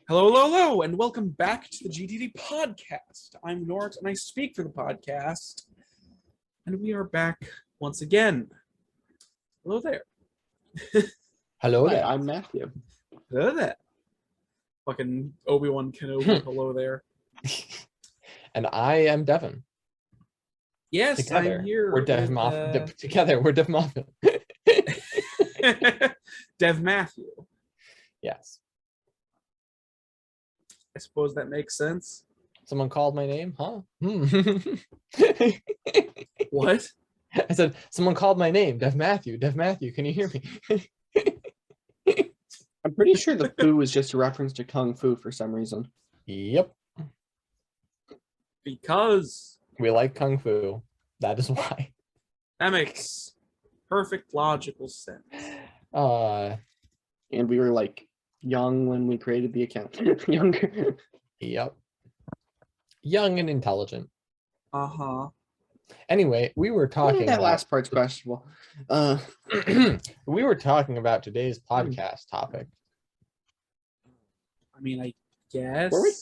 Hello, hello, hello, and welcome back to the GTD podcast. I'm Nort, and I speak for the podcast. And we are back once again. Hello there. Hello Hi, there. I'm Matthew. Hello there. Fucking Obi-Wan Kenobi, hello there. And I am Devin. Yes, Together, I'm here. we're Dev Moffin. Together, we're Dev Moffin. Dev Matthew. Yes. I suppose that makes sense. Someone called my name, huh? What? I said, someone called my name, Dev Matthew. Dev Matthew, can you hear me? I'm pretty sure the foo is just a reference to Kung Fu for some reason. Yep. Because We like Kung Fu. That is why. that makes perfect logical sense. And we were like young when we created the account. Younger. Yep. Young and intelligent. Uh-huh. Anyway, we were talking That about last part's questionable. we were talking about today's podcast topic. I mean, I guess. Were we?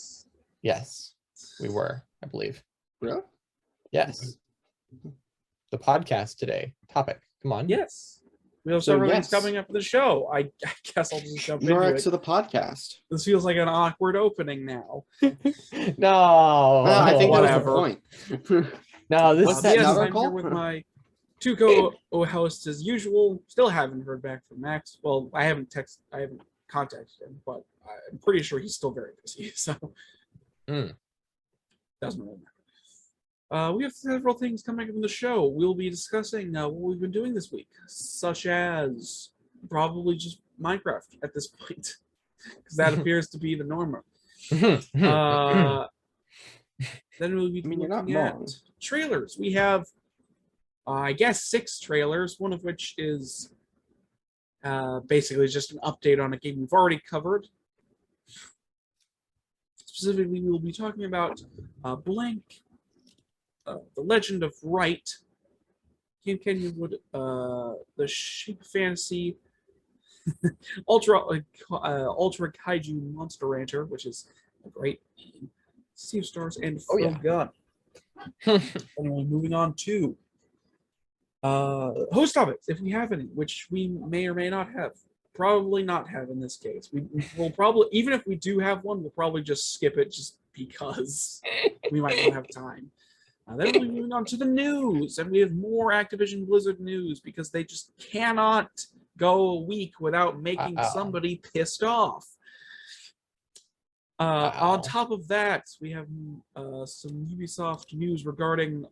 Yes, we were, I believe. Really? Yes. The podcast today topic. Come on. Yes. We have So, several things yes. coming up for the show. I guess I'll just jump into Norx it. of the podcast. This feels like an awkward opening now. No. Well, I think that whatever. was the point. No, this What's is that Yes, number I'm here called? with my two co-hosts as usual. Still haven't heard back from Max. Well, I haven't contacted him, but I'm pretty sure he's still very busy. So Mm. doesn't really matter. We have several things coming up in the show. We'll be discussing what we've been doing this week, such as probably just Minecraft at this point, because that appears to be the norm. Then we'll be I mean, you're not looking at wrong. trailers. We have, I guess, 6 trailers, one of which is basically just an update on a game we've already covered. Specifically, we will be talking about Blanc, The Legend of Wright, Canyonwood, The Sheep Fantasy, Ultra Kaiju Monster Rancher, which is a great name, Sea of Stars, and Oh, yeah. Frogun. Anyway, moving on to host topics, if we have any, which we may or may not have. Probably not have in this case. We will probably, even if we do have one, we'll probably just skip it just because we might not have time. Then we'll be moving on to the news, and we have more Activision Blizzard news because they just cannot go a week without making somebody pissed off. On top of that, we have some Ubisoft news regarding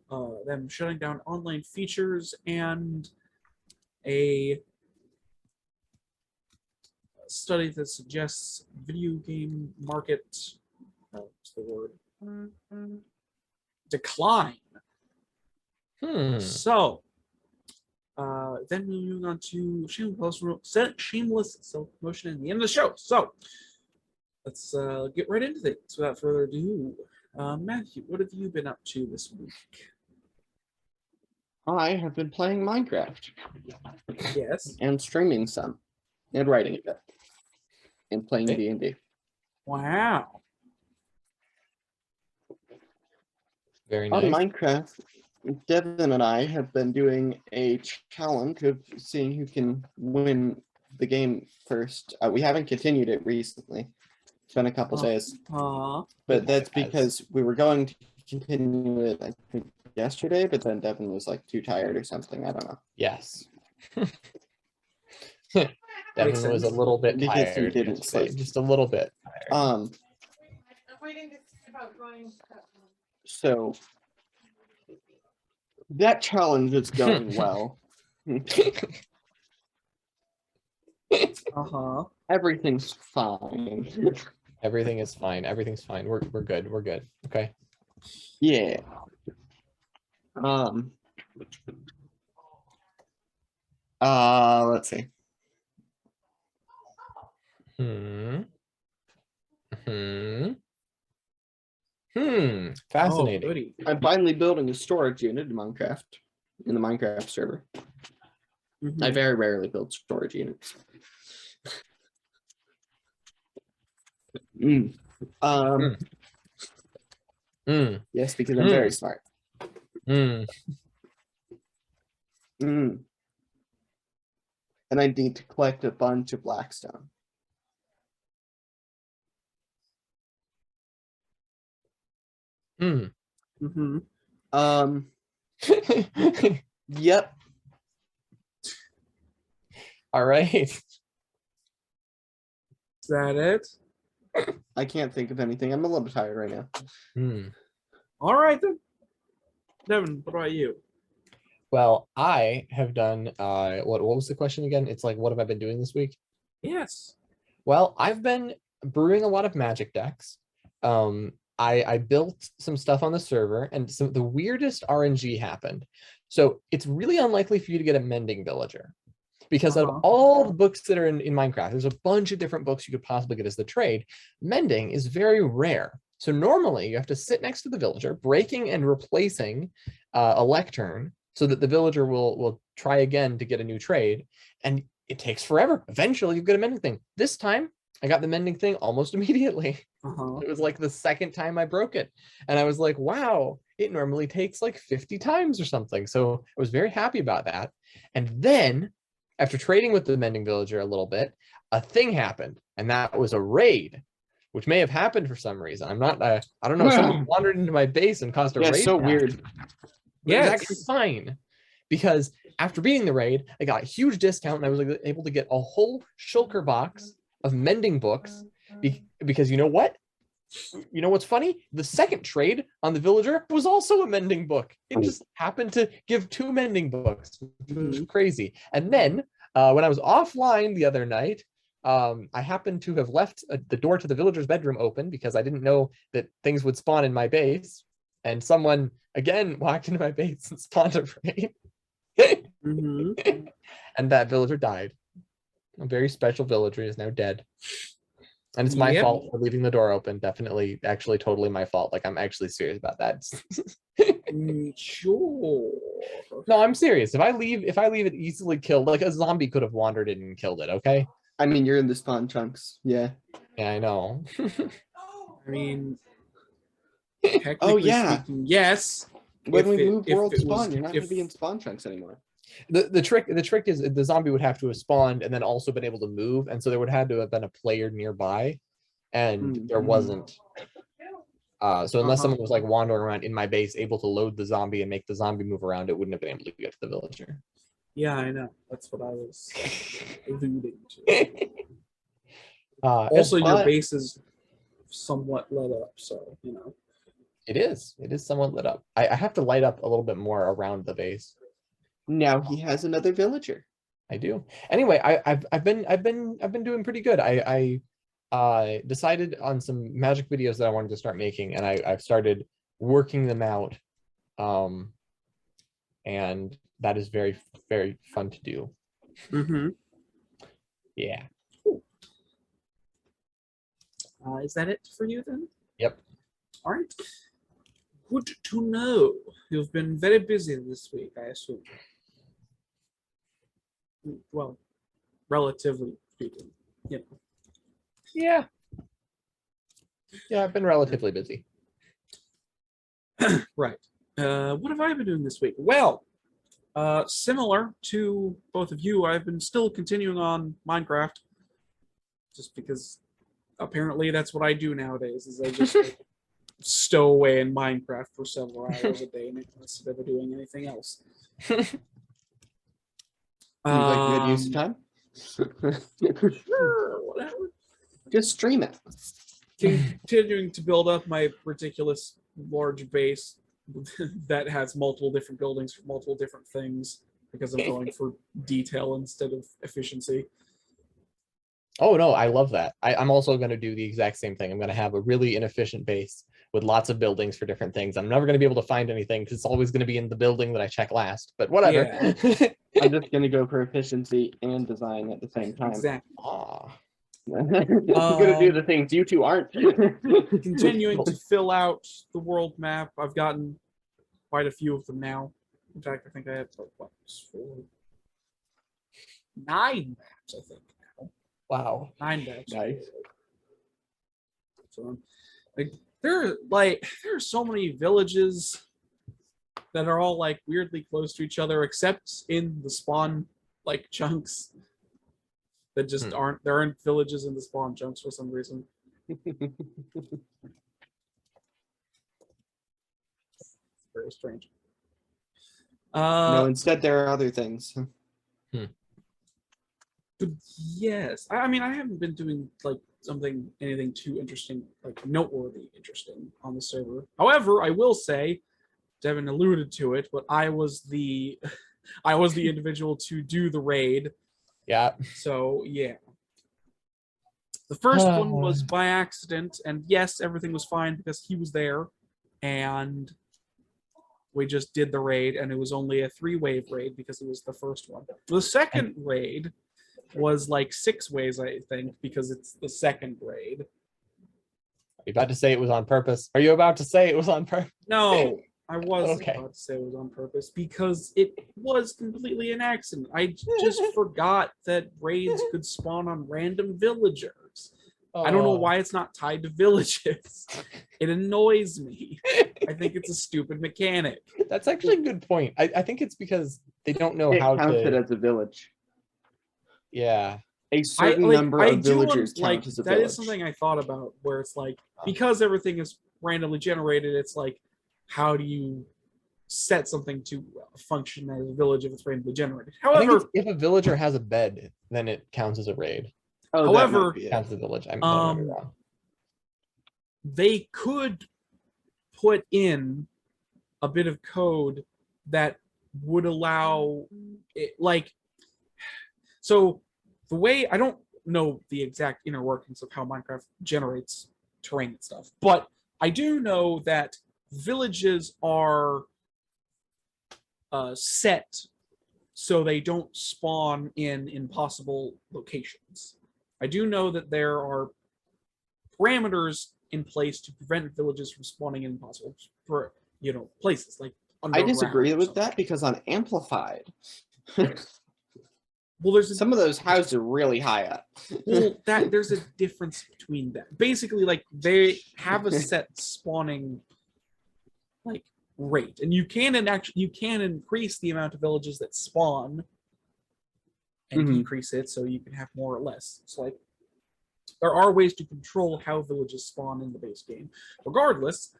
them shutting down online features and a study that suggests video game market, what's the word? Decline. So, then we'll move on to shameless self-promotion at the end of the show. So, let's get right into things without further ado. Matthew, what have you been up to this week? I have been playing Minecraft. Yes. And streaming some. And writing a bit. And playing Hey. D&D. Wow. Very On nice. Minecraft, Devin and I have been doing a challenge of seeing who can win the game first. We haven't continued it recently. It's been a couple days. But that's because we were going to continue it, I think, yesterday, but then Devin was like too tired or something. I don't know. Yes. Devin was a little bit Because he tired didn't yesterday, sleep. just a little bit tired. Um, so that challenge is going well. Everything's fine. Everything is fine. Everything's fine. We're good. We're good. Okay. Yeah. Let's see. Fascinating. Oh, I'm finally building a storage unit in the Minecraft server. I very rarely build storage units. Mm. Mm. Yes, because I'm very smart. Mm. Mm. And I need to collect a bunch of blackstone. Mm. Mm-hmm. Yep. All right. Is that it? I can't think of anything. I'm a little tired right now. Mm. All right then. Devin, what about you? Well, I have done what was the question again? It's like, what have I been doing this week? Yes. Well, I've been brewing a lot of magic decks. I built some stuff on the server, and some the weirdest RNG happened. So it's really unlikely for you to get a mending villager. Because out of all the books that are in Minecraft, there's a bunch of different books you could possibly get as the trade. Mending is very rare. So normally you have to sit next to the villager, breaking and replacing a lectern so that the villager will try again to get a new trade. And it takes forever. Eventually you get a mending thing. This time I got the mending thing almost immediately. It was like the second time I broke it. And I was like, wow, it normally takes like 50 times or something. So I was very happy about that. And then after trading with the mending villager a little bit, a thing happened, and that was a raid, which may have happened for some reason. I'm not, I don't know, someone wandered into my base and caused a Yeah, raid. so weird. But it was actually fine, because after beating the raid, I got a huge discount, and I was able to get a whole shulker box of mending books, because you know what? You know what's funny? The second trade on the villager was also a mending book. It just happened to give 2 mending books, which was crazy. And then when I was offline the other night, I happened to have left the door to the villager's bedroom open because I didn't know that things would spawn in my base. And someone again walked into my base and spawned a raid. And that villager died. A very special villager is now dead. And it's my fault for leaving the door open. Definitely, actually, totally my fault. Like, I'm actually serious about that. Sure. No, I'm serious. If I leave it easily killed, like a zombie could have wandered in and killed it, okay? I mean, you're in the spawn chunks. Yeah. Yeah, I know. I mean, Oh, technically yeah. speaking, yes. When we move world it was- spawn, you're not going to be in spawn chunks anymore. The trick is the zombie would have to have spawned and then also been able to move, and so there would have to have been a player nearby, and there wasn't. So unless someone was like wandering around in my base, able to load the zombie and make the zombie move around, it wouldn't have been able to get to the villager. Yeah, I know. That's what I was alluding to. Also, your base is somewhat lit up, so you know. It is somewhat lit up. I have to light up a little bit more around the base. Now he has another villager. I do. Anyway, I've been doing pretty good. I decided on some magic videos that I wanted to start making, and I've started working them out. And that is very, very fun to do. Yeah. Cool. Is that it for you then? Yep. All right. Good to know. You've been very busy this week, I assume. Well, relatively speaking, you know. Yeah. Yeah, I've been relatively busy. Right. What have I been doing this week? Well, similar to both of you, I've been still continuing on Minecraft, just because apparently that's what I do nowadays. Is I just stow away in Minecraft for several hours a day instead of doing anything else. Like good use of time? Sure, whatever. Just stream it. Continuing to build up my ridiculous large base that has multiple different buildings for multiple different things because I'm going for detail instead of efficiency. Oh no, I love that. I'm also going to do the exact same thing. I'm going to have a really inefficient base with lots of buildings for different things. I'm never going to be able to find anything because it's always going to be in the building that I check last, but whatever. Yeah. I'm just going to go for efficiency and design at the same time. Exactly. I'm going to do the things you two aren't. Continuing to fill out the world map. I've gotten quite a few of them now. In fact, I think I have what, 9 maps, I think now. Wow. 9 maps. Nice. to them. There are so many villages that are all like weirdly close to each other, except in the spawn like chunks that just aren't. There aren't villages in the spawn chunks for some reason. Very strange. No, instead there are other things. But yes, I mean, I haven't been doing like anything too interesting, like noteworthy interesting on the server. However, I will say, Devin alluded to it, but I was the individual to do the raid. Yeah. So yeah. The first one was by accident, and yes, everything was fine because he was there, and we just did the raid, and it was only a 3-wave raid because it was the first one. The second raid was like 6 ways, I think, because it's the second raid. Are you about to say it was on purpose? Are you about to say it was on purpose? No, I wasn't Okay. about to say it was on purpose because it was completely an accident. I just forgot that raids could spawn on random villagers. I don't know why it's not tied to villages. It annoys me. I think it's a stupid mechanic. That's actually a good point. I think it's because they don't know It how counted to. as a village. Yeah. A certain number of villagers count as a that village. is something I thought about, where it's like, because everything is randomly generated, it's like, how do you set something to function as a village if it's randomly generated? I think However, if a villager has a bed, then it counts as a raid. Oh, however, that might be it. Counts as a village. I might be wrong. they could put in a bit of code that would allow it, like, so the way, I don't know the exact inner workings of how Minecraft generates terrain and stuff, but I do know that villages are set so they don't spawn in impossible locations. I do know that there are parameters in place to prevent villages from spawning in impossible places like I disagree underground or with something. that because on Amplified, Well, there's some of those houses are really high up. there's a difference between that. Basically, like, they have a set spawning like rate, and you can increase the amount of villages that spawn and decrease it, so you can have more or less. It's like there are ways to control how villages spawn in the base game. Regardless,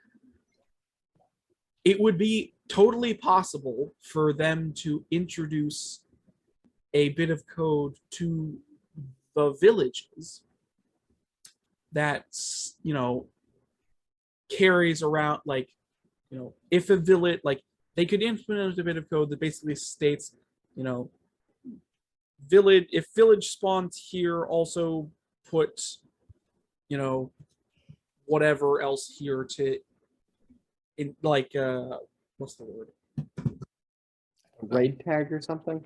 it would be totally possible for them to introduce a bit of code to the villages that's, carries around, like, if a village, like, they could implement a bit of code that basically states, if village spawns here, also put, whatever else here to, in like, what's the word? A raid tag or something?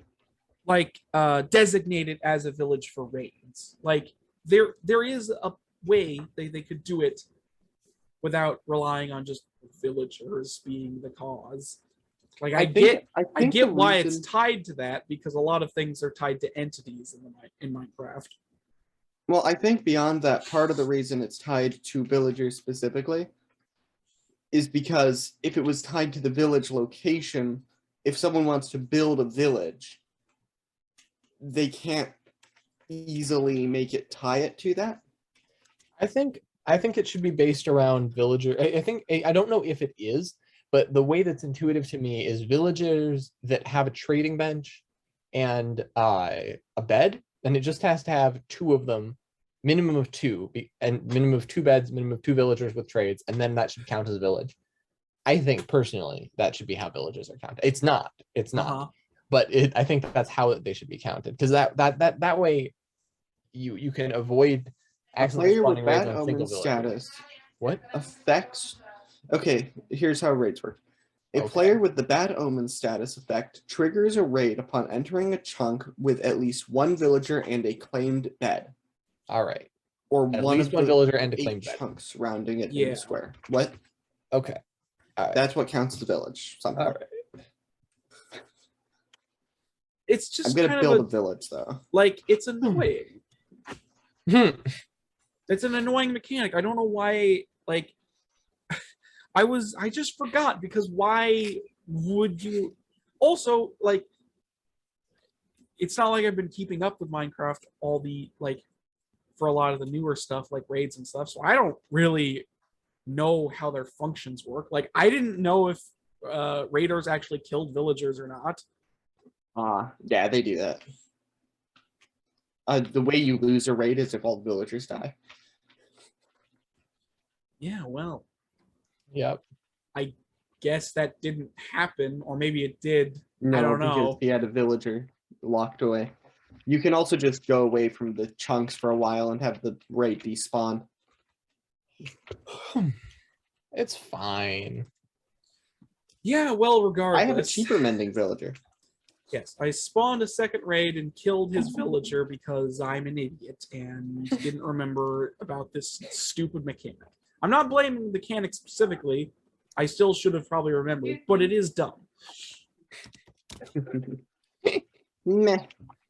Like, designated as a village for raids. Like, there is a way they could do it without relying on just villagers being the cause. Like, I get why it's tied to that, because a lot of things are tied to entities in Minecraft. Well, I think beyond that, part of the reason it's tied to villagers specifically is because if it was tied to the village location, if someone wants to build a village, they can't easily make it tie it to that. I think it should be based around villager. I don't know if it is, but the way that's intuitive to me is villagers that have a trading bench and a bed, and it just has to have 2 of them, minimum of 2, and minimum of 2 beds, minimum of 2 villagers with trades, and then that should count as a village. I think personally that should be how villages are counted. It's not, but I think that's how they should be counted, because that way you can avoid A player with bad omen status affects. Okay, here's how raids work. A player with the bad omen status effect triggers a raid upon entering a chunk with at least 1 villager and a claimed bed. All right. Or at one least of 1 the villager and a 8 claimed bed. chunks surrounding it in the square. What? Okay. All right. That's what counts as a village. Somehow. All right. It's just I'm gonna build a village though. Like, it's annoying. It's an annoying mechanic. I don't know why. Like, I just forgot because why would you? Also, like, it's not like I've been keeping up with Minecraft all the like for a lot of the newer stuff like raids and stuff. So I don't really know how their functions work. Like, I didn't know if raiders actually killed villagers or not. Yeah, they do that. The way you lose a raid is if all the villagers die. Yeah, well, Yep. I guess that didn't happen, or maybe it did. No, I don't because know. he had a villager locked away. You can also just go away from the chunks for a while and have the raid despawn. It's fine. Yeah, well, regardless. I have a cheaper mending villager. Yes, I spawned a second raid and killed his villager because I'm an idiot and didn't remember about this stupid mechanic. I'm not blaming the mechanic specifically. I still should have probably remembered, but it is dumb. Meh.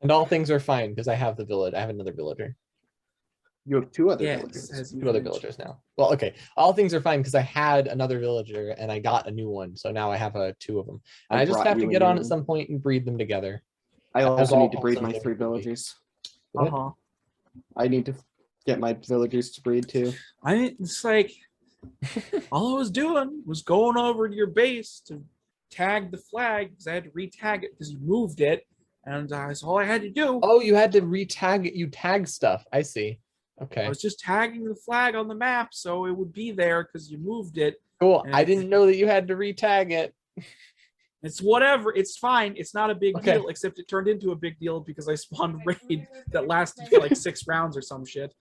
And all things are fine because I have the village. I have another villager. You have two other Yes, villagers. as you Two other mentioned. villagers now. Well, okay. All things are fine because I had another villager and I got a new one. So now I have two of them. And I just brought have to you a get new on at one. some point and breed them together. I As also all need to breed my wholesome 3 things would be. villagers. Uh-huh. I need to get my villagers to breed too. It's like all I was doing was going over to your base to tag the flag because I had to re-tag it because you moved it, and that's all I had to do. Oh, you had to re-tag it. You tag stuff. I see. I Okay. was just tagging the flag on the map so it would be there because you moved it. Cool. And I didn't know that you had to re-tag it. It's whatever. It's fine. It's not a big Okay. deal, except it turned into a big deal because I spawned a raid that lasted for like 6 rounds or some shit.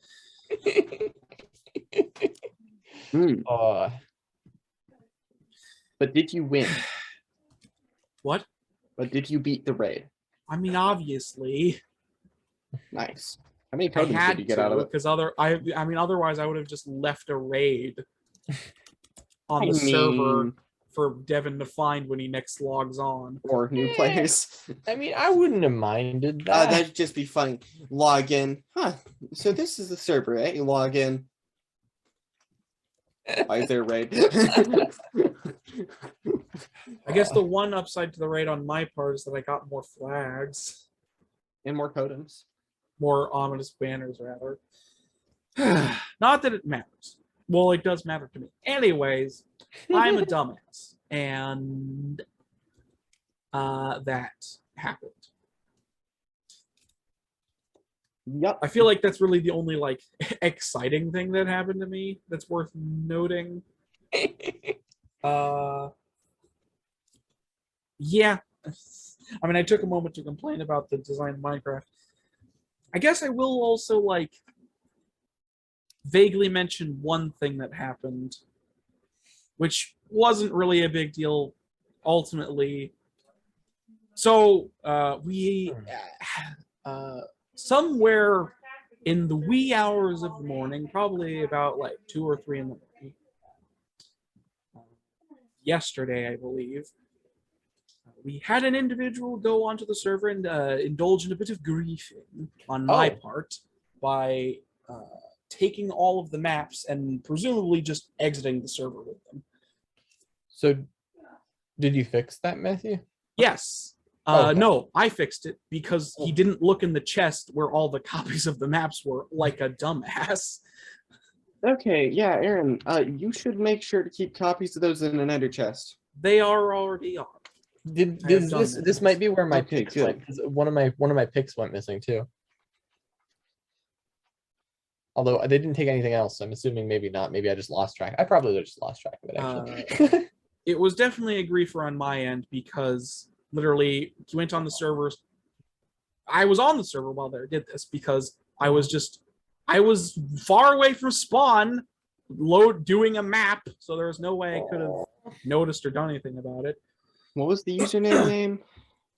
But did you win? What? But did you beat the raid? I mean, obviously, Nice. How many I totems had did you get out of it? because I mean, otherwise I would have just left a raid on I the server mean- for Devin to find when he next logs on. Or new Yeah. players? I mean, I wouldn't have minded that. That'd just be funny. Log in. Huh. So this is the server, eh? You log in. Why is there a raid? I guess the one upside to the raid on my part is that I got more flags, And more totems. more ominous banners, rather. Not that it matters. Well, it does matter to me. Anyways, I'm a dumbass, and that happened. Yep. I feel like that's really the only like exciting thing that happened to me that's worth noting. Yeah. I mean, I took a moment to complain about the design of Minecraft. I guess I will also like vaguely mention one thing that happened, which wasn't really a big deal ultimately. So we somewhere in the wee hours of the morning, probably about like 2 or 3 in the morning, yesterday, I believe, we had an individual go onto the server and indulge in a bit of griefing on my part by taking all of the maps and presumably just exiting the server with them. So, did you fix that, Matthew? Yes. Okay. No, I fixed it because he didn't look in the chest where all the copies of the maps were like a dumbass. Okay, yeah, Aaron, you should make sure to keep copies of those in an ender chest. They are already on. This might be where my Okay, picks good. went, 'cause one of my picks went missing too. Although they didn't take anything else, so I'm assuming maybe not. Maybe I just lost track. I probably just lost track of it actually. It was definitely a griefer on my end because literally he went on the servers. I was on the server while they did this because I was far away from spawn, doing a map, so there was no way I could have noticed or done anything about it. What was the username name?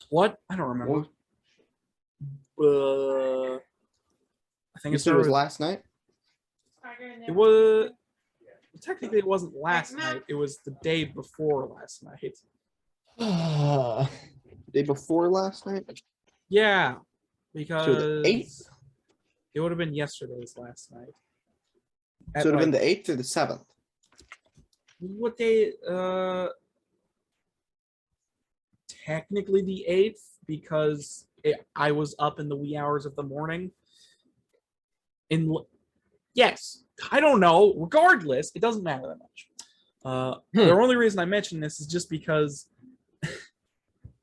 What? I don't remember. I think You said it was last night? it was technically it wasn't last night. It was the day before last night. Day before last night? Yeah, So the because 8th? it would have been yesterday's last night. So it would have been the 8th or the 7th. What day? Technically the 8th, because I was up in the wee hours of the morning. Yes, I don't know. Regardless, it doesn't matter that much. The only reason I mention this is just because,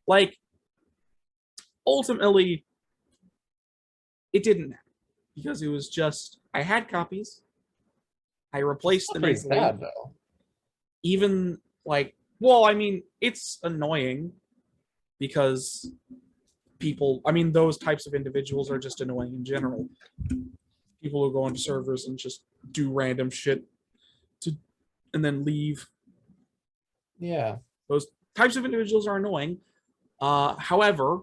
like, ultimately, it didn't matter because it was just I had copies. I replaced them easily. Bad, though. Even like, well, I mean, it's annoying because people, I mean, those types of individuals are just annoying in general. People who go into servers and just do random shit and then leave. Yeah. Those types of individuals are annoying. However,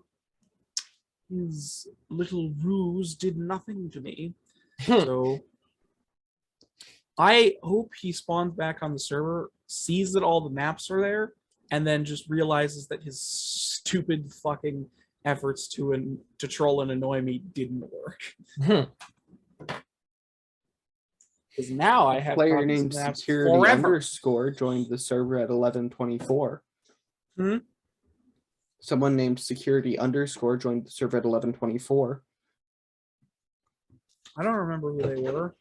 his little ruse did nothing to me. So I hope he spawns back on the server, sees that all the maps are there, and then just realizes that his stupid fucking efforts to troll and annoy me didn't work. Because now I have player named Security underscore joined the server at 11:24. Someone named Security underscore joined the server at 11:24. I don't remember who they were.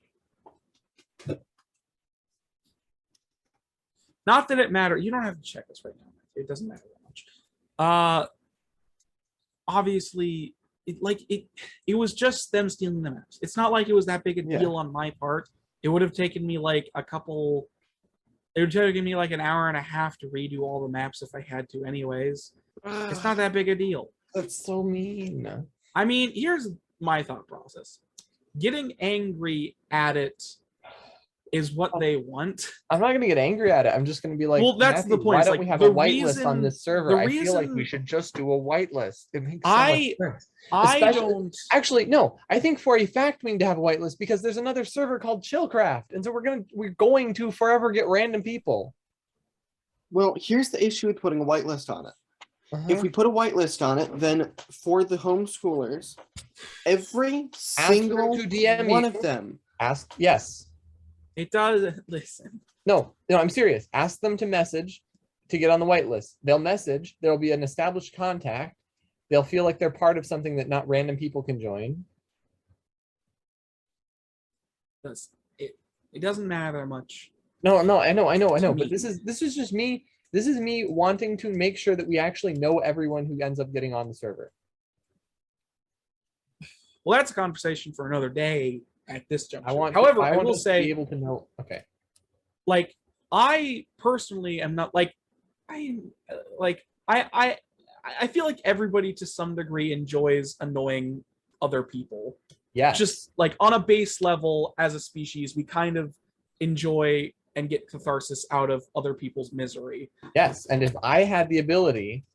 Not that it matters. You don't have to check this right now. It doesn't matter that much. Obviously, it was just them stealing the maps. It's not like it was that big a deal on my part. It would have taken me like it would have taken me like an hour and a half to redo all the maps if I had to anyways. It's not that big a deal. That's so mean. I mean, here's my thought process. Getting angry at it is what they want. I'm not going to get angry at it. I'm just going to be like, well, that's the point. Why don't we have a whitelist on this server? I feel like we should just do a whitelist. It makes so much sense. I don't actually no. I think for a fact we need to have a whitelist because there's another server called Chillcraft, and so we're going to forever get random people. Well, here's the issue with putting a whitelist on it. If we put a whitelist on it, then for the homeschoolers, every single one of them yes. It does. Listen. No, I'm serious. Ask them to message to get on the whitelist. They'll message. There'll be an established contact. They'll feel like they're part of something that not random people can join. It doesn't matter much. No, I know. But this is just me. This is me wanting to make sure that we actually know everyone who ends up getting on the server. Well, that's a conversation for another day. At this juncture, however, I will say, be able to know. Okay, like I personally am not like I feel like everybody to some degree enjoys annoying other people. Yeah, just like on a base level, as a species, we kind of enjoy and get catharsis out of other people's misery. Yes, and if I had the ability.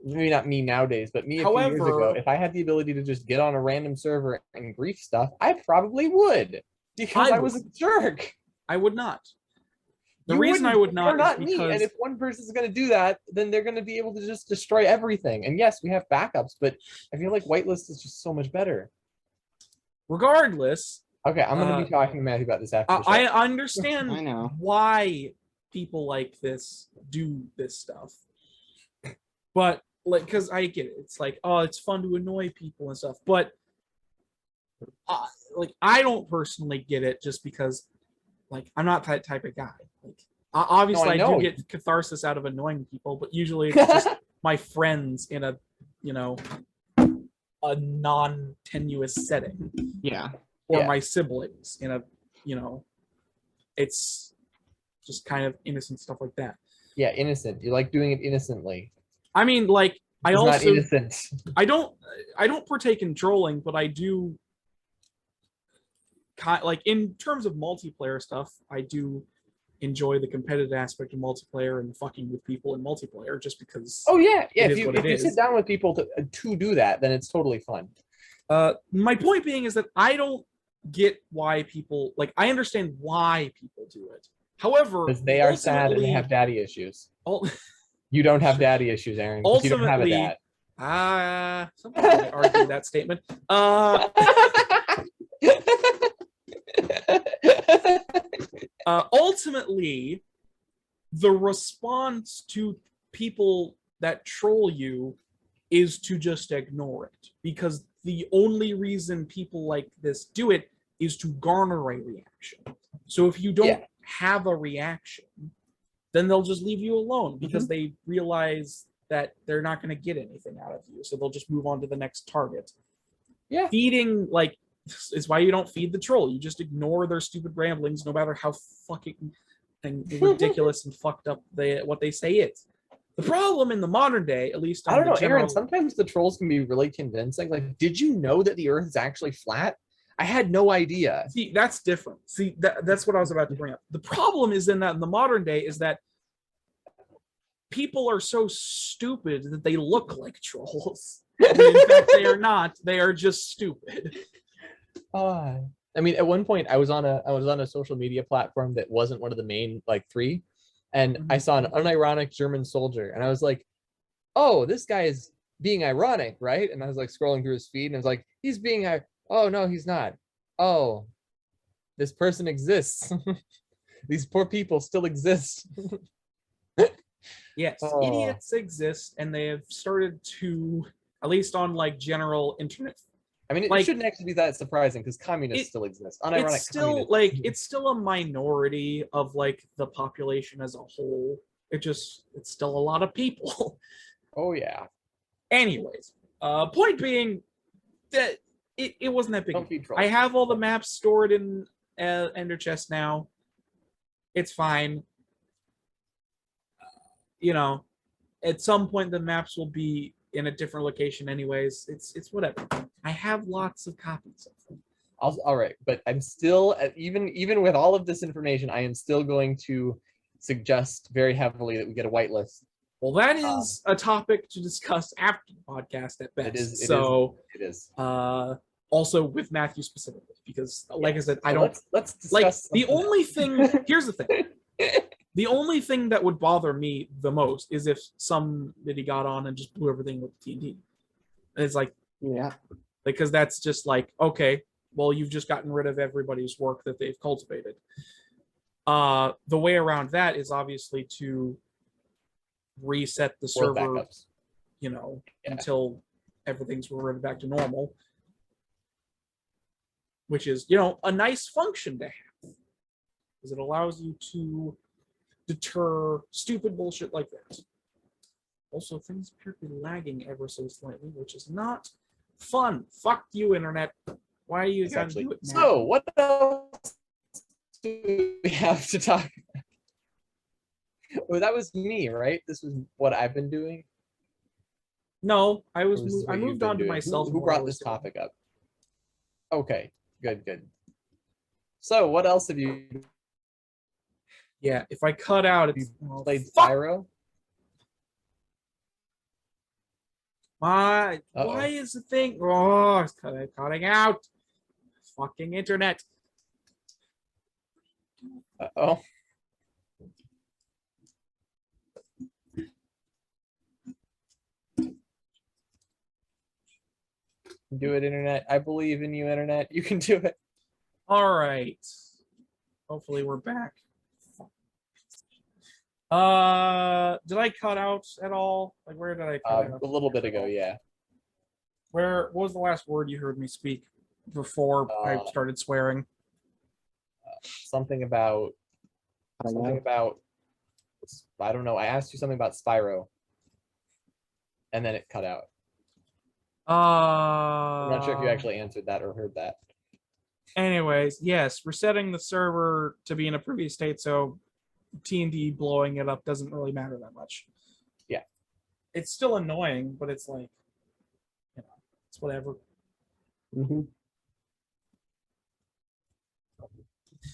Maybe not me nowadays, but me a few years ago, if I had the ability to just get on a random server and grief stuff, I probably would. Because I was a jerk. I would not. The reason I would not is because... me. And if one person's going to do that, then they're going to be able to just destroy everything. And yes, we have backups, but I feel like whitelist is just so much better. Regardless... Okay, I'm going to be talking to Matthew about this after the show. I understand why people like this do this stuff. But like, because I get it, it's like, oh, it's fun to annoy people and stuff. But like, I don't personally get it just because, like, I'm not that type of guy. Like, obviously, I do get catharsis out of annoying people, but usually it's just my friends in a, a non-tenuous setting. Yeah. Or my siblings in a, it's just kind of innocent stuff like that. Yeah, innocent. You like doing it innocently. I mean, like, I also not innocent. I don't partake in trolling, but I do like in terms of multiplayer stuff, I do enjoy the competitive aspect of multiplayer and fucking with people in multiplayer just because. Oh yeah, if you sit down with people to do that, then it's totally fun. My point being is that I don't get why people I understand why people do it. However, because they are sad and they have daddy issues. You don't have daddy issues, Aaron. You don't have a dad. Somebody might argue that statement. Ultimately, the response to people that troll you is to just ignore it, because the only reason people like this do it is to garner a reaction. So if you don't have a reaction, then they'll just leave you alone, because they realize that they're not going to get anything out of you. So they'll just move on to the next target. Yeah. Feeding, like, is why you don't feed the troll. You just ignore their stupid ramblings, no matter how fucking ridiculous and fucked up what they say is. The problem in the modern day, at least, I don't know, Aaron, sometimes the trolls can be really convincing. Like, did you know that the Earth is actually flat? I had no idea. See, that's different. See, that's what I was about to bring up. The problem is in the modern day is that people are so stupid that they look like trolls. And in fact, they are not. They are just stupid. I mean, at one point, I was on a social media platform that wasn't one of the main like 3, and I saw an unironic German soldier, and I was like, "Oh, this guy is being ironic, right?" And I was like scrolling through his feed, and I was like, "He's being oh no, he's not. Oh, this person exists. These poor people still exist." Yes, idiots exist, and they have started to, at least on like general internet. I mean, it shouldn't actually be that surprising, because communists still exist. Unironic it's still like it's still a minority of like the population as a whole. It's still a lot of people. Oh yeah. Anyways, point being that it wasn't that big. I have all the maps stored in Ender Chest now. It's fine. You know, at some point the maps will be in a different location anyways. It's whatever. I have lots of copies of them. All right, but I'm still, even with all of this information, I am still going to suggest very heavily that we get a whitelist. Well, that is a topic to discuss after the podcast at best. It is. Also with Matthew specifically, because like I said, I don't. Let's discuss like the only thing. Here's the thing. The only thing that would bother me the most is if somebody got on and just blew everything with TNT. And it's like, because that's just like, okay, well, you've just gotten rid of everybody's work that they've cultivated. The way around that is obviously to reset the server, until everything's reverted back to normal, which is, a nice function to have, because it allows you to deter stupid bullshit like that. Also, things appear to be lagging ever so slightly, which is not fun. Fuck you, internet. Why are you trying to do it now? So, what else do we have to talk about? Well, that was me, right? This was what I've been doing? No, I moved on to myself. Who brought this topic up? Okay, good. So, what else have you... Yeah, if I cut out, it's played Spyro. Why is the thing? Oh, it's cutting out. Fucking internet. Oh. Do it, internet. I believe in you, internet. You can do it. All right. Hopefully we're back. Did I cut out at all? Like, where did I cut out? A little bit ago, yeah. What was the last word you heard me speak before I started swearing? Something about I don't know. I asked you something about Spyro, and then it cut out. I'm not sure if you actually answered that or heard that. Anyways, yes, resetting the server to be in a previous state, so TNT blowing it up doesn't really matter that much. Yeah. It's still annoying, but it's like, it's whatever.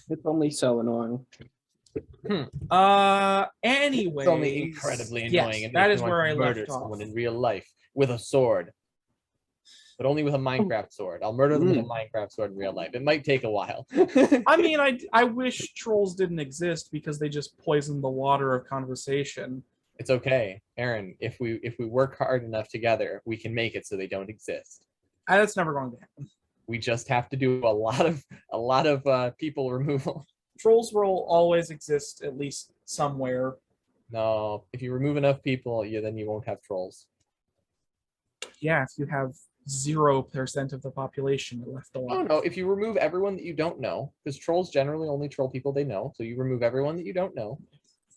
It's only so annoying. Anyway. It's only incredibly annoying. Yes, that is where I left off. Someone in real life with a sword. But only with a Minecraft sword. I'll murder them with a Minecraft sword in real life. It might take a while. I mean, I wish trolls didn't exist because they just poison the water of conversation. It's okay, Aaron. If we work hard enough together, we can make it so they don't exist. That's never going to happen. We just have to do a lot of people removal. Trolls will always exist at least somewhere. No, if you remove enough people, then you won't have trolls. Yeah, if you have 0% of the population left alive. Oh no, if you remove everyone that you don't know, because trolls generally only troll people they know, so you remove everyone that you don't know.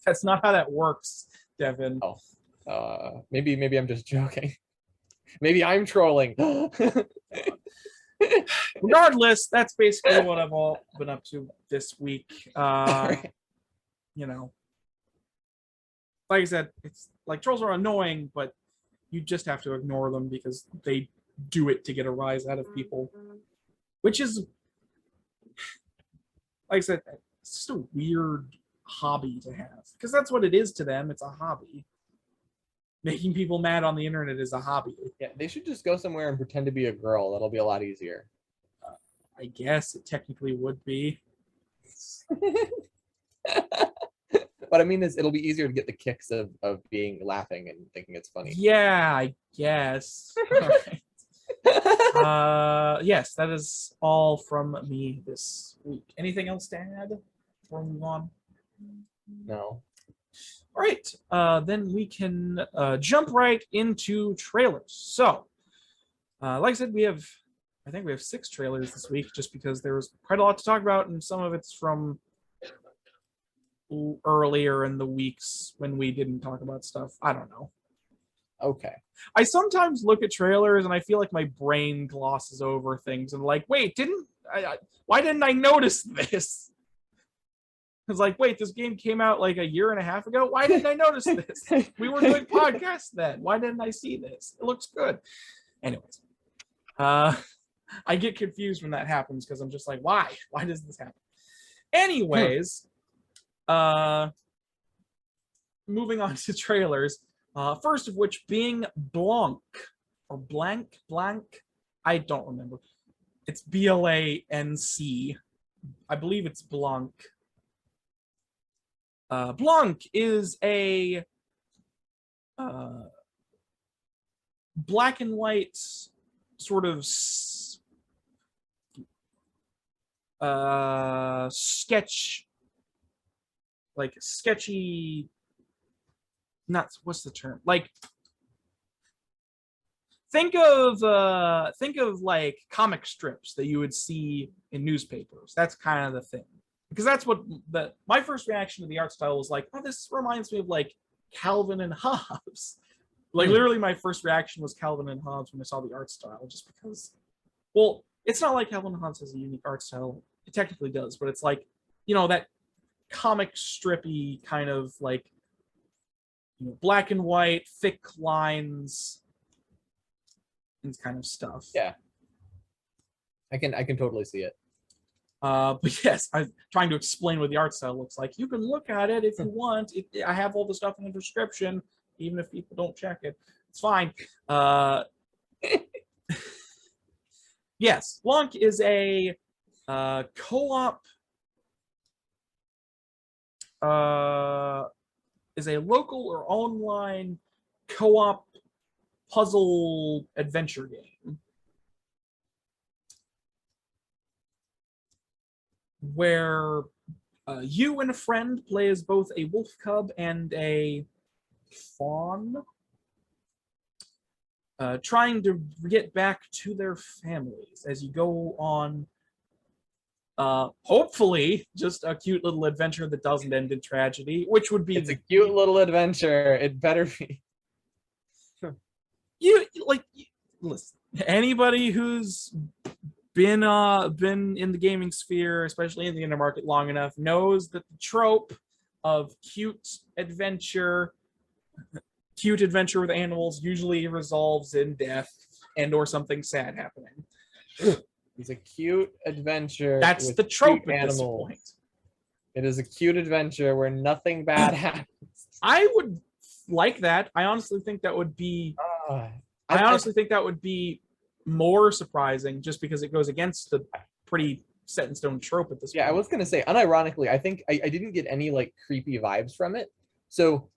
That's not how that works, Devin. Oh, maybe I'm just joking. Maybe I'm trolling. Regardless, that's basically what I've all been up to this week. Right. You know, like I said, it's like trolls are annoying, but you just have to ignore them because they do it to get a rise out of people, which is, like I said, it's just a weird hobby to have because that's what it is to them. It's a hobby. Making people mad on the internet is a hobby. Yeah, they should just go somewhere and pretend to be a girl. That'll be a lot easier. I guess it technically would be. What I mean is it'll be easier to get the kicks of being laughing and thinking it's funny. Yeah, I guess. Yes, that is all from me this week. Anything else to add before we move on? No. All right, then we can jump right into trailers. So, like I said, I think we have 6 trailers this week just because there was quite a lot to talk about, and some of it's from earlier in the weeks when we didn't talk about stuff. I don't know. Okay. I sometimes look at trailers and I feel like my brain glosses over things and like, wait, why didn't I notice this? It's like, wait, this game came out like a year and a half ago. Why didn't I notice this? We were doing podcasts then. Why didn't I see this? It looks good. Anyways, I get confused when that happens because I'm just like, why? Why does this happen? Anyways, moving on to trailers. First of which being Blanc or Blanc. I don't remember. It's BLANC. I believe it's Blanc. Blanc is a black and white sort of sketch, like sketchy, not, what's the term? Like, think of like comic strips that you would see in newspapers. That's kind of the thing. Because that's what my first reaction to the art style was like, oh, this reminds me of like Calvin and Hobbes. Like literally my first reaction was Calvin and Hobbes when I saw the art style, just because, well, it's not like Calvin and Hobbes has a unique art style. It technically does, but it's like, that comic strippy kind of like, black and white, thick lines, and kind of stuff. Yeah. I can totally see it. But yes, I'm trying to explain what the art style looks like. You can look at it if you want. I have all the stuff in the description, even if people don't check it. It's fine. Yes, Blanc is a co-op, is a local or online co-op puzzle adventure game where you and a friend play as both a wolf cub and a fawn, trying to get back to their families as you go on, hopefully, just a cute little adventure that doesn't end in tragedy, which would be... It's a cute little adventure. It better be. Listen, anybody who's been in the gaming sphere, especially in the internet market long enough, knows that the trope of cute adventure with animals usually resolves in death and or something sad happening. It's a cute adventure. That's the trope at this point. It is a cute adventure where nothing bad happens. I would like that. I honestly think that would be think that would be more surprising just because it goes against the pretty set in stone trope at this point. Yeah, I was gonna say, unironically, I think I didn't get any like creepy vibes from it. So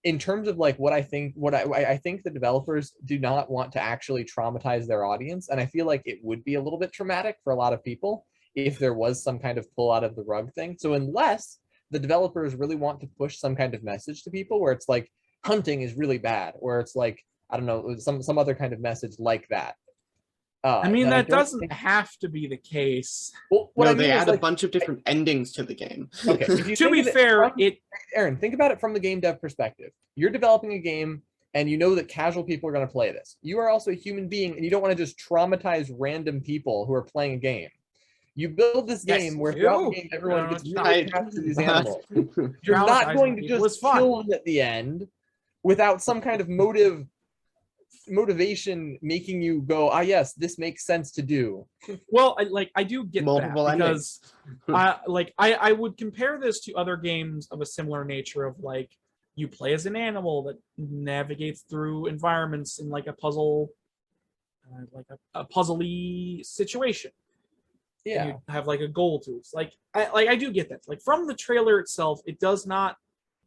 in terms of like what I think the developers do not want to actually traumatize their audience, and I feel like it would be a little bit traumatic for a lot of people if there was some kind of pull out of the rug thing. So unless the developers really want to push some kind of message to people where it's like hunting is really bad, or it's like, I don't know, some other kind of message like that. I mean, that doesn't think... have to be the case. Well, what no, I mean they add like, a bunch of different endings to the game. Okay, if you to be fair, Aaron, think about it from the game dev perspective. You're developing a game and you know that casual people are going to play this. You are also a human being and you don't want to just traumatize random people who are playing a game. You build this game where throughout the game everyone gets really attached to these animals. You're not going to just kill them at the end without some kind of motivation making you go, ah, yes, this makes sense to do. Well, I do get Multiple that because I would compare this to other games of a similar nature of like you play as an animal that navigates through environments in like a puzzle, like a puzzly situation. Yeah, and you have like a goal to it. It's like I do get that. Like from the trailer itself, it does not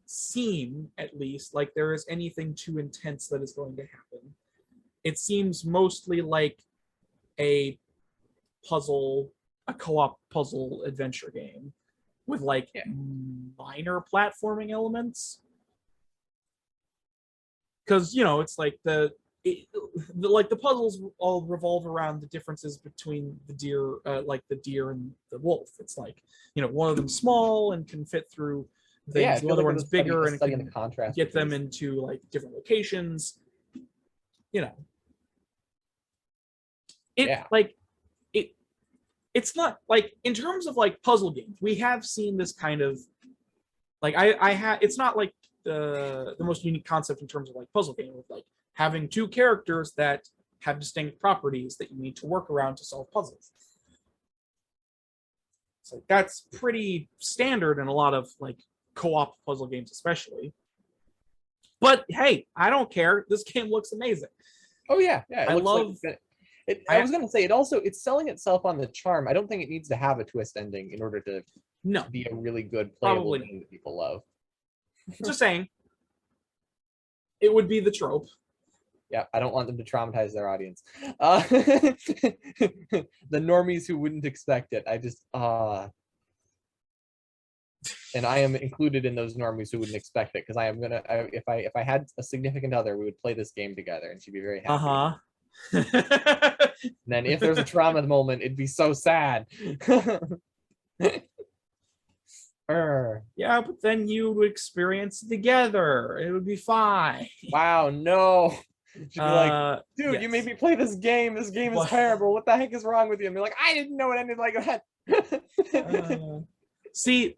seem, at least, like there is anything too intense that is going to happen. It seems mostly like a co-op puzzle adventure game with like minor platforming elements. Because it's like the puzzles all revolve around the differences between the deer, like the deer and the wolf. It's like one of them small and can fit through things. The other one's bigger and can get them into like different locations. It's not like in terms of like puzzle games. We have seen this kind of like it's not like the most unique concept in terms of like puzzle game with like having two characters that have distinct properties that you need to work around to solve puzzles. So that's pretty standard in a lot of like co-op puzzle games, especially. But hey, I don't care. This game looks amazing. Oh yeah, I love it. I was gonna say it's selling itself on the charm. I don't think it needs to have a twist ending in order to be a really good playable game that people love. Just saying, it would be the trope. Yeah, I don't want them to traumatize their audience. The normies who wouldn't expect it. I just and I am included in those normies who wouldn't expect it because I am gonna. If I had a significant other, we would play this game together, and she'd be very happy. And then if there's a trauma moment, it'd be so sad. Yeah, but then you would experience it together. It would be fine. Wow, no. She'd be like, dude, yes. You made me play this game. This game is terrible. What the heck is wrong with you? And they're like, I didn't know it ended like that. See,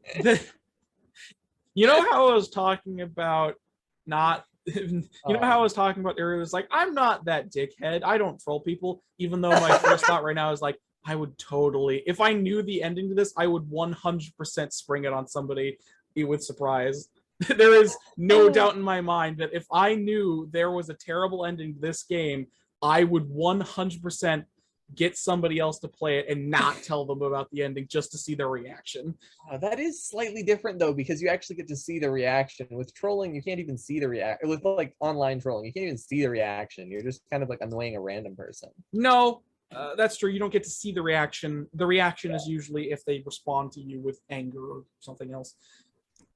you know how I was talking about not... You know how I was talking about earlier? It was like, I'm not that dickhead. I don't troll people, even though my first thought right now is like, I would totally, if I knew the ending to this, I would 100% spring it on somebody with surprise. There is no doubt in my mind that if I knew there was a terrible ending to this game, I would 100% get somebody else to play it and not tell them about the ending just to see their reaction. That is slightly different though, because you actually get to see the reaction. With trolling, you can't even see the reaction. With like online trolling, you can't even see the reaction. You're just kind of like annoying a random person. No, that's true. You don't get to see the reaction. The reaction is usually if they respond to you with anger or something else.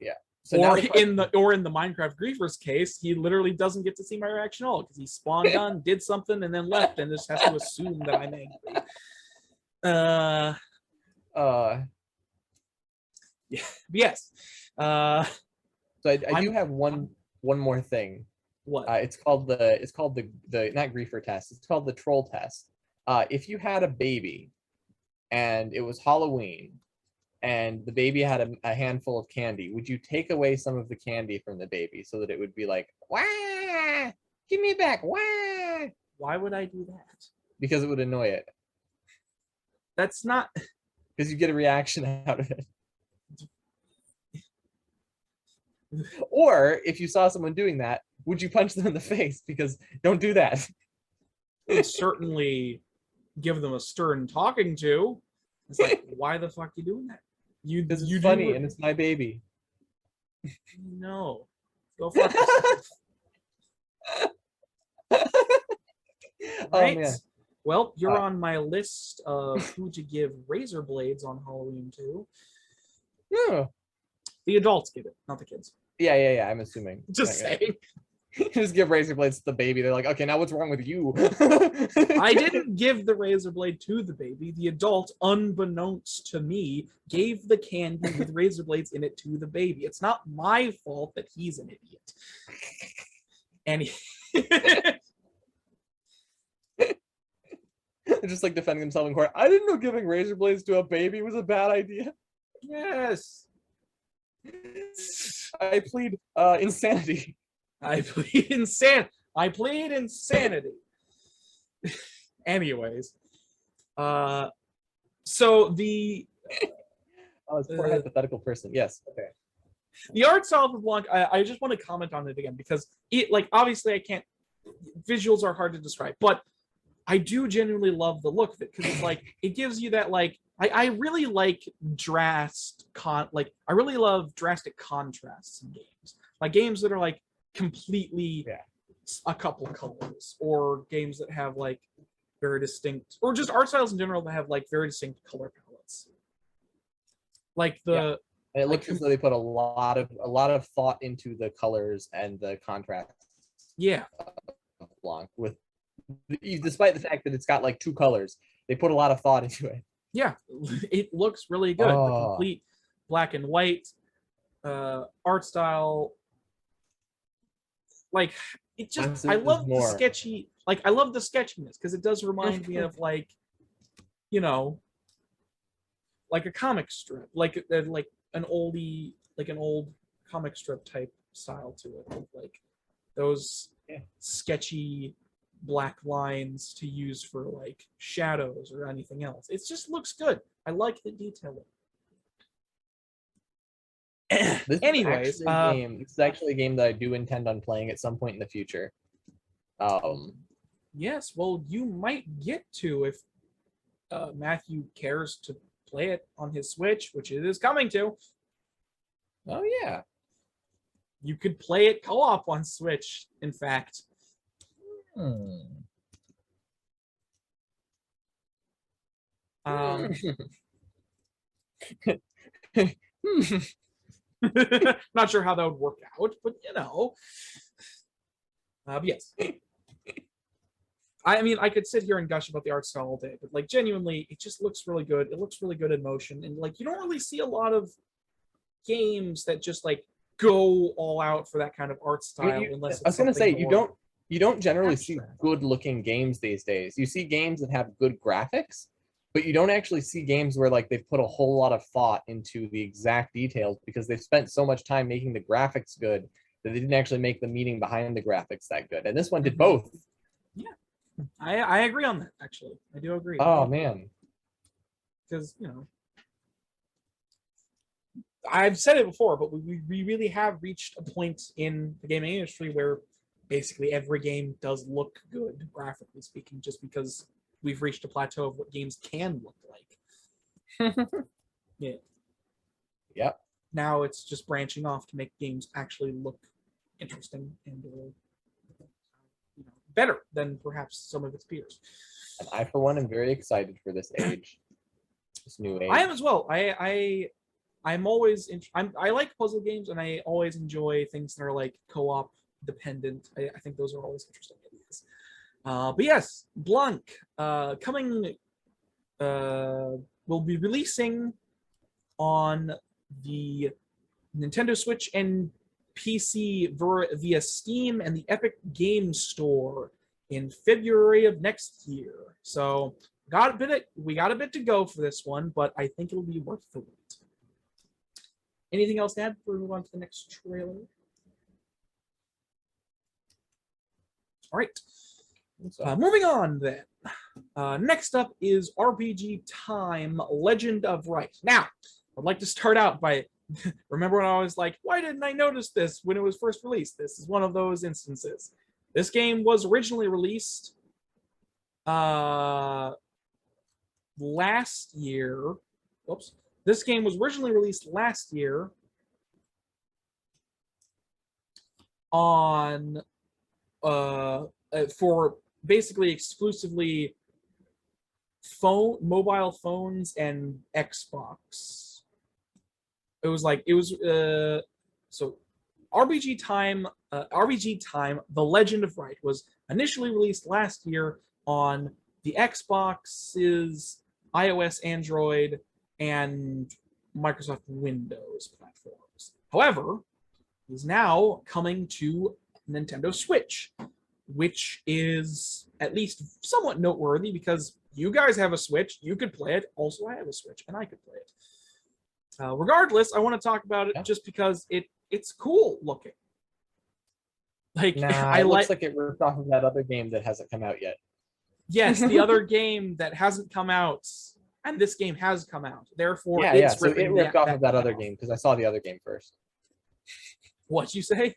Yeah. So in the Minecraft Griefers case, he literally doesn't get to see my reaction at all because he spawned on, did something, and then left, and just has to assume that I'm angry. Yeah. Yes. So I do have one more thing. What? It's called the not griefer test. It's called the troll test. If you had a baby, and it was Halloween, and the baby had a handful of candy, would you take away some of the candy from the baby so that it would be like, wah, give me back, wah? Why would I do that? Because it would annoy it. That's not... Because you get a reaction out of it. Or if you saw someone doing that, would you punch them in the face? Because don't do that. I would certainly give them a stern talking to. It's like, why the fuck are you doing that? This is funny, and it's my baby. No. Go fuck yourself. Right? Oh, man. Well, you're on my list of who to give razor blades on Halloween to. Yeah. The adults give it, not the kids. Yeah. I'm assuming. Just saying. Just give razor blades to the baby. They're like, okay, now what's wrong with you? I didn't give the razor blade to the baby. The adult, unbeknownst to me, gave the candy with razor blades in it to the baby. It's not my fault that he's an idiot. And just like defending himself in court. I didn't know giving razor blades to a baby was a bad idea. Yes. I plead insanity. I plead insanity. Anyways, so the it's poor hypothetical person. Yes. Okay. The art style for Blanc, I just want to comment on it again because it, like, obviously I can't. Visuals are hard to describe, but I do genuinely love the look of it because it's like it gives you that like I really like I really love drastic contrasts in games, like games that are like completely a couple colors, or games that have like very distinct, or just art styles in general that have like very distinct color palettes. Like the it looks as though they put a lot of thought into the colors and the contrast. Yeah. Of Blanc, with despite the fact that it's got like two colors, they put a lot of thought into it. Yeah, it looks really good. The complete black and white art style. Like it just, I love the sketchy. Like I love the sketchiness because it does remind me of like, you know, like a comic strip, like an old comic strip type style to it, with like those sketchy black lines to use for like shadows or anything else. It just looks good. I like the detail. Anyways, this is actually a game that I do intend on playing at some point in the future. Yes, well, you might get to if Matthew cares to play it on his Switch, which it is coming to. Oh yeah, you could play it co-op on Switch. In fact. Not sure how that would work out, but you know. But yes. I mean, I could sit here and gush about the art style all day, but like genuinely, it just looks really good. It looks really good in motion, and like you don't really see a lot of games that just like go all out for that kind of art style. Unless I was gonna say you don't generally see good-looking games these days. You see games that have good graphics, but you don't actually see games where like they've put a whole lot of thought into the exact details because they've spent so much time making the graphics good that they didn't actually make the meaning behind the graphics that good. And this one did both. Yeah, I agree on that. Actually, I do agree. Oh man, because you know, I've said it before, but we really have reached a point in the gaming industry where basically every game does look good, graphically speaking, just because we've reached a plateau of what games can look like. Yeah. Yep. Now it's just branching off to make games actually look interesting and better than perhaps some of its peers. And I, for one, am very excited for this age, this new age. I am as well. I'm always I like puzzle games, and I always enjoy things that are like co-op dependent. I think those are always interesting ideas. But yes, Blanc coming will be releasing on the Nintendo Switch and PC via Steam and the Epic Games Store in February of next year. So we got a bit to go for this one, but I think it'll be worth the wait. Anything else to add before we move on to the next trailer? All right. Moving on then. Next up is RPG Time: Legend of Wright. Now, I'd like to start out by remember when I was like, why didn't I notice this when it was first released? This is one of those instances. This game was originally released last year. Whoops. This game was originally released last year on for basically exclusively mobile phones and Xbox. It was so RPG Time, The Legend of Wright was initially released last year on the Xbox's iOS, Android, and Microsoft Windows platforms. However, it is now coming to Nintendo Switch, which is at least somewhat noteworthy because you guys have a Switch, you could play it. Also, I have a Switch, and I could play it. Regardless, I want to talk about it just because it's cool looking. Like, it looks like it ripped off of that other game that hasn't come out yet. Yes, the other game that hasn't come out, and this game has come out. Therefore, so it ripped off of that other game because I saw the other game first. What'd you say?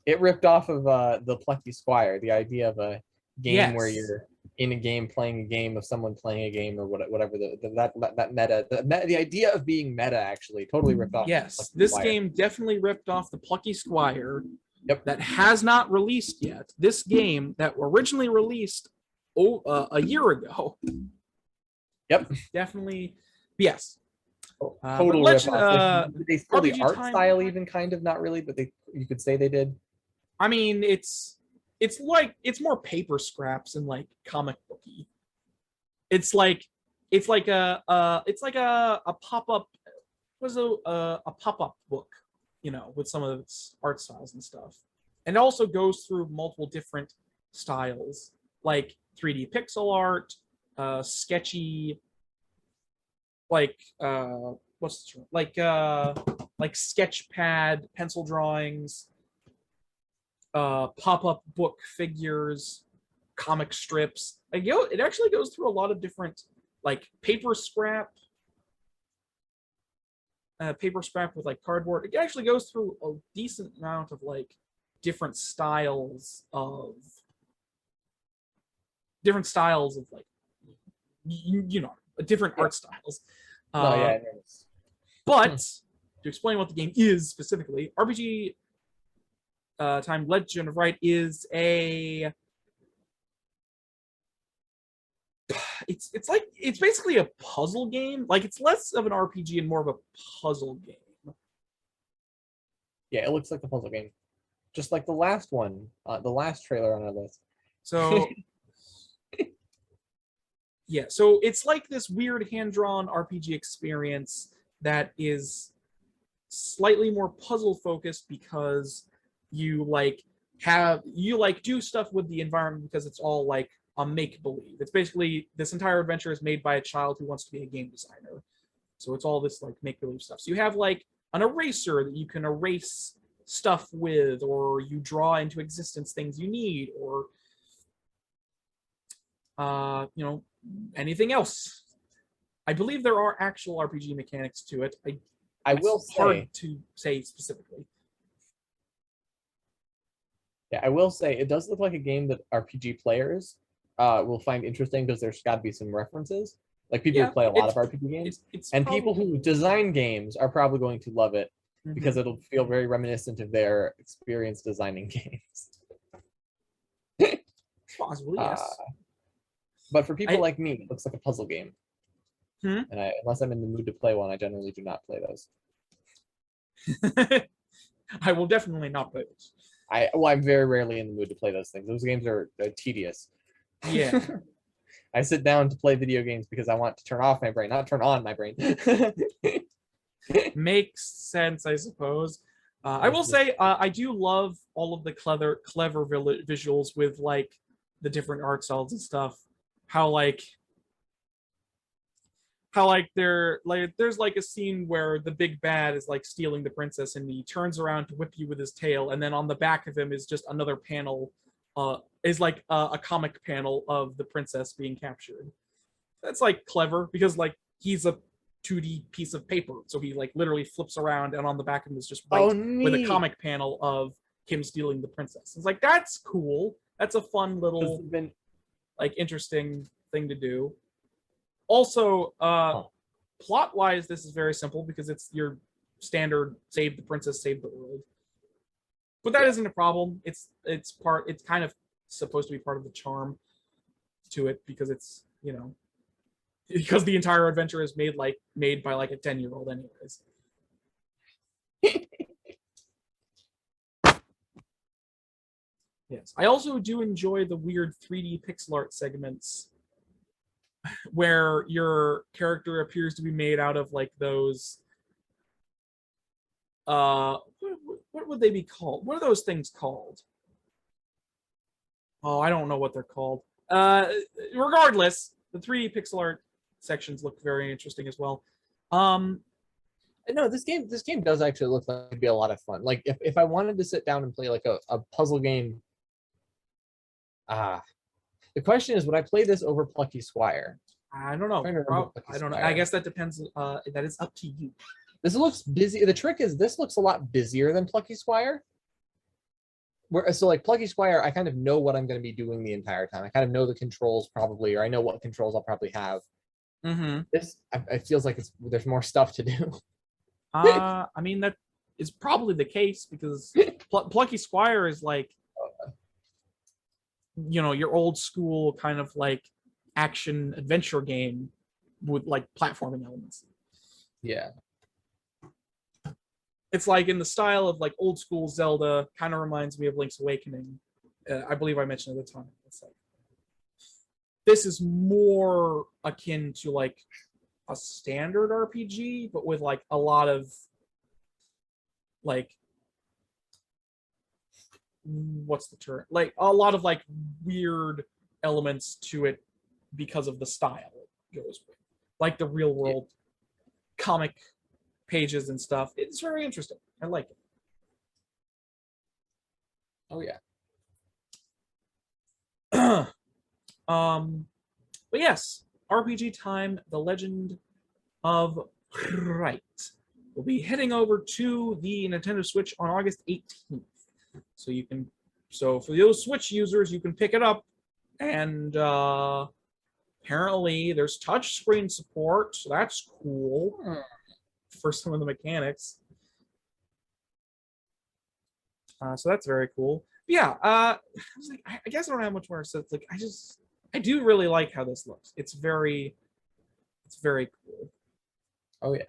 It ripped off of the Plucky Squire, the idea of a game where you're in a game playing a game of someone playing a game or whatever the idea of being meta actually totally ripped off. Yes, this game definitely ripped off the Plucky Squire. Yep. That has not released yet. This game that originally released a year ago. Yep. Definitely. Yes. Total rip off. Did they steal the RPG art Time, style even kind of? Not really, but you could say they did. I mean, it's more paper scraps and like comic booky. It's like a pop-up a pop-up book, with some of its art styles and stuff. And it also goes through multiple different styles, like 3D pixel art, sketchy, like what's the term? Like sketch pad, pencil drawings, pop-up book figures, comic strips. It actually goes through a lot of different, like paper scrap with like cardboard. It actually goes through a decent amount of like different styles of like different art styles. But to explain what the game is specifically, RPG Time Legend of Wright is it's basically a puzzle game. Like, it's less of an RPG and more of a puzzle game. Yeah, it looks like a puzzle game, just like the last one, the last trailer on our list. So yeah, so it's like this weird hand-drawn RPG experience that is slightly more puzzle focused because you do stuff with the environment because it's all like a make-believe. It's basically, this entire adventure is made by a child who wants to be a game designer. So it's all this like make-believe stuff. So you have like an eraser that you can erase stuff with, or you draw into existence things you need, or anything else. I believe there are actual RPG mechanics to it. It's hard to say specifically. Yeah, I will say it does look like a game that RPG players will find interesting because there's got to be some references. Like, people who play a lot of RPG games, and people who design games are probably going to love it because it'll feel very reminiscent of their experience designing games. Possibly, yes. But for people like me, it looks like a puzzle game. And unless I'm in the mood to play one, I generally do not play those. I will definitely not play those. I'm very rarely in the mood to play those things. Those games are tedious. Yeah. I sit down to play video games because I want to turn off my brain, not turn on my brain. Makes sense, I suppose. I will say I do love all of the clever visuals with like the different art styles and stuff. How there's like a scene where the big bad is like stealing the princess, and he turns around to whip you with his tail, and then on the back of him is just another panel, is like a comic panel of the princess being captured. That's like clever because like he's a 2D piece of paper, so he like literally flips around, and on the back of him is just Wright with a comic panel of him stealing the princess. It's like, that's cool. That's a fun little like interesting thing to do. Also, plot-wise, this is very simple because it's your standard save the princess, save the world. But that isn't a problem. It's kind of supposed to be part of the charm to it because it's, because the entire adventure is made by like a 10-year-old anyways. Yes, I also do enjoy the weird 3D pixel art segments where your character appears to be made out of like those what would they be called? What are those things called? Oh, I don't know what they're called. Regardless, the 3D pixel art sections look very interesting as well. No, this game does actually look like it'd be a lot of fun. Like if I wanted to sit down and play like a puzzle game. The question is, would I play this over Plucky Squire? I don't know. I don't know. I guess that depends. That is up to you. This looks busy. The trick is this looks a lot busier than Plucky Squire. So like Plucky Squire, I kind of know what I'm going to be doing the entire time. I kind of know the controls probably, or I know what controls I'll probably have. This it feels like there's more stuff to do. I mean, that is probably the case because Plucky Squire is like, your old school kind of like action adventure game with like platforming elements. Yeah. It's like in the style of like old school Zelda, kind of reminds me of Link's Awakening. I believe I mentioned at the time. It's like, this is more akin to like a standard RPG, but with like a lot of like, what's the term? Like a lot of like weird elements to it because of the style it goes with, like the real world comic pages and stuff. It's very interesting. I like it. Oh yeah. But yes, RPG time, The Legend of Wright. We'll be heading over to the Nintendo Switch on August 18th. So for those Switch users, you can pick it up, and apparently there's touchscreen support, so that's cool for some of the mechanics. So that's very cool. But yeah, I was like, I guess I don't have much more to say. It's like I do really like how this looks. It's very cool. Oh yeah.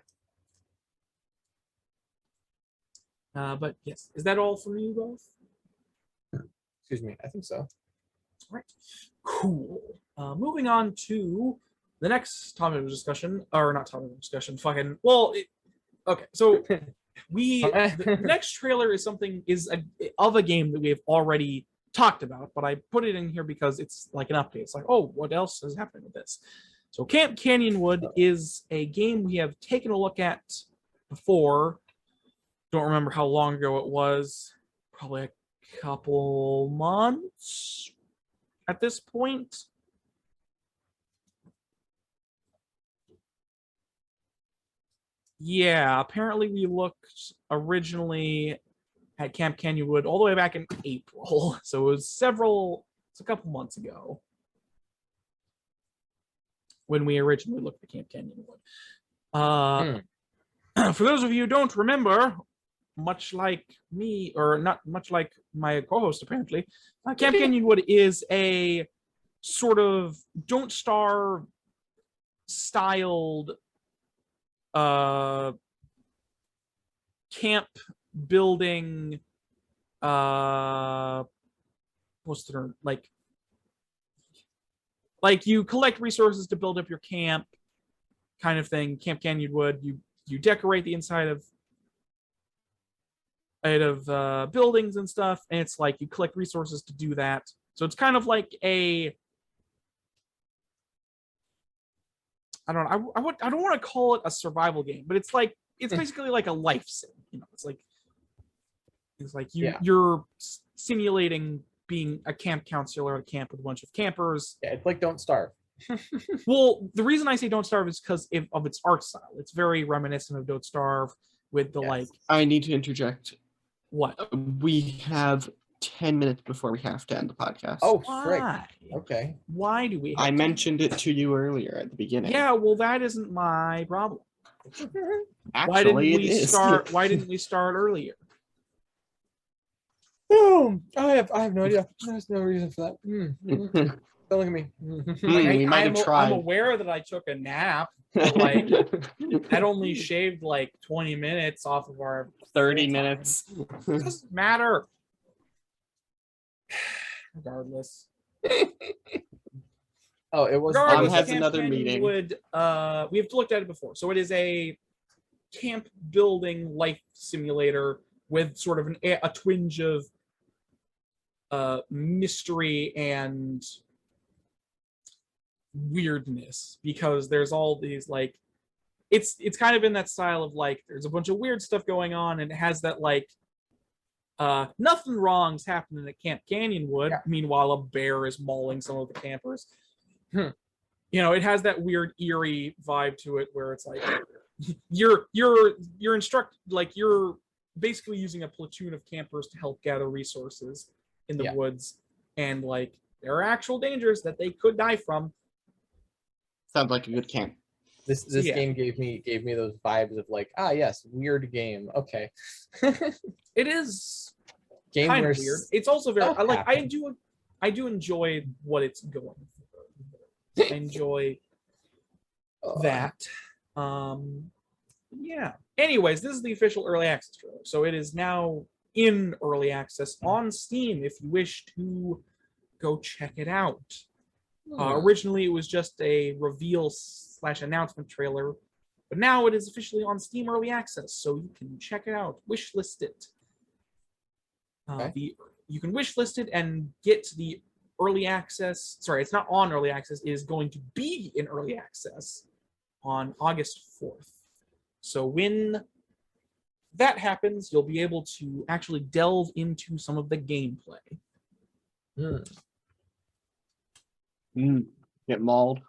But yes, is that all from you both? Excuse me, I think so. All right, cool. Moving on to the next topic of discussion, or not topic of discussion. Okay, so the next trailer is of a game that we have already talked about, but I put it in here because it's like an update. It's like, oh, what else is happening with this? So Camp Canyonwood is a game we have taken a look at before. Don't remember how long ago it was. Probably a couple months at this point. Yeah, apparently we looked originally at Camp Canyonwood all the way back in April. So it's a couple months ago when we originally looked at Camp Canyonwood. For those of you who don't remember, much like me, or not much like my co-host apparently, Camp Canyonwood is a sort of Don't Starve styled camp building, what's the term, like you collect resources to build up your camp kind of thing. Camp Canyonwood, you decorate the inside of buildings and stuff, and it's like you collect resources to do that. So it's kind of like I don't want to call it a survival game, but it's basically like a life sim. It's like you're simulating being a camp counselor at a camp with a bunch of campers. Yeah, it's like Don't Starve. Well, the reason I say Don't Starve is because of its art style. It's very reminiscent of Don't Starve with the like. I need to interject. What? We have 10 minutes before we have to end the podcast. Oh, frick. Why? Okay. Why do we? I mentioned it to you earlier at the beginning. Yeah, well, that isn't my problem. Actually, it is. Why didn't we start earlier? Oh, I have no idea. There's no reason for that. Don't look at me. We might have I'm tried. aware that I took a nap, but like that only shaved like 20 minutes off of our 30 full time. minutes. Doesn't matter. Regardless. Oh, it was. Regardless, Regardless, has Camp another meeting. Canyonwood, we've looked at it before. So it is a camp building life simulator with sort of a twinge of mystery and weirdness, because there's all these like it's kind of in that style of like there's a bunch of weird stuff going on, and it has that like nothing wrong's happening at Camp Canyonwood. Yeah. Meanwhile, a bear is mauling some of the campers. You know, it has that weird eerie vibe to it where it's like you're basically using a platoon of campers to help gather resources in the woods, and like there are actual dangers that they could die from. Sounds like a good camp. This game gave me those vibes of like, yes, weird game. Okay. It is Game kind where of weird. It's also very I do enjoy what it's going for. I enjoy that. Yeah. Anyways, this is the official early access trailer. So it is now in early access on Steam if you wish to go check it out. Originally, it was just a reveal/announcement trailer, but now it is officially on Steam early access, so you can check it out, wishlist it. You can wishlist it and get the early access. Sorry, it's not on early access. It is going to be in early access on August 4th. So when that happens, you'll be able to actually delve into some of the gameplay. Get mauled.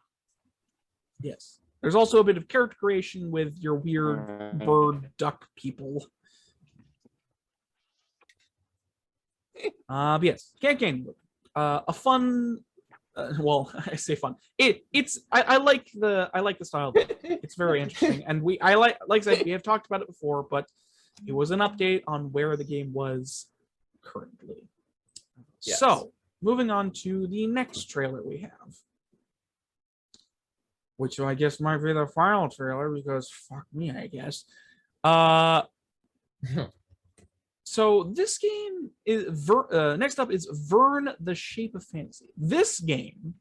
Yes. There's also a bit of character creation with your weird bird duck people. But yes, Camp Canyonwood. A fun well, I say fun. I like the style of it. It's very interesting. And like I said, we have talked about it before, but it was an update on where the game was currently. Yes. So moving on to the next trailer we have, which I guess might be the final trailer because fuck me, I guess. So this game is next up is Verne: The Shape of Fantasy. This game,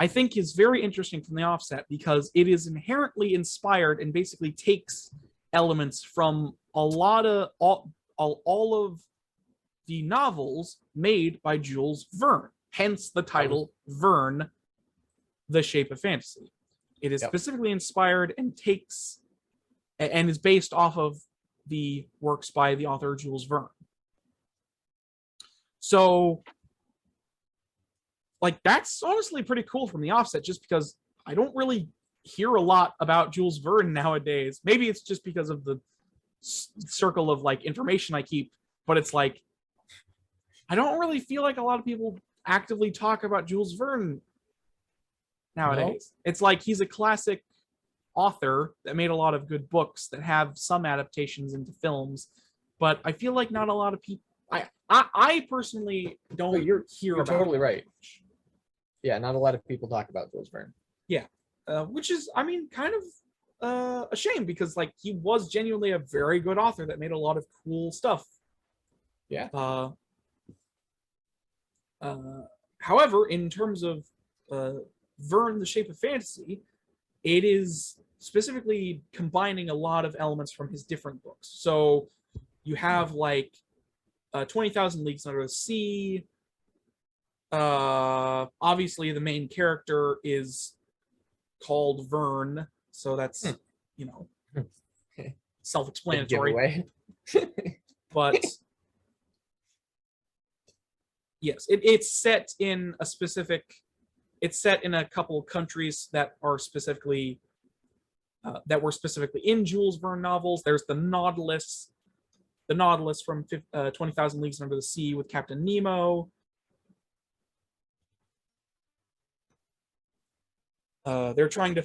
I think, is very interesting from the offset because it is inherently inspired and basically takes elements from a lot of all of the novels made by Jules Verne. Hence the title Verne: The Shape of Fantasy. It is specifically inspired and takes and is based off of the works by the author Jules Verne. So, like, that's honestly pretty cool from the offset, just because I don't really hear a lot about Jules Verne nowadays. Maybe it's just because of the circle of like information I keep, but it's like I don't really feel like a lot of people actively talk about Jules Verne nowadays. No? It's like he's a classic author that made a lot of good books that have some adaptations into films, but I feel like not a lot of people. I personally don't hear about. You're totally right. Yeah, not a lot of people talk about Jules Verne. Yeah, which is, I mean, kind of a shame because like he was genuinely a very good author that made a lot of cool stuff. Yeah. However, in terms of Verne: The Shape of Fantasy, it is specifically combining a lot of elements from his different books. So you have like 20,000 Leagues Under the Sea. Obviously, the main character is called Verne, so that's self-explanatory. But yes, it's set in a specific. It's set in a couple of countries that are specifically that were specifically in Jules Verne novels. There's the Nautilus from 20,000 Leagues Under the Sea with Captain Nemo. They're trying to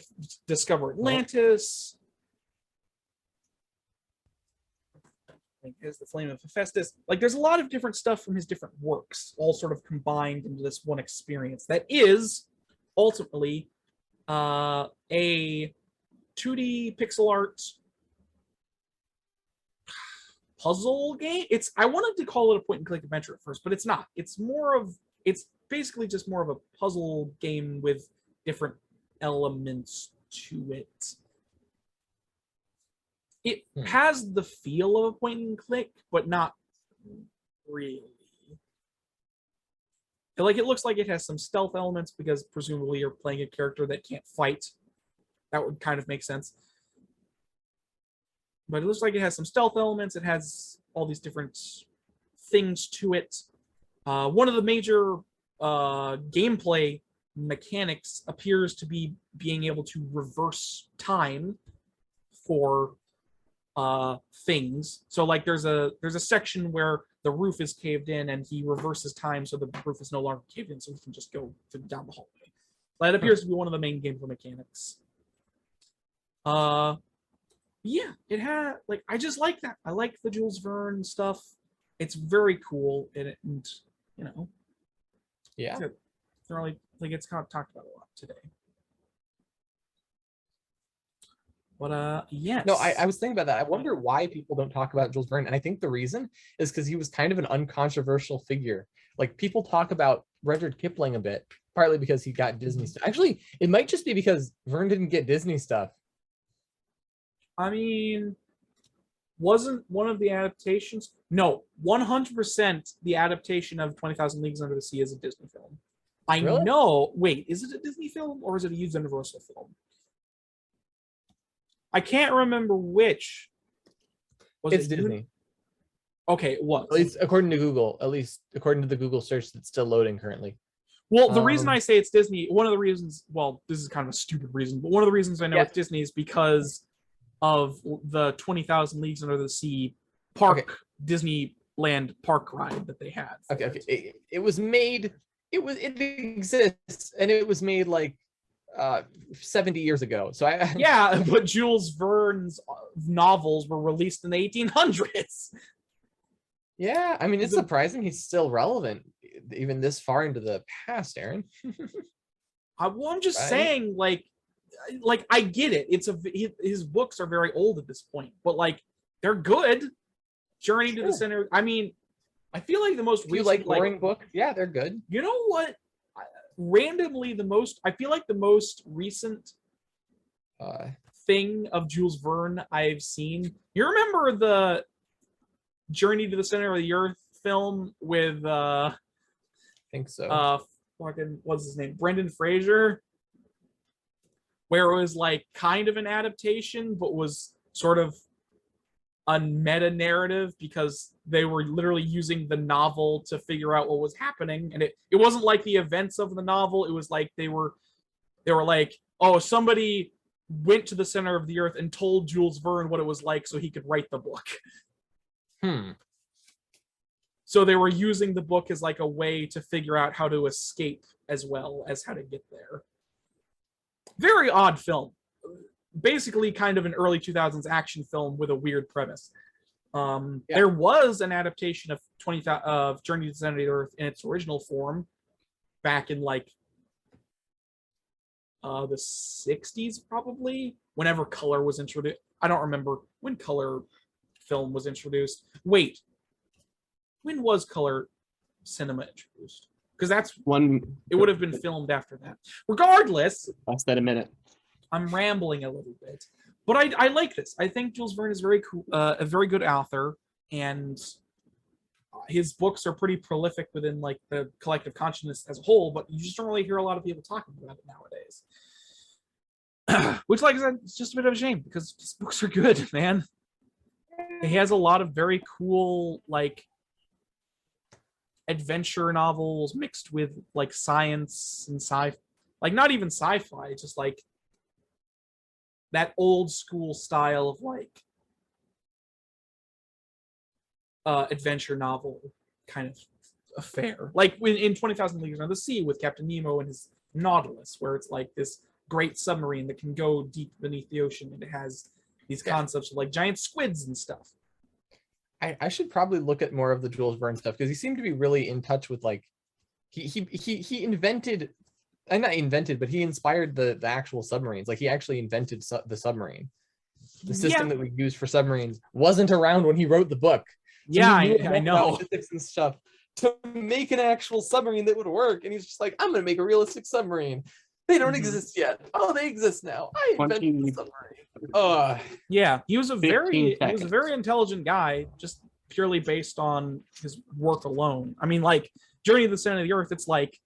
discover Atlantis. like as the Flame of Hephaestus. Like there's a lot of different stuff from his different works, all sort of combined into this one experience that is ultimately a 2D pixel art puzzle game. I wanted to call it a point and click adventure at first, but it's not. It's basically just more of a puzzle game with different elements to it. It has the feel of a point and click, but not really. Like it looks like it has some stealth elements because presumably you're playing a character that can't fight. That would kind of make sense. But it looks like it has some stealth elements. It has all these different things to it. One of the major gameplay mechanics appears to be being able to reverse time for things. So like there's a section where the roof is caved in and he reverses time so the roof is no longer caved in, so he can just go down the hallway. That appears to be one of the main gameplay mechanics. Yeah, it had like I just like that. I like the Jules Verne stuff. It's very cool and you know, Yeah. it's really like it's kind of talked about a lot today. But yes. No, I was thinking about that. I wonder why people don't talk about Jules Verne. And I think the reason is because he was kind of an uncontroversial figure. Like people talk about Rudyard Kipling a bit, partly because he got Disney stuff. Actually, it might just be because Verne didn't get Disney stuff. I mean, wasn't one of the adaptations? No, 100% the adaptation of 20,000 Leagues Under the Sea is a Disney film. I Really? know. Wait, is it a Disney film or is it a Universal film? I can't remember which. It's Disney. Okay, it was. At least according to Google, at least according to the Google search that's still loading currently. Well, the reason I say it's Disney, one of the reasons, well, this is kind of a stupid reason, but one of the reasons I know it's Disney is because of the 20,000 Leagues Under the Sea park, Disneyland park ride that they had. Okay. It was made, it exists, and it was made like 70 years ago. So yeah, but Jules Verne's novels were released in the 1800s. Yeah, I mean, it's surprising he's still relevant even this far into the past, Aaron. I'm just saying, like I get it. His books are very old at this point, but like they're good. Journey to the Center. I mean, I feel like the most recent, you like boring books? Yeah, they're good. You know what? Randomly, I feel like the most recent thing of Jules Verne I've seen. You remember the Journey to the Center of the Earth film with I think so. Fucking what's his name? Brendan Fraser, where it was like kind of an adaptation, but was sort of a meta narrative because they were literally using the novel to figure out what was happening, and it wasn't like the events of the novel. It was like they were like, oh, somebody went to the center of the earth and told Jules Verne what it was like so he could write the book. So they were using the book as like a way to figure out how to escape as well as how to get there. Very odd film. Basically kind of an early 2000s action film with a weird premise. There was an adaptation of Journey to the Center of the Earth in its original form back in like the 60s probably, whenever color was introduced. I don't remember when color film was introduced. Wait, when was color cinema introduced? Because it would have been filmed after that. Regardless, less than a minute. I'm rambling a little bit, but I like this. I think Jules Verne is very cool, a very good author, and his books are pretty prolific within like the collective consciousness as a whole. But you just don't really hear a lot of people talking about it nowadays. Which, like I said, it's just a bit of a shame because his books are good, man. He has a lot of very cool like adventure novels mixed with like science and sci, like not even sci-fi, just like that old school style of like adventure novel kind of affair. Like in 20,000 Leagues Under the Sea with Captain Nemo and his Nautilus, where it's like this great submarine that can go deep beneath the ocean, and it has these concepts of like giant squids and stuff. I should probably look at more of the Jules Verne stuff because he seemed to be really in touch with like he invented, and not invented, but he inspired the actual submarines. Like he actually invented the submarine. The system that we use for submarines wasn't around when he wrote the book. So yeah, he knew I know. about physics and stuff to make an actual submarine that would work. And he's just like, I'm gonna make a realistic submarine. They don't exist yet. Oh, they exist now. I invented the submarine. Yeah, he was a 15 very intelligent guy, just purely based on his work alone. I mean, like Journey to the Center of the Earth, it's like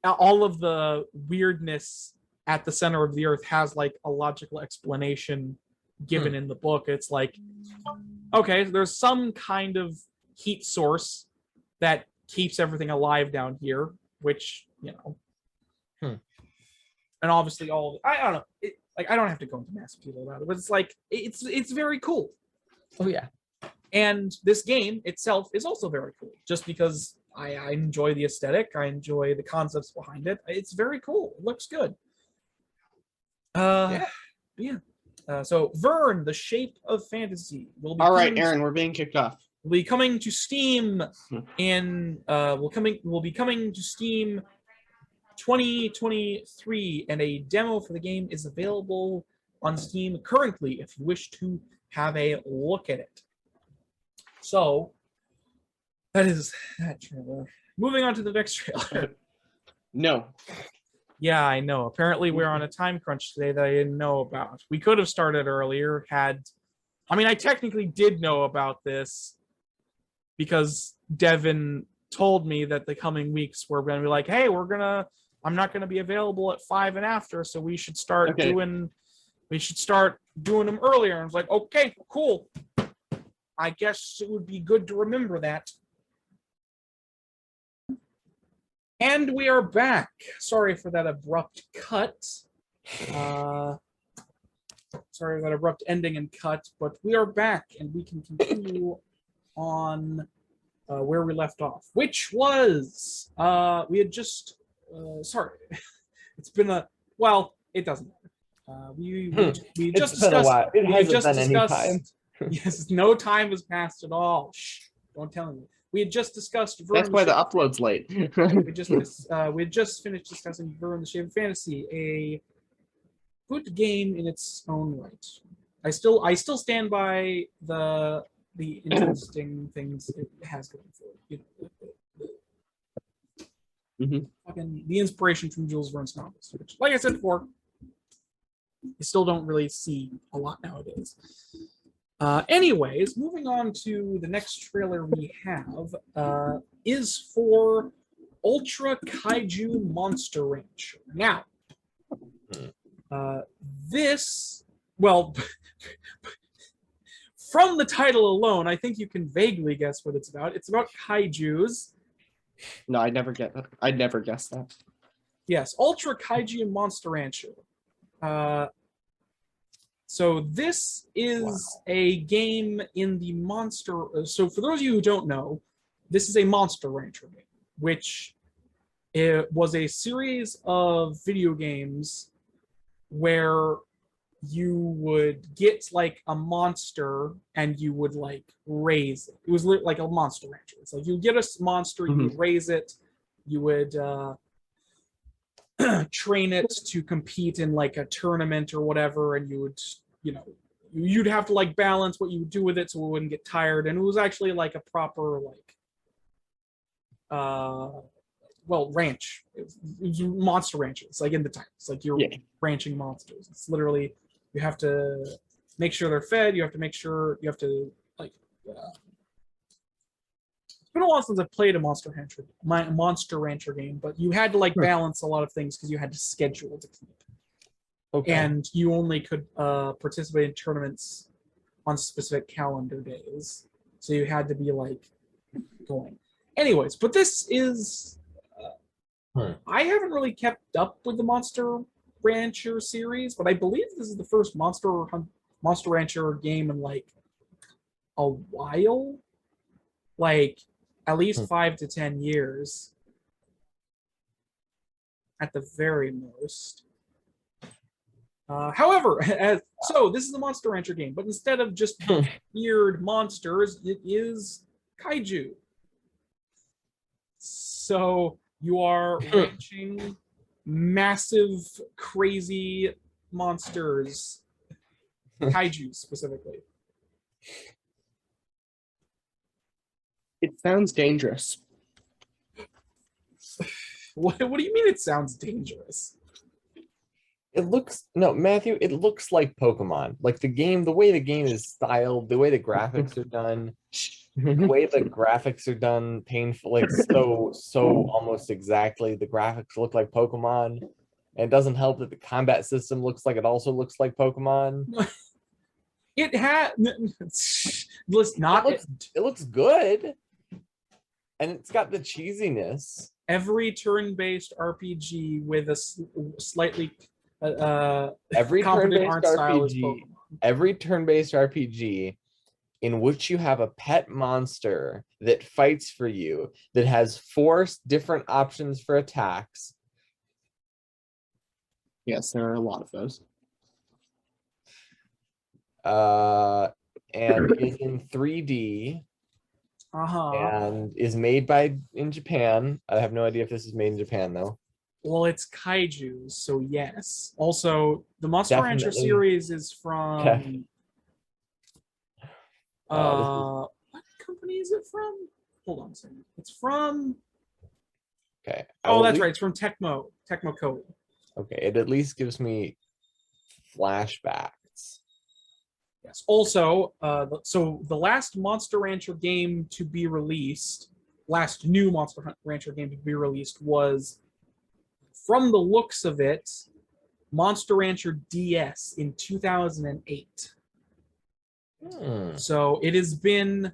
all of the weirdness at the center of the Earth has like a logical explanation given in the book. It's like, okay, there's some kind of heat source that keeps everything alive down here, which, you know, and obviously I don't know, like I don't have to go into massive detail about it, but it's like it's very cool. Oh yeah. And this game itself is also very cool, just because I enjoy the aesthetic, I enjoy the concepts behind it. It's very cool. It looks good. Yeah. So Verne, The Shape of Fantasy will be. All right, Aaron, we're being kicked off. Will be coming to Steam in will be coming to Steam 2023, and a demo for the game is available on Steam currently if you wish to have a look at it. So that is that trailer. Moving on to the next trailer. No. Yeah, I know. Apparently we're on a time crunch today that I didn't know about. We could have started earlier I mean, I technically did know about this because Devin told me that the coming weeks were going to be like, hey, I'm not going to be available at 5 and after, so we should start doing them earlier. And I was like, okay, cool. I guess it would be good to remember that. And we are back. Sorry for that abrupt cut. Sorry for that abrupt ending and cut, but we are back and we can continue on where we left off, which was we had just sorry, it's been it doesn't matter. We just discussed. It hasn't been any time. Yes, no time has passed at all. Shh, don't tell me. We had just discussed Verne. That's why the upload's late. we had just finished discussing Verne, The Shape of Fantasy, a good game in its own right. I still stand by the interesting things it has going for it. You know, fucking the inspiration from Jules Verne's novels, which, like I said before, you still don't really see a lot nowadays. Anyways, moving on to the next trailer we have is for Ultra Kaiju Monster Rancher. Now, from the title alone, I think you can vaguely guess what it's about. It's about kaijus. No, I'd never guess that. Yes, Ultra Kaiju Monster Rancher. So this is a game in the monster. So for those of you who don't know, this is a Monster Rancher game, which it was a series of video games where you would get like a monster and you would like raise it. It was like a Monster Rancher. It's like you get a monster, you would raise it, you would train it to compete in like a tournament or whatever, and you would, you know, you'd have to like balance what you would do with it so it wouldn't get tired. And it was actually like a proper like ranch. It was Monster Rancher. It's like in the title. It's like you're ranching monsters. It's literally, you have to make sure they're fed. You have to make sure it's been a while since I've played a Monster Rancher game, but you had to like balance a lot of things because you had to schedule to keep. Okay. And you only could participate in tournaments on specific calendar days. So you had to be like going. Anyways, but this is I haven't really kept up with the Monster Rancher series, but I believe this is the first Monster Rancher game in like a while. Like at least 5 to 10 years at the very most. However, so this is a Monster Rancher game, but instead of just weird monsters, it is kaiju. So you are ranching massive, crazy monsters, kaiju specifically. It sounds dangerous. What do you mean it sounds dangerous? It looks no, Matthew, it looks like Pokemon. Like the game, the way the game is styled, the way the graphics are done, the way the graphics are done, painful, like so almost exactly. The graphics look like Pokemon. And it doesn't help that the combat system looks like it also looks like Pokemon. It had not it looks good. And it's got the cheesiness. Every turn-based RPG with a slightly every competent turn-based art style is RPG, Pokemon. every turn-based RPG in which you have a pet monster that fights for you, that has 4 different options for attacks. Yes, there are a lot of those. And is in 3D. And is made in Japan. I have no idea if this is made in Japan though. Well, it's kaiju, so yes. Also, the Monster Rancher Definitely. series is from what company is it from? Hold on a second. It's from okay. Oh, that's right. It's from Tecmo Code. Okay, it at least gives me flashbacks. Yes. Also, so the last Monster Rancher game to be released, last new Monster Rancher game to be released was, from the looks of it, Monster Rancher DS in 2008. So it has been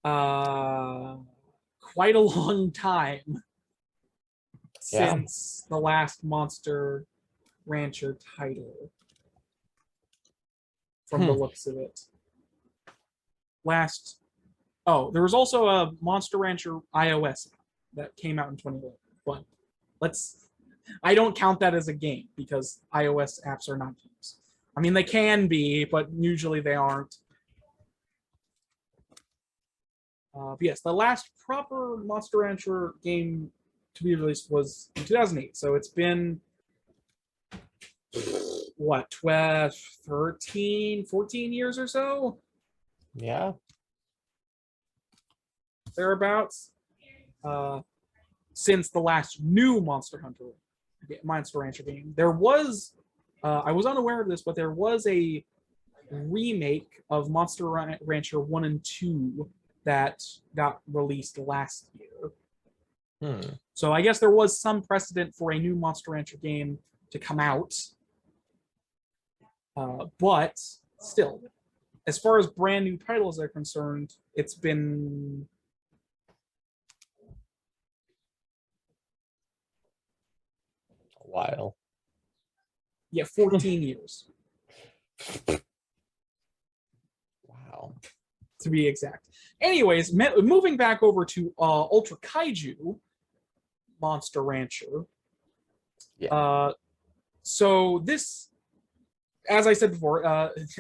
quite a long time since the last Monster Rancher title. From the looks of it. There was also a Monster Rancher iOS that came out in 2011. But I don't count that as a game because iOS apps are not games. I mean, they can be, but usually they aren't. But yes, the last proper Monster Rancher game to be released was in 2008. So it's been what, 12, 13, 14 years or so? Yeah. Thereabouts. Since the last new Monster Rancher game. There was, I was unaware of this, but there was a remake of Monster Rancher 1 and 2 that got released last year. So I guess there was some precedent for a new Monster Rancher game to come out. But still, as far as brand new titles are concerned, it's been a while. Yeah, 14 years. Wow. To be exact. Anyways, moving back over to Ultra Kaiju Monster Rancher. Yeah. So this, as I said before,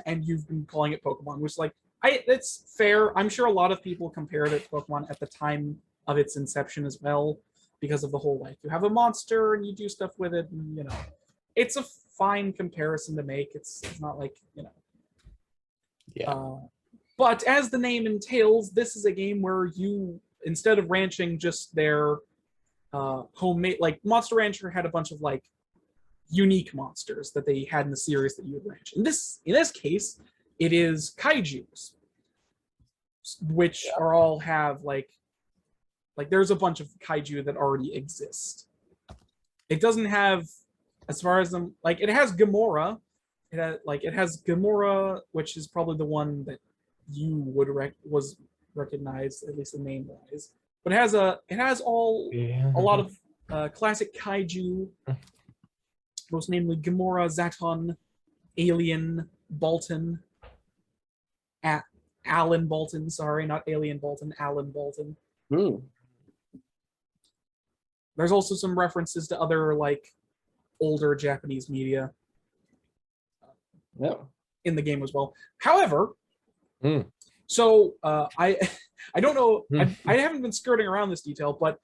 and you've been calling it Pokemon, which it's fair. I'm sure a lot of people compared it to Pokemon at the time of its inception as well, because of the whole you have a monster and you do stuff with it, and it's a fine comparison to make. It's not Yeah. But as the name entails, this is a game where you, instead of ranching just their homemade, Monster Rancher had a bunch of unique monsters that they had in the series that you would ranch. In this case, it is kaijus, which are all have there's a bunch of kaiju that already exist. It doesn't have, as far as them, it has Gamora. It has Gamora, which is probably the one that you would recognize, at least the name wise. But it has a lot of classic kaiju. Most namely Gamora, Zaton, Alien, Bolton, Alan Bolton. Sorry, not Alien Bolton, Alan Bolton. There's also some references to other older Japanese media No. in the game as well. However, Mm. so I I don't know, Hmm. I haven't been skirting around this detail, but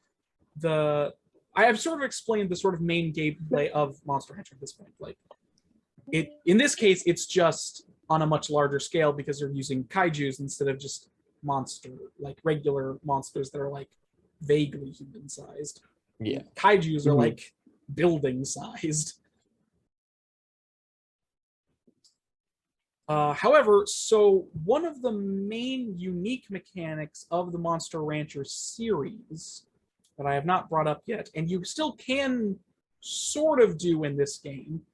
I have sort of explained the sort of main gameplay of Monster Hunter at this point. Like in this case, it's just on a much larger scale because they're using kaijus instead of just like regular monsters that are like vaguely human sized. Yeah. Kaijus are Mhm. like building sized. However, so one of the main unique mechanics of the Monster Rancher series that I have not brought up yet, and you still can sort of do in this game,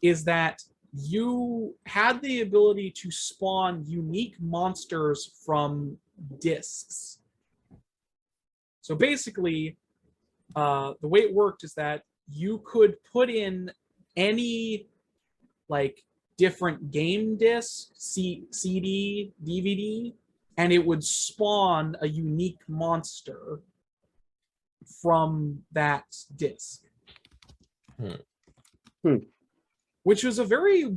is that you had the ability to spawn unique monsters from discs. So basically, the way it worked is that you could put in any like different game disc, CD, DVD, and it would spawn a unique monster from that disc. Which was a very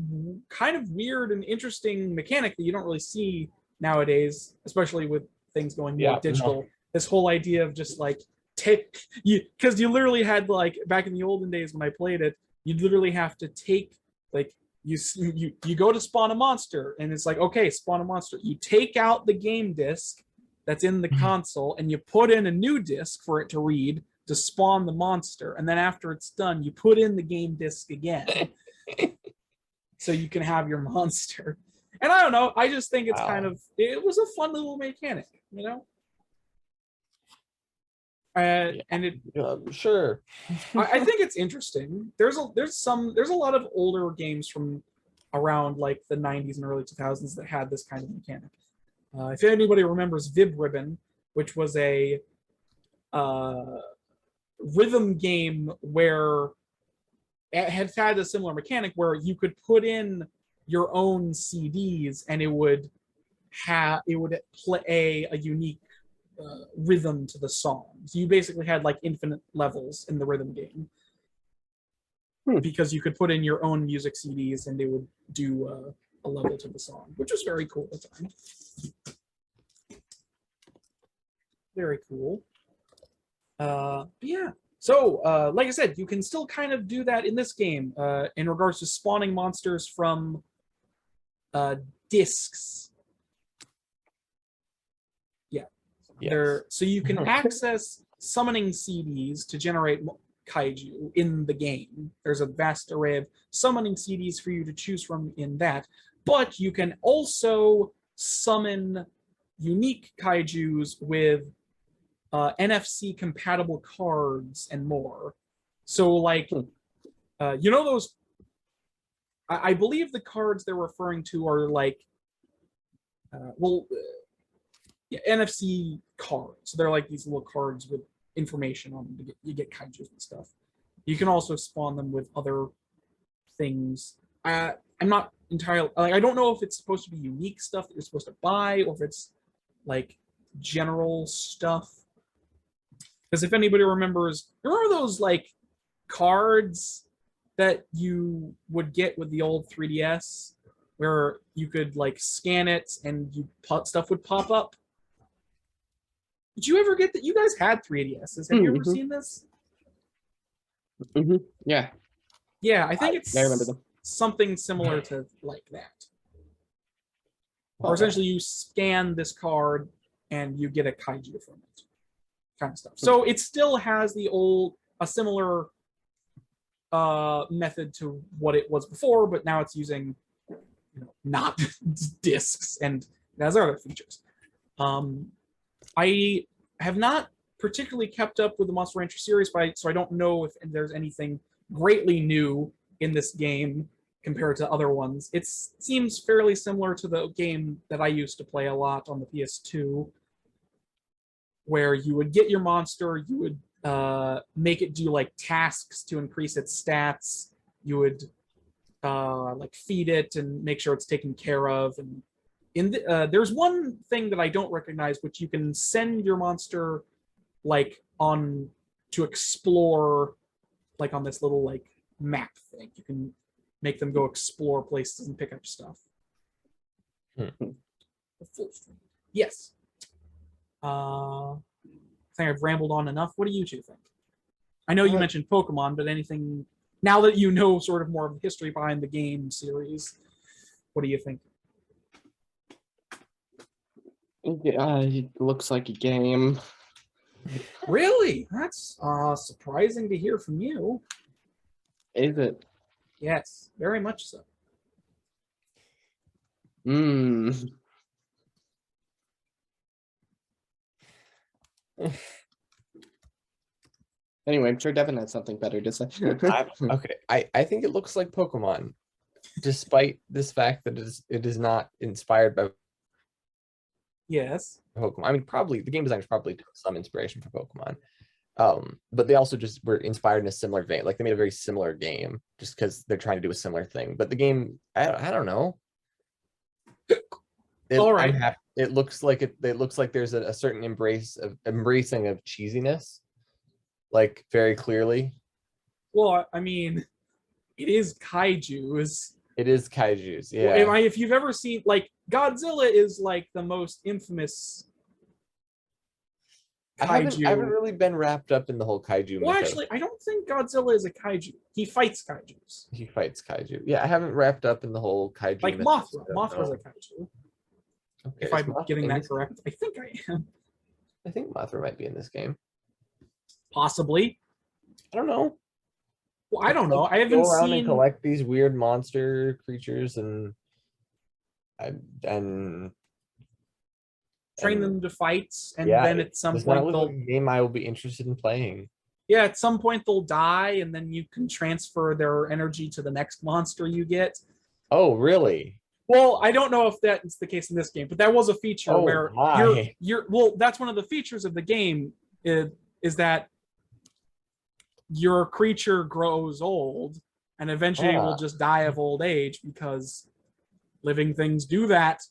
kind of weird and interesting mechanic that you don't really see nowadays, especially with things going more digital. No. This whole idea of just like because you literally had like back in the olden days when I played it, you'd literally have to take like you go to spawn a monster and it's like, okay, spawn a monster. You take out the game disc that's in the console and you put in a new disc for it to read to spawn the monster. And then after it's done, you put in the game disc again so you can have your monster. And I don't know, I just think it's kind of, it was a fun little mechanic, you know? And it sure. I think it's interesting. There's a lot of older games from around like the 90s and early 2000s that had this kind of mechanic. If anybody remembers Vib Ribbon, which was a rhythm game where it had a similar mechanic where you could put in your own CDs and it would play a unique rhythm to the song. So you basically had like infinite levels in the rhythm game because you could put in your own music CDs and they would do a level to the song, which was very cool at the time. Very cool. Yeah. So, like I said, you can still kind of do that in this game in regards to spawning monsters from discs. Yes. So you can access summoning CDs to generate kaiju in the game. There's a vast array of summoning CDs for you to choose from in that, but you can also summon unique kaijus with NFC compatible cards and more. So like, you know those, I believe the cards they're referring to are like, NFC cards. They're like these little cards with information on them. You get kaijus and stuff. You can also spawn them with other things. I'm not entirely like, I don't know if it's supposed to be unique stuff that you're supposed to buy or if it's like general stuff. Because if anybody remembers those like cards that you would get with the old 3DS where you could like scan it and stuff would pop up? Did you ever get that? You guys had 3DSs. Have you ever seen this? Yeah. Yeah, I think it's I remember them. something similar to like that. Or essentially you scan this card and you get a kaiju from it. Kind of stuff. So it still has a similar method to what it was before, but now it's using not discs and it has other features. I have not particularly kept up with the Monster Rancher series, so I don't know if there's anything greatly new in this game compared to other ones. It seems fairly similar to the game that I used to play a lot on the PS2, where you would get your monster, you would make it do like tasks to increase its stats, you would like feed it and make sure it's taken care of. And there's one thing that I don't recognize, which you can send your monster like on to explore, like on this little like map thing. You can make them go explore places and pick up stuff. Hmm. The full stream. Yes. I think I've rambled on enough. What do you two think? I know you mentioned Pokemon, but anything now that you know sort of more of the history behind the game series, what do you think? It looks like a game. Really? That's surprising to hear from you. Is it? Yes, very much so. Hmm. Anyway, I'm sure Devin has something better to say. Okay, I think it looks like Pokemon, despite this fact that it is not inspired by Yes. Pokemon. I mean, probably the game designers probably took some inspiration from Pokemon, but they also just were inspired in a similar vein. Like they made a very similar game just because they're trying to do a similar thing. But the game, I don't know. All right. It looks like it looks like there's a certain embracing of cheesiness, like very clearly. Well, I mean, it is kaijus. It is kaijus, yeah. Well, if you've ever seen, like, Godzilla is like the most infamous kaiju. I haven't really been wrapped up in the whole kaiju. Well, mythos. actually, I don't think Godzilla is a kaiju. He fights kaijus. He fights kaiju. Yeah, I haven't wrapped up in the whole kaiju. Like mythos, Mothra. so Mothra's no. a kaiju. Okay, If is I'm Mothra getting in that this correct. game? I think I am. I think Mothra might be in this game. Possibly. I don't know. Well, I don't know. I Go haven't around and seen. collect these weird monster creatures and Train them to fight, and yeah, then at some does not point look they'll. like a game I will be interested in playing. Yeah, at some point they'll die, and then you can transfer their energy to the next monster you get. Oh, really? Well, I don't know if that's the case in this game, but that was a feature Oh, where my. you're well, that's one of the features of the game is that your creature grows old and eventually will just die of old age because living things do that.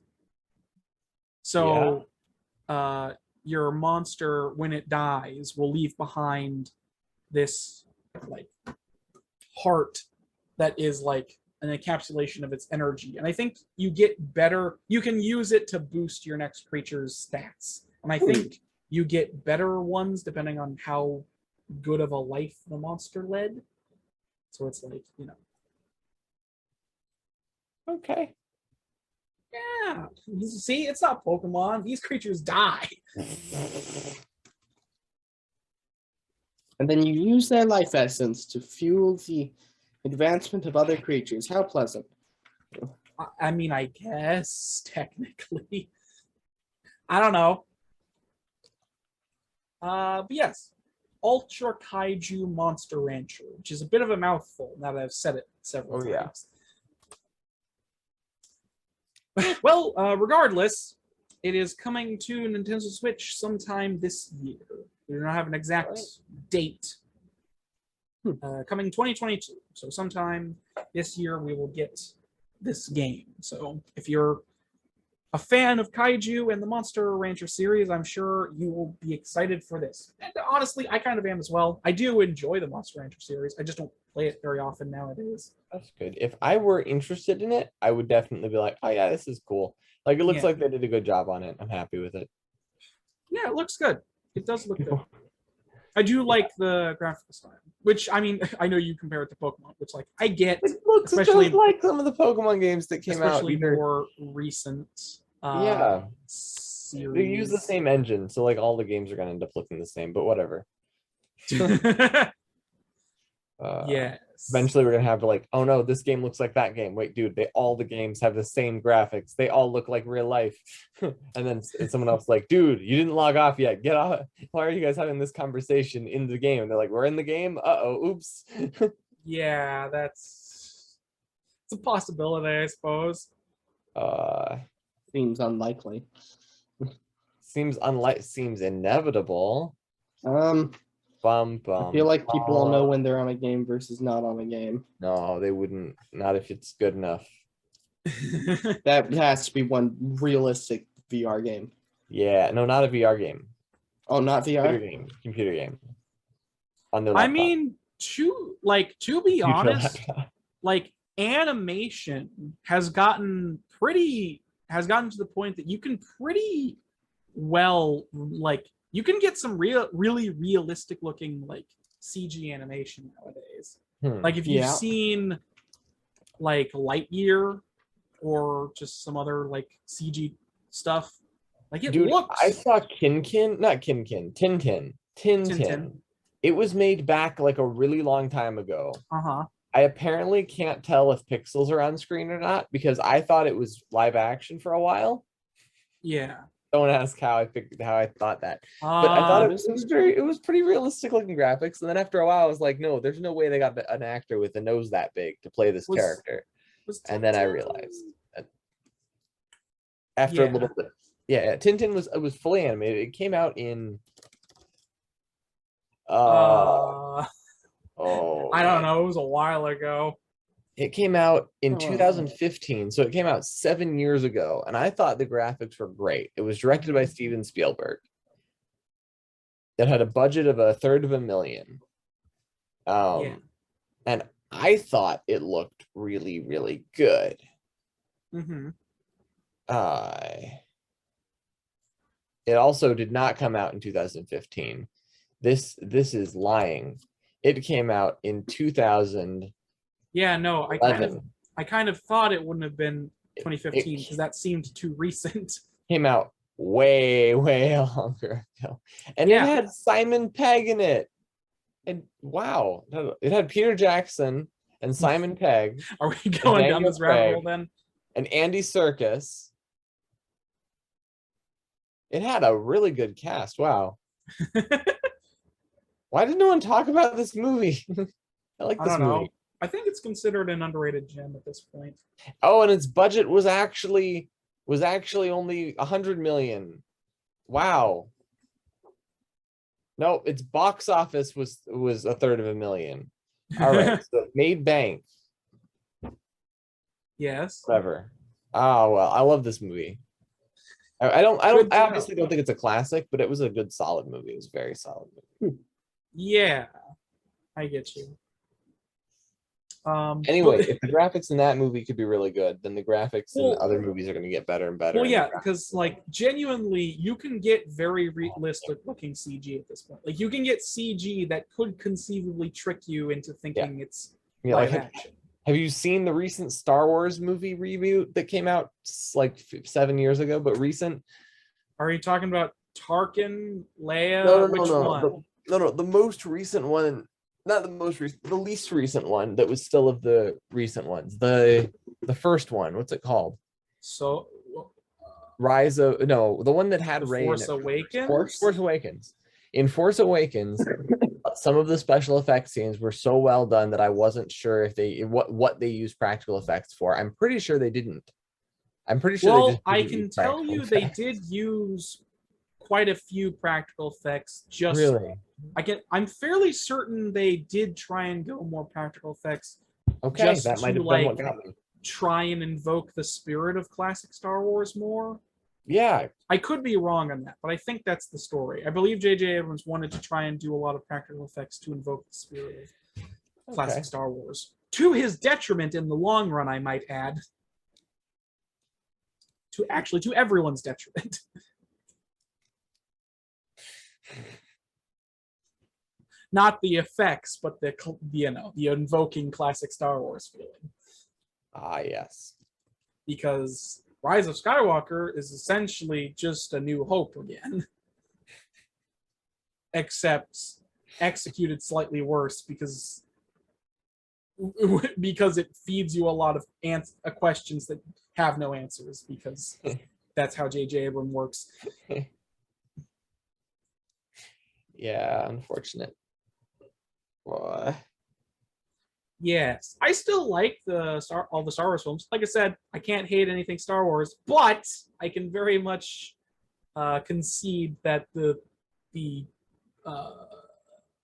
So your monster, when it dies, will leave behind this like heart that is like an encapsulation of its energy. And I think you get better, you can use it to boost your next creature's stats. And I think you get better ones depending on how good of a life the monster led. So it's like, you know. Okay. Yeah. See, it's not Pokemon. These creatures die. And then you use their life essence to fuel the advancement of other creatures. How pleasant. I mean, I guess, technically. I don't know. But yes. Ultra Kaiju Monster Rancher, which is a bit of a mouthful now that I've said it several times. Well, regardless, it is coming to Nintendo Switch sometime this year. We do not have an exact date. Coming 2022. So sometime this year we will get this game. So if you're a fan of Kaiju and the Monster Rancher series, I'm sure you will be excited for this. And honestly, I kind of am as well. I do enjoy the Monster Rancher series. I just don't play it very often nowadays. That's good. If I were interested in it, I would definitely be like, oh yeah, this is cool. Like it looks like they did a good job on it. I'm happy with it. Yeah, it looks good. It does look good. I do like the graphical style, which, I mean, I know you compare it to Pokemon, which, like, I get. It looks especially just like some of the Pokemon games that came out. Especially more recent series. They use the same engine, so like all the games are going to end up looking the same, but whatever. Yes. Eventually we're going to have to like, oh no, this game looks like that game. Wait, dude, all the games have the same graphics. They all look like real life. And then someone else like, dude, you didn't log off yet. Get off. Why are you guys having this conversation in the game? And they're like, we're in the game. Uh-oh, oops. Yeah, it's a possibility, I suppose. Seems unlikely. Seems inevitable. I feel like people will know when they're on a game versus not on a game. No, they wouldn't. Not if it's good enough. That has to be one realistic VR game. Yeah, no, not a VR game. Oh, not VR? Computer game. On their laptop. I mean, to be You feel honest, that? like animation has gotten to the point that you can pretty well, like, you can get some really realistic looking like CG animation nowadays. Like if you've Yeah. seen like Lightyear or just some other like CG stuff, like it Dude, looks I saw Tintin. Tintin. It was made back like a really long time ago. Uh-huh. I apparently can't tell if pixels are on screen or not because I thought it was live action for a while. Yeah. Don't ask how I thought that. But I thought it was pretty realistic looking graphics. And then after a while, I was like, no, there's no way they got an actor with a nose that big to play this character. And then I realized that after a little bit. Yeah, Tintin was fully animated. It came out in I don't man. know, it was a while ago. It came out in 2015, so it came out 7 years ago, and I thought the graphics were great. It was directed by Steven Spielberg. It had a budget of $350,000. And I thought it looked really, really good. It also did not come out in 2015. This is lying. It came out in 2000. Yeah, no, I kind of thought it wouldn't have been 2015 because that seemed too recent. Came out way longer ago, and it had Simon Pegg in it. And wow, it had Peter Jackson and Simon Pegg. Are we going down this rabbit hole then? And Andy Serkis. It had a really good cast. Wow. Why did no one talk about this movie? I like this movie. I think it's considered an underrated gem at this point. Oh, and its budget was actually only 100 million. Wow. No, its box office was $250,000. All right, so it made bank. Yes. Whatever. Oh well, I love this movie. I obviously don't think it's a classic, but it was a good, solid movie. It was a very solid movie. Yeah, I get you. Anyway, if the graphics in that movie could be really good, then the graphics in other movies are going to get better and better. Well, yeah, because like genuinely, you can get very realistic looking CG at this point. Like you can get CG that could conceivably trick you into thinking it's live action. Have you seen the recent Star Wars movie reboot that came out like 7 years ago, but recent? Are you talking about Tarkin, Leia? Which one? No, the most recent one. Not the most recent, the least recent one that was still of the recent ones. The first one, what's it called? So the one that had Rey. Force Awakens? Force Awakens. In Force Awakens, some of the special effects scenes were so well done that I wasn't sure if what they used practical effects for. I'm pretty sure they didn't. I'm pretty sure they just I can tell you they did use quite a few practical effects. Just really? I'm fairly certain they did try and go more practical effects. Okay, just that might have been what got me. Try and invoke the spirit of classic Star Wars more. Yeah. I could be wrong on that, but I think that's the story. I believe J.J. Abrams wanted to try and do a lot of practical effects to invoke the spirit of classic Star Wars. To his detriment in the long run, I might add. To everyone's detriment. Not the effects, but the invoking classic Star Wars feeling. Ah, yes. Because Rise of Skywalker is essentially just A New Hope again. Except executed slightly worse because it feeds you a lot of questions that have no answers, because that's how J.J. Abrams works. Yeah, unfortunate. Boy. Yes, I still like all the Star Wars films. Like I said, I can't hate anything Star Wars, but I can very much concede that the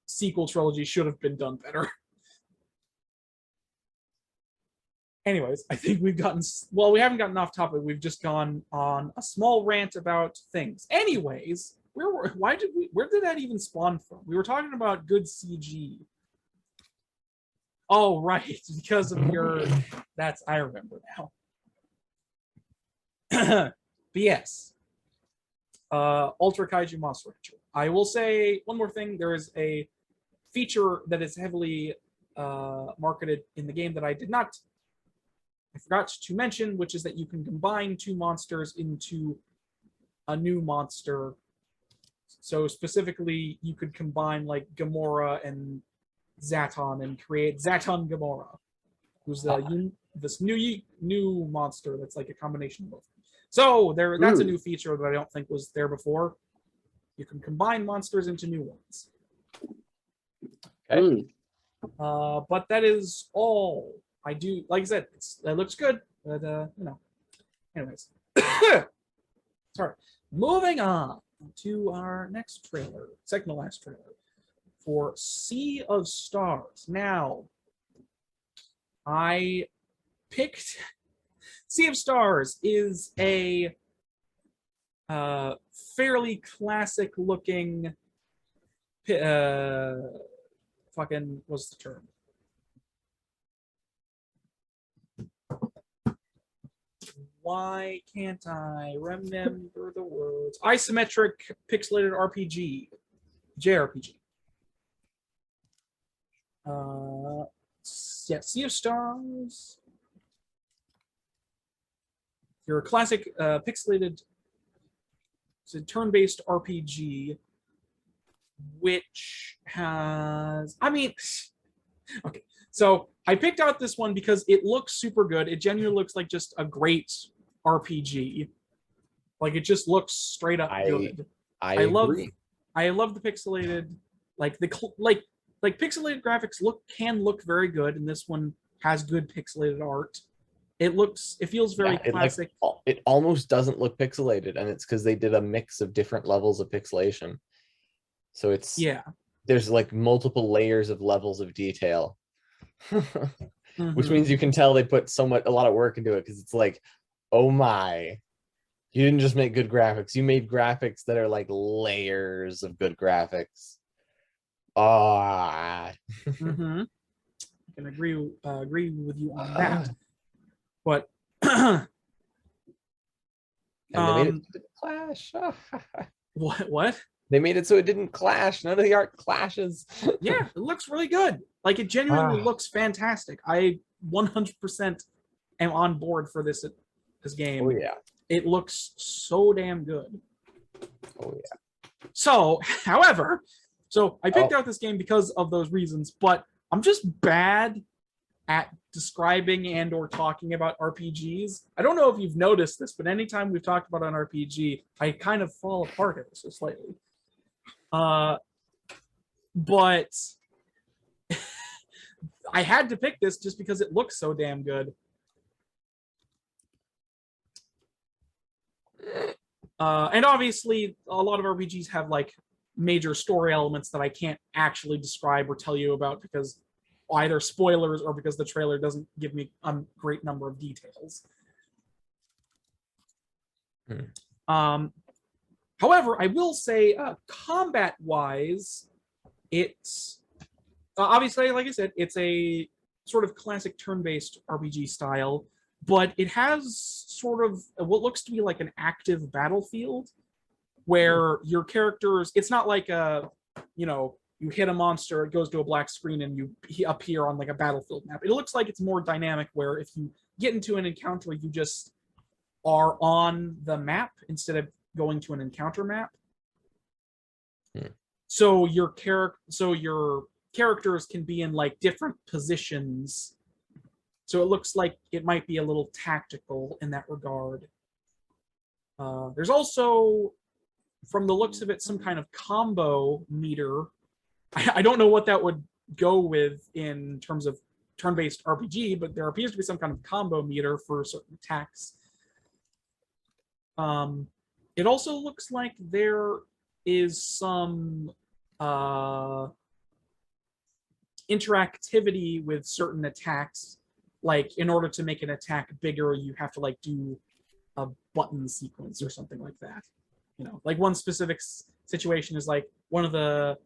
sequel trilogy should have been done better. Anyways, I think we haven't gotten off topic. We've just gone on a small rant about things. Anyways, where did that even spawn from? We were talking about good CG. Oh, right, because of your. I remember now. But yes, Ultra Kaiju Monster Rancher. I will say one more thing. There is a feature that is heavily marketed in the game that I forgot to mention, which is that you can combine two monsters into a new monster. So specifically, you could combine like Gamora and Zaton and create Zaton Gamora, who's this new monster that's like a combination of both. So that's a new feature that I don't think was there before. You can combine monsters into new ones. Okay. But that is all I do. Like I said, it looks good, but you know. Anyways, sorry. Moving on to our next trailer, second to last trailer for Sea of Stars. Now, I picked Sea of Stars is a fairly classic looking fucking what's the term? Why can't I remember the words? Isometric pixelated RPG. JRPG. Yeah, Sea of Stars. You're a classic pixelated, it's a turn-based RPG, which has, I mean, okay. So I picked out this one because it looks super good. It genuinely looks like just a great RPG. Like it just looks straight up good. I agree. love the pixelated, like pixelated graphics can look very good, and this one has good pixelated art. It feels very classic. It almost doesn't look pixelated, and it's because they did a mix of different levels of pixelation. So there's like multiple layers of levels of detail. Which means you can tell they put a lot of work into it, because it's like, oh my, you didn't just make good graphics, you made graphics that are like layers of good graphics. I can agree with you on that. But and they made it so it didn't clash. What? They made it so it didn't clash. None of the art clashes. Yeah, it looks really good. Like it genuinely looks fantastic. I 100% am on board for this game. Oh yeah. It looks so damn good. Oh yeah. So, however, I picked out this game because of those reasons, but I'm just bad at describing and or talking about RPGs. I don't know if you've noticed this, but anytime we've talked about an RPG, I kind of fall apart ever so slightly. But I had to pick this just because it looks so damn good. And obviously, a lot of RPGs have like major story elements that I can't actually describe or tell you about because either spoilers or because the trailer doesn't give me a great number of details. However, I will say combat-wise, it's obviously, like I said, it's a sort of classic turn-based RPG style, but it has sort of what looks to be like an active battlefield where your characters, it's not like you hit a monster, it goes to a black screen, and you appear on like a battlefield map. It looks like it's more dynamic, where if you get into an encounter, you just are on the map instead of going to an encounter map. So your characters can be in like different positions. So it looks like it might be a little tactical in that regard. There's also, from the looks of it, some kind of combo meter. I don't know what that would go with in terms of turn-based RPG, but there appears to be some kind of combo meter for certain attacks. It also looks like there is some interactivity with certain attacks. Like, in order to make an attack bigger, you have to like do a button sequence or something like that. You know, like one specific situation is like one of the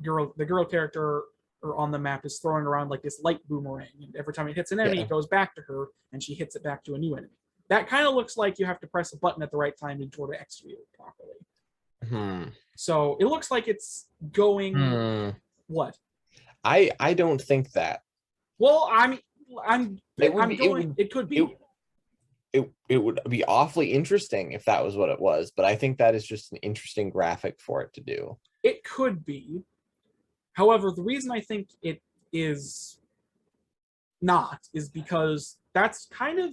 girl character or on the map is throwing around like this light boomerang, and every time it hits an enemy, it goes back to her, and she hits it back to a new enemy. That kind of looks like you have to press a button at the right time in order to execute it properly. So it looks like it's going. What? I don't think that. Well, It could be. It would be awfully interesting if that was what it was, but I think that is just an interesting graphic for it to do. It could be. However, the reason I think it is not is because that's kind of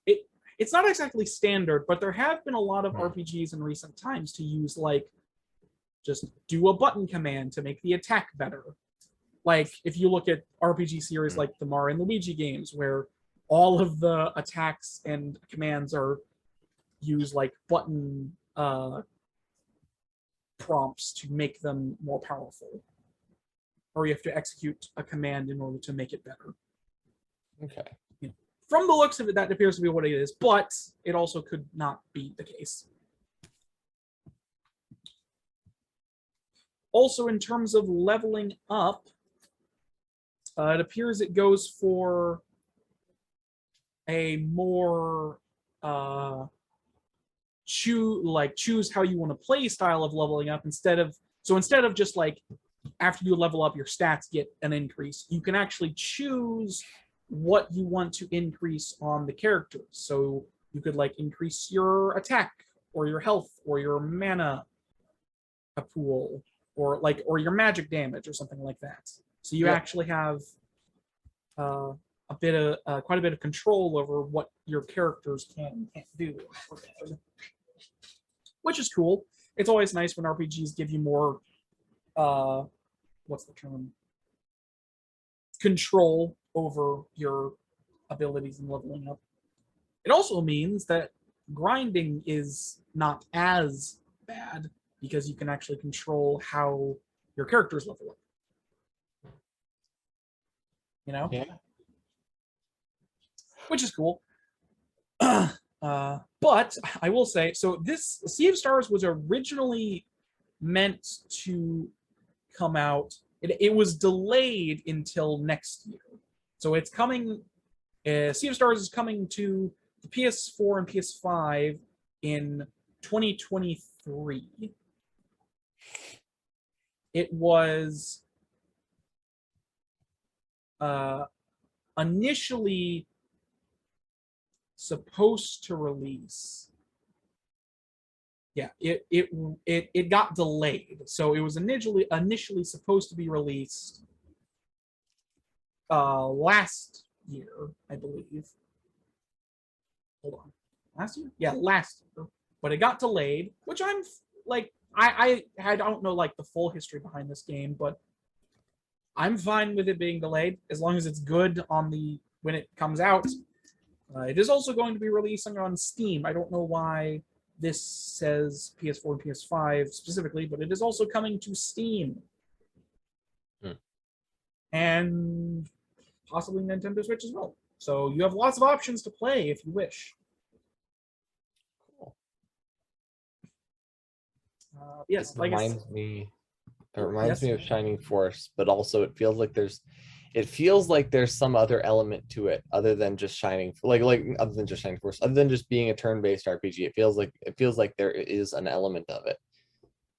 it. It's not exactly standard, but there have been a lot of RPGs in recent times to use like just do a button command to make the attack better. Like if you look at RPG series like the Mario and Luigi games, where all of the attacks and commands are use like button prompts to make them more powerful, or you have to execute a command in order to make it better. Okay. From the looks of it, that appears to be what it is, but it also could not be the case. Also, in terms of leveling up, it appears it goes for a more choose how you want to play style of leveling up instead of just like after you level up your stats get an increase, you can actually choose what you want to increase on the characters. So you could like increase your attack or your health or your mana pool or your magic damage or something like that. So you actually have quite a bit of control over what your characters can and can't do, which is cool. It's always nice when RPGs give you more what's the term? Control over your abilities and leveling up. It also means that grinding is not as bad because you can actually control how your characters level up. You know? Yeah. Which is cool. But I will say, so this Sea of Stars was originally meant to come out. It was delayed until next year. So it's coming, Sea of Stars is coming to the PS4 and PS5 in 2023. It was initially supposed to release. Yeah, it got delayed. So it was initially supposed to be released last year, I believe. Hold on. Last year? Yeah, last year. But it got delayed, which I'm like I don't know like the full history behind this game, but I'm fine with it being delayed as long as it's good on when it comes out. It is also going to be releasing on Steam. I don't know why this says PS4 and PS5 specifically, but it is also coming to Steam. And possibly Nintendo Switch as well. So you have lots of options to play if you wish. Cool. Yes, it reminds me of Shining Force, but also it feels like there's some other element to it other than just Shining Force, other than just being a turn-based RPG. It feels like there is an element of it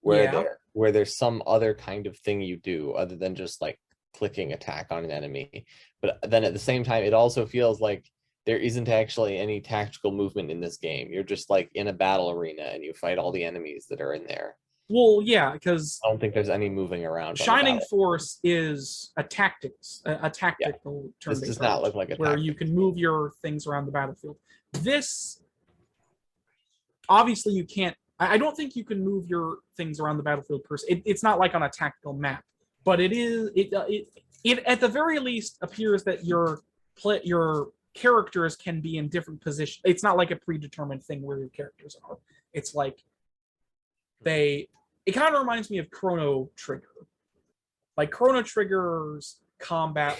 where there's some other kind of thing you do other than just like clicking attack on an enemy. But then at the same time, it also feels like there isn't actually any tactical movement in this game. You're just like in a battle arena and you fight all the enemies that are in there. Well, yeah, because I don't think there's any moving around. Shining Force is a tactical turn-based. This does not look like a where you can move your things around the battlefield. This, obviously, you can't. I don't think you can move your things around the battlefield per se. It's not like on a tactical map, but it is. It at the very least appears that your characters can be in different positions. It's not like a predetermined thing where your characters are. It's like it kind of reminds me of Chrono Trigger. Like Chrono Trigger's combat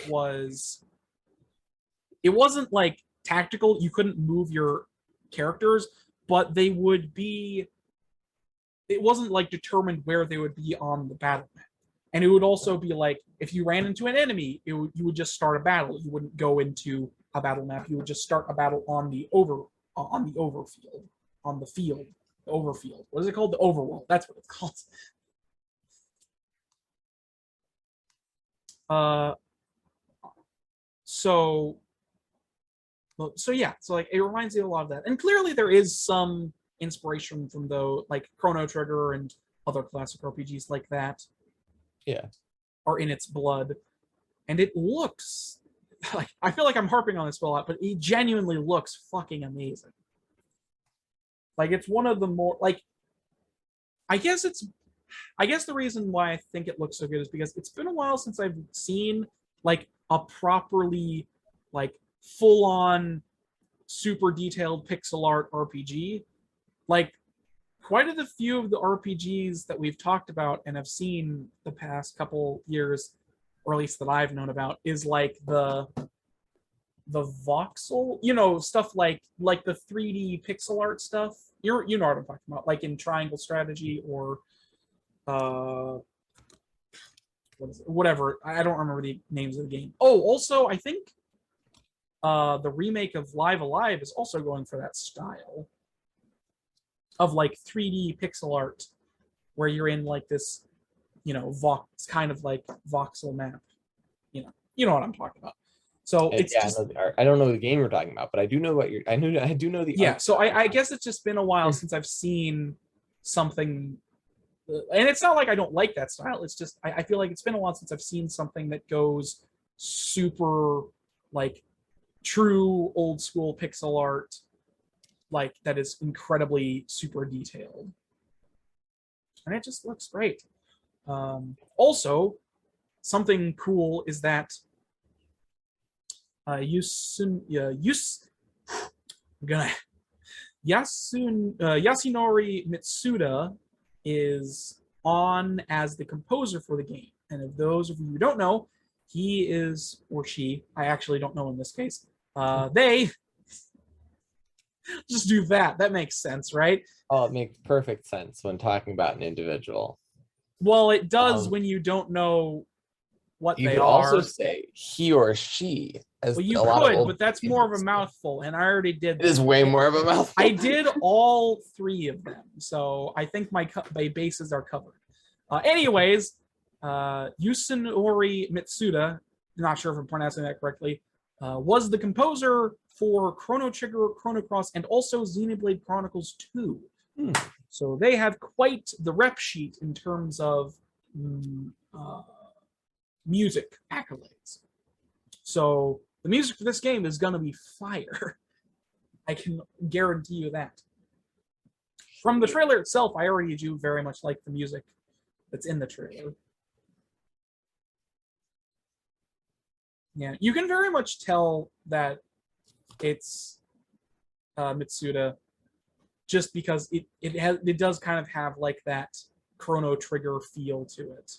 it wasn't like tactical. You couldn't move your characters, but they would be, it wasn't like determined where they would be on the battle map. And it would also be like, if you ran into an enemy, you would just start a battle. You wouldn't go into a battle map. You would just start a battle on the overfield, on the field, the overfield. What is it called? The overworld. That's what it's called. So yeah, so like it reminds me a lot of that, and clearly there is some inspiration from like Chrono Trigger and other classic RPGs like that. Yeah, are in its blood, and it looks like, I feel like I'm harping on this a lot, but it genuinely looks fucking amazing. Like it's one of the more like, I guess the reason why I think it looks so good is because it's been a while since I've seen like a properly like full-on super detailed pixel art RPG. Like quite a few of the RPGs that we've talked about and have seen the past couple years, or at least that I've known about, is like the voxel, stuff like the 3D pixel art stuff. You know what I'm talking about, like in Triangle Strategy or whatever. I don't remember the names of the game. Oh, also I think the remake of Live Alive is also going for that style of like 3D pixel art, where you're in like this, kind of like voxel map. You know what I'm talking about. So it's yeah, just, I don't know the game you're talking about, but I do know what you're. I do know the. yeah. art. So I guess it's just been a while since I've seen something, and it's not like I don't like that style. It's just I feel like it's been a while since I've seen something that goes super like true old school pixel art, like that is incredibly super detailed, and it just looks great. Also, something cool is that Yasunori Mitsuda is on as the composer for the game. And if those of you who don't know, he is, or she, I actually don't know in this case, they just do that. That makes sense, right? Oh, it makes perfect sense when talking about an individual. Well, it does when you don't know what you they could are. Also say he or she, as well, you a lot could, of old but that's more of a mouthful, and I already did that. It is way more of a mouthful. I did all three of them, so I think my bases are covered. Anyways, Yasunori Mitsuda, not sure if I'm pronouncing that correctly, was the composer for Chrono Trigger, Chrono Cross, and also Xenoblade Chronicles 2. So they have quite the rep sheet in terms of music accolades. So the music for this game is going to be fire. I can guarantee you that. From the trailer itself, I already do very much like the music that's in the trailer. Yeah, you can very much tell that it's Mitsuda, just because it does kind of have like that Chrono Trigger feel to it,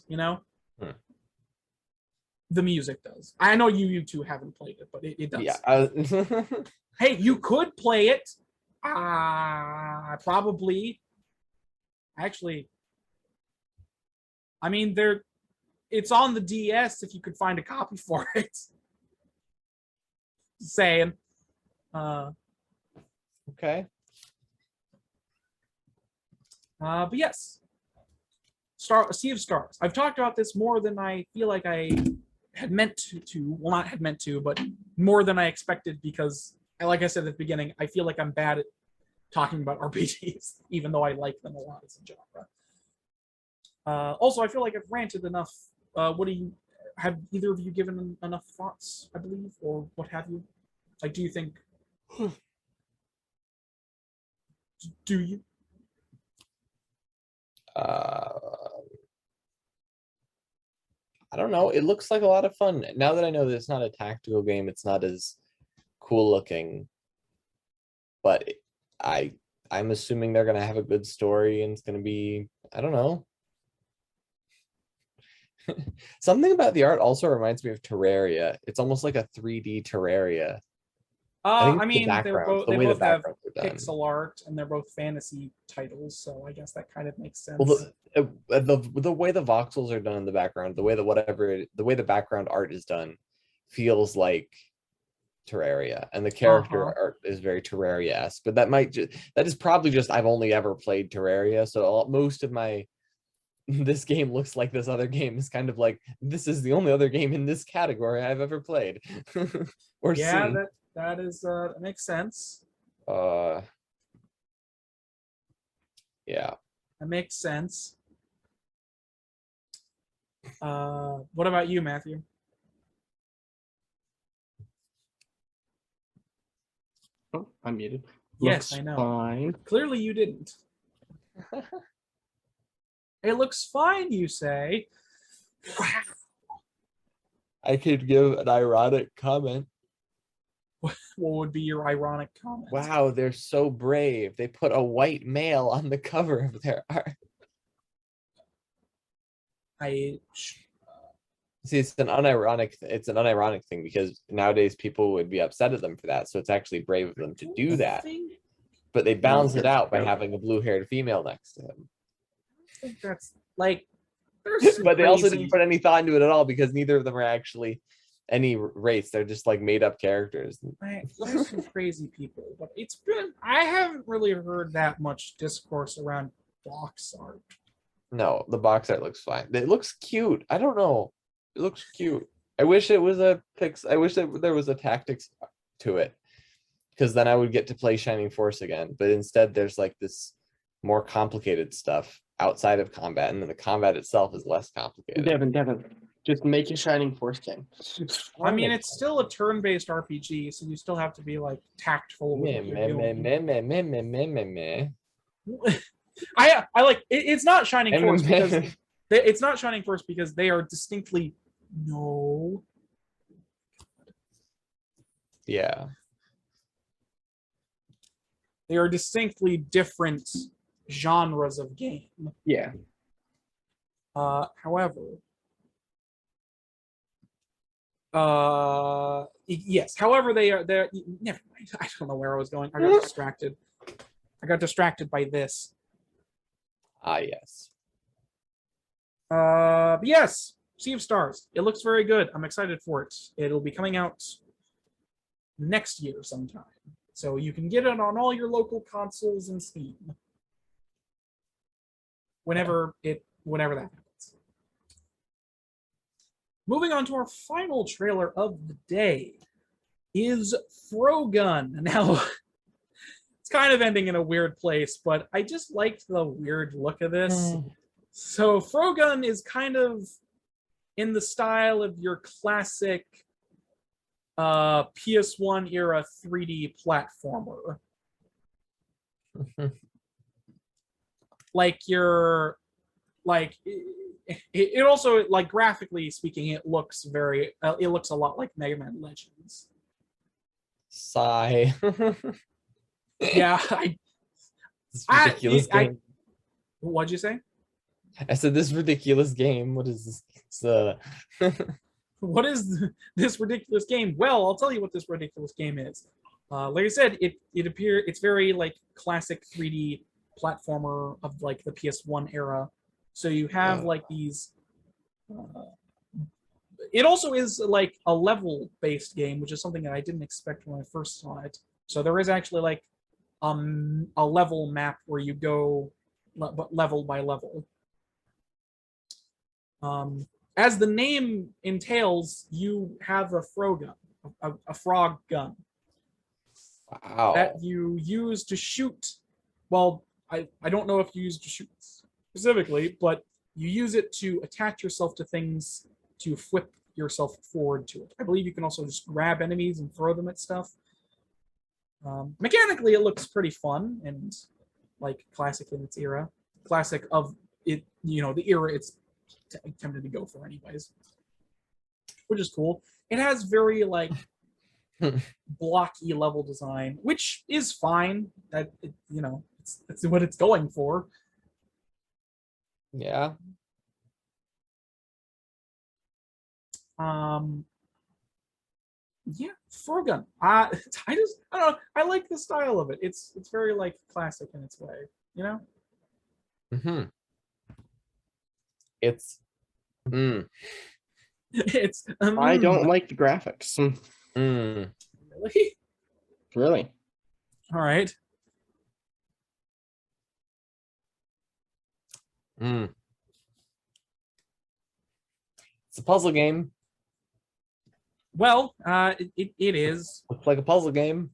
The music does. I know you two haven't played it, but it does. Yeah. Hey, you could play it. Probably. Actually, I mean, it's on the DS if you could find a copy for it. Saying. Okay. But yes. Sea of Stars. I've talked about this more than I feel like I had meant to. Well, not had meant to, but more than I expected, because, like I said at the beginning, I feel like I'm bad at talking about RPGs, even though I like them a lot as a genre. Also, I feel like I've ranted enough. Have either of you given enough thoughts, I believe, or what have you? Like, do you think? Do you? I don't know. It looks like a lot of fun. Now that I know that it's not a tactical game, it's not as cool looking. But I'm assuming they're gonna have a good story, and it's gonna be, I don't know. Something about the art also reminds me of Terraria. It's almost like a 3D Terraria. think I it's the mean, backgrounds, the they way the both have backgrounds are done. pixel art, and they're both fantasy titles, so I guess that kind of makes sense. Well, the way the voxels are done in the background, the way the background art is done, feels like Terraria, and the character art is very Terraria-esque. But that is probably just I've only ever played Terraria, so most of my this game looks like this other game is kind of like this is the only other game in this category I've ever played or yeah, seen. that makes sense. Yeah. That makes sense. What about you, Matthew? Oh, I'm muted. Yes, Looks I know. fine. Clearly you didn't. It looks fine, you say. I could give an ironic comment. What would be your ironic comment? Wow, they're so brave. They put a white male on the cover of their art. See, it's an unironic thing because nowadays people would be upset at them for that. So it's actually brave of them to do that. But they balance it out by having a blue-haired female next to him. I think that's like, but they also didn't put any thought into it at all because neither of them are actually any race. They're just like made up characters. There's some crazy people, but it's been, I haven't really heard that much discourse around box art. No, the box art looks fine. It looks cute. I don't know. It looks cute. I wish it was I wish that there was a tactics to it, because then I would get to play Shining Force again. But instead, there's like this more complicated stuff outside of combat, and then the combat itself is less complicated. Devin, just make a Shining Force game. I mean, it's still a turn-based RPG, so you still have to be like tactful with what you're doing. I like it's not Shining Force because it's not Shining Force because they are distinctly Yeah. They are distinctly different genres of game. Yeah. However, yes. However, they're never mind. I don't know where I was going. I got distracted. I got distracted by this. Ah, yes. But yes, Sea of Stars. It looks very good. I'm excited for it. It'll be coming out next year sometime. So you can get it on all your local consoles and Steam. Whenever that happens. Moving on to our final trailer of the day is Frogun. Now, it's kind of ending in a weird place, but I just liked the weird look of this. So Frogun is kind of in the style of your classic PS1 era 3D platformer. Like your, like it also, like, graphically speaking, it looks very it looks a lot like Mega Man Legends. Sigh. Yeah, This ridiculous game. What'd you say? I said this ridiculous game. What is this? It's What is this ridiculous game? Well, I'll tell you what this ridiculous game is. Like I said, it's very like classic 3D platformer of like the PS1 era. So you have like these. It also is like a level-based game, which is something that I didn't expect when I first saw it. So there is actually like a level map where you go level by level. As the name entails, you have a Frogun, a frog gun. wow. That you use to shoot. Well, I don't know if you use it to shoot specifically, but you use it to attach yourself to things to flip yourself forward to it. I believe you can also just grab enemies and throw them at stuff. Mechanically, it looks pretty fun and like classic in its era. Classic of it, the era it's tempted to go for anyways, which is cool. It has very like blocky level design, which is fine. That it's what it's going for. Yeah. Yeah, Frogun. I don't know. I like the style of it. It's very like classic in its way. You know. Mm-hmm. It's. It's. I don't like the graphics. Really. Really. All right. It's a puzzle game. Well, it is. Looks like a puzzle game.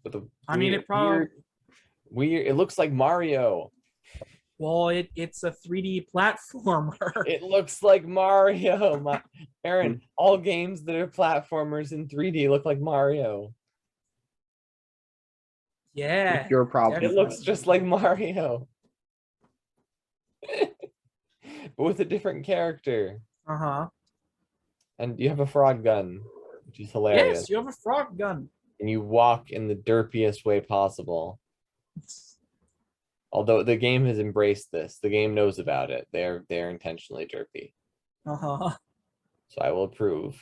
With a I mean, it probably. Weird. It looks like Mario. Well, it's a 3D platformer. It looks like Mario. Aaron, all games that are platformers in 3D look like Mario. Yeah. Your problem. It looks just like Mario. But with a different character. Uh-huh. And you have a frog gun, which is hilarious. Yes, you have a frog gun. And you walk in the derpiest way possible. Although the game has embraced this. The game knows about it. They're intentionally derpy. Uh-huh. So I will approve.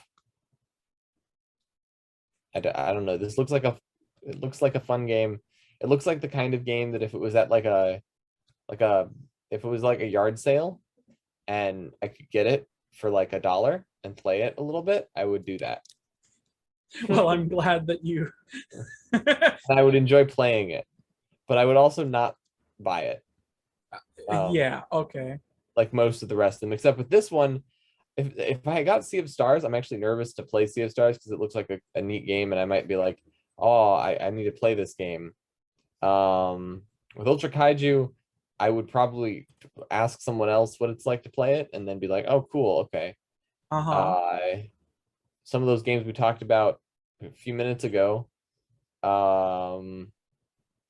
I don't know. This looks like it looks like a fun game. It looks like the kind of game that if it was at if it was like a yard sale and I could get it for like $1 and play it a little bit, I would do that. Well, I'm glad that you. And I would enjoy playing it, but I would also not buy it. Yeah. Okay. Like most of the rest of them, except with this one. If I got Sea of Stars, I'm actually nervous to play Sea of Stars because it looks like a neat game, and I might be like, oh, I need to play this game. With Ultra Kaiju, I would probably ask someone else what it's like to play it, and then be like, oh, cool, okay. Some of those games we talked about a few minutes ago. Oh,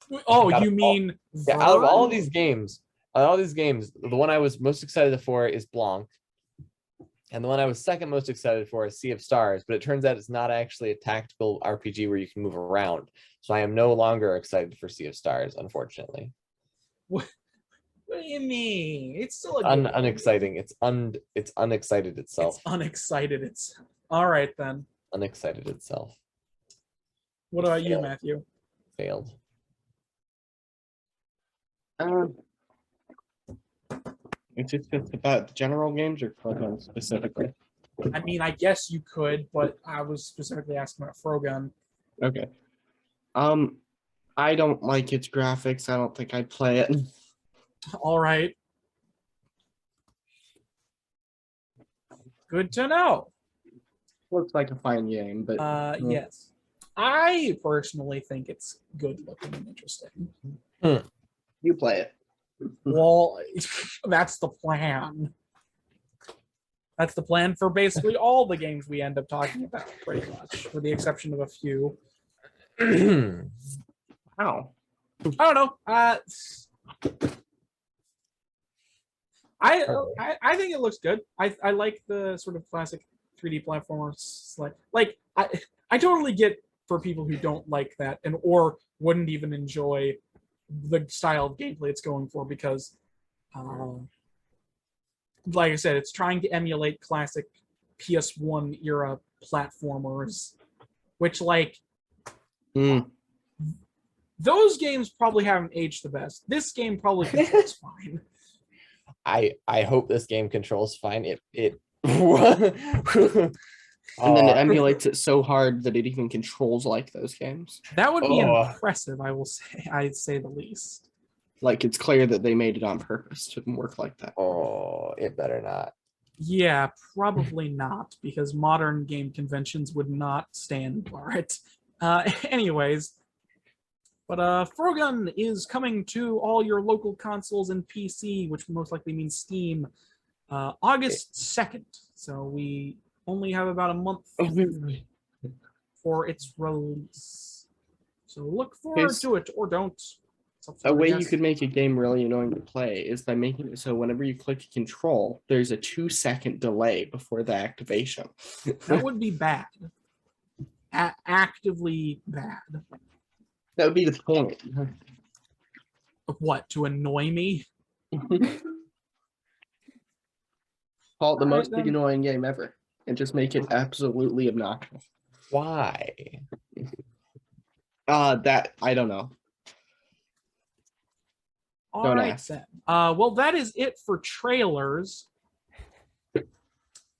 you mean out of all of these games, the one I was most excited for is Blanc. And the one I was second most excited for is Sea of Stars, but it turns out it's not actually a tactical RPG where you can move around. So I am no longer excited for Sea of Stars, unfortunately. What do you mean? It's still a unexciting. It's unexcited itself. It's unexcited. It's all right then. Unexcited itself. What about you, Matthew? Failed. Is it just about general games or Frogun specifically? I mean, I guess you could, but I was specifically asking about Frogun. Okay. I don't like its graphics. I don't think I'd play it. All right. Good to know. Looks like a fine game, but yes. I personally think it's good looking and interesting. You play it. Well, that's the plan. That's the plan for basically all the games we end up talking about, pretty much, with the exception of a few. Wow. I don't know. I think it looks good. I like the sort of classic 3D platformers. Like I totally get for people who don't like that and or wouldn't even enjoy the style of gameplay it's going for because, like I said, it's trying to emulate classic PS1 era platformers, which those games probably haven't aged the best. This game probably controls fine. I hope this game controls fine. It and then it emulates it so hard that it even controls like those games. That would be impressive, I will say. I'd say the least. Like it's clear that they made it on purpose to work like that. Oh, it better not. Yeah, probably not, because modern game conventions would not stand for it. Anyways, but Frogun is coming to all your local consoles and PC, which most likely means Steam, August 2nd. So we only have about a month for its release. So look forward to it, or don't. A way you could make a game really annoying to play is by making it so whenever you click control, there's a 2-second delay before the activation. That would be bad. Actively bad. That would be the point. What, to annoy me? Call it the most annoying game ever and just make it absolutely obnoxious. Why? That I don't know. All Don't right ask. then. Well, that is it for trailers.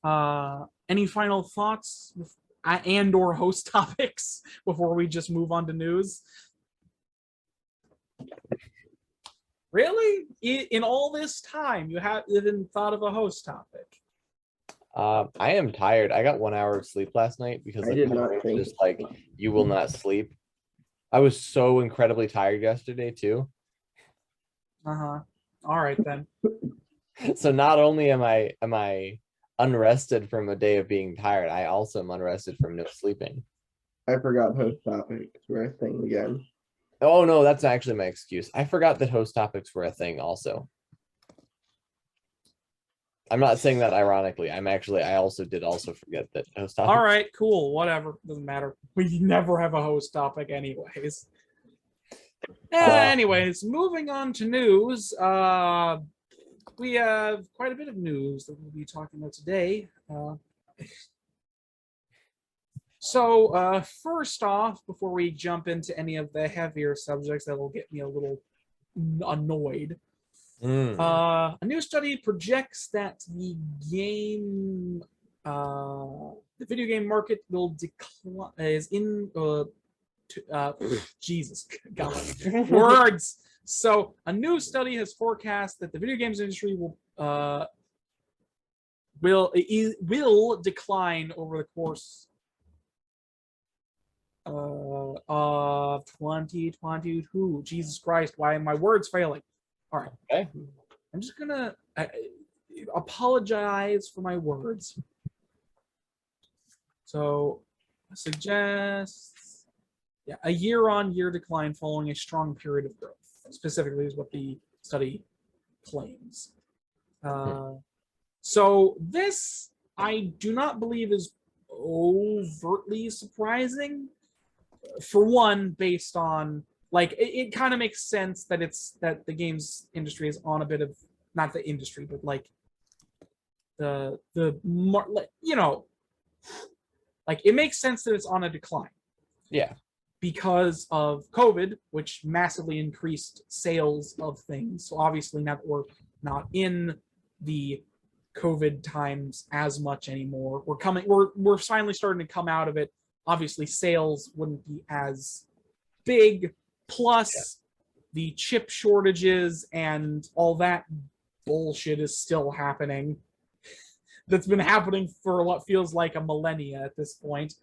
Any final thoughts and or host topics before we just move on to news? Really? In all this time, you haven't thought of a host topic? I am tired. I got 1 hour of sleep last night because I the did not parents think. just like, you will not sleep. I was so incredibly tired yesterday too. All right then. So not only am I unrested from a day of being tired, I also am unrested from no sleeping. I forgot host topics were a thing again. Oh no, that's actually my excuse. I forgot that host topics were a thing also. I'm not saying that ironically. I also did forget that host topics. All right, cool. Whatever. Doesn't matter. We never have a host topic anyways. Anyways, moving on to news. We have quite a bit of news that we'll be talking about today. So first off, before we jump into any of the heavier subjects that will get me a little annoyed, a new study projects that the video game market will decline. Jesus God, words. So a new study has forecast that the video games industry will decline over the course of 2022. Jesus Christ, why are my words failing? All right. Okay. I'm just gonna apologize for my words. So I suggest a year-on-year decline following a strong period of growth, specifically is what the study claims. So this I do not believe is overtly surprising. For one, based on like it kind of makes sense that the games industry is on a bit of, not the industry, but like like it makes sense that it's on a decline. Yeah. Because of COVID, which massively increased sales of things. So obviously now that we're not in the COVID times as much anymore, we're finally starting to come out of it. Obviously, sales wouldn't be as big. Plus, the chip shortages and all that bullshit is still happening. That's been happening for what feels like a millennia at this point.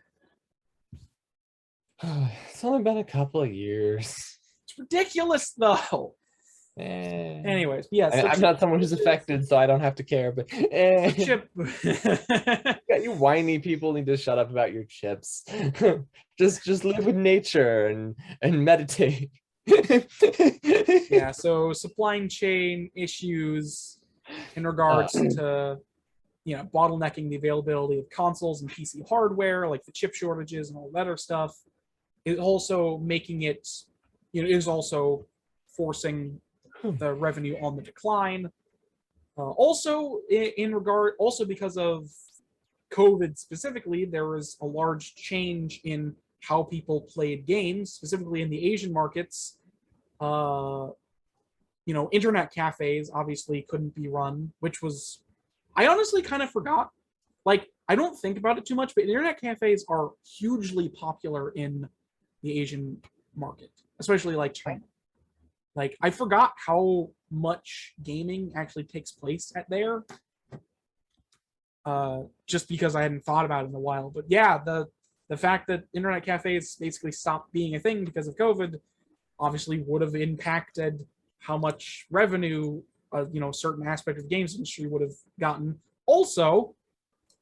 It's only been a couple of years. It's ridiculous, though. Anyways, yes. I mean, I'm not someone who's affected, so I don't have to care. But chip. Yeah, you whiny people need to shut up about your chips. just live with nature and meditate. Yeah. So supply chain issues in regards to bottlenecking the availability of consoles and PC hardware, like the chip shortages and all that other stuff, is also making it, is also forcing the revenue on the decline. Also because of COVID specifically, there was a large change in how people played games, specifically in the Asian markets. Internet cafes obviously couldn't be run, which was, I honestly kind of forgot. Like, I don't think about it too much, but internet cafes are hugely popular in the Asian market, especially like China. Like, I forgot how much gaming actually takes place there, just because I hadn't thought about it in a while. But yeah, the fact that internet cafes basically stopped being a thing because of COVID obviously would have impacted how much revenue certain aspect of the games industry would have gotten. Also,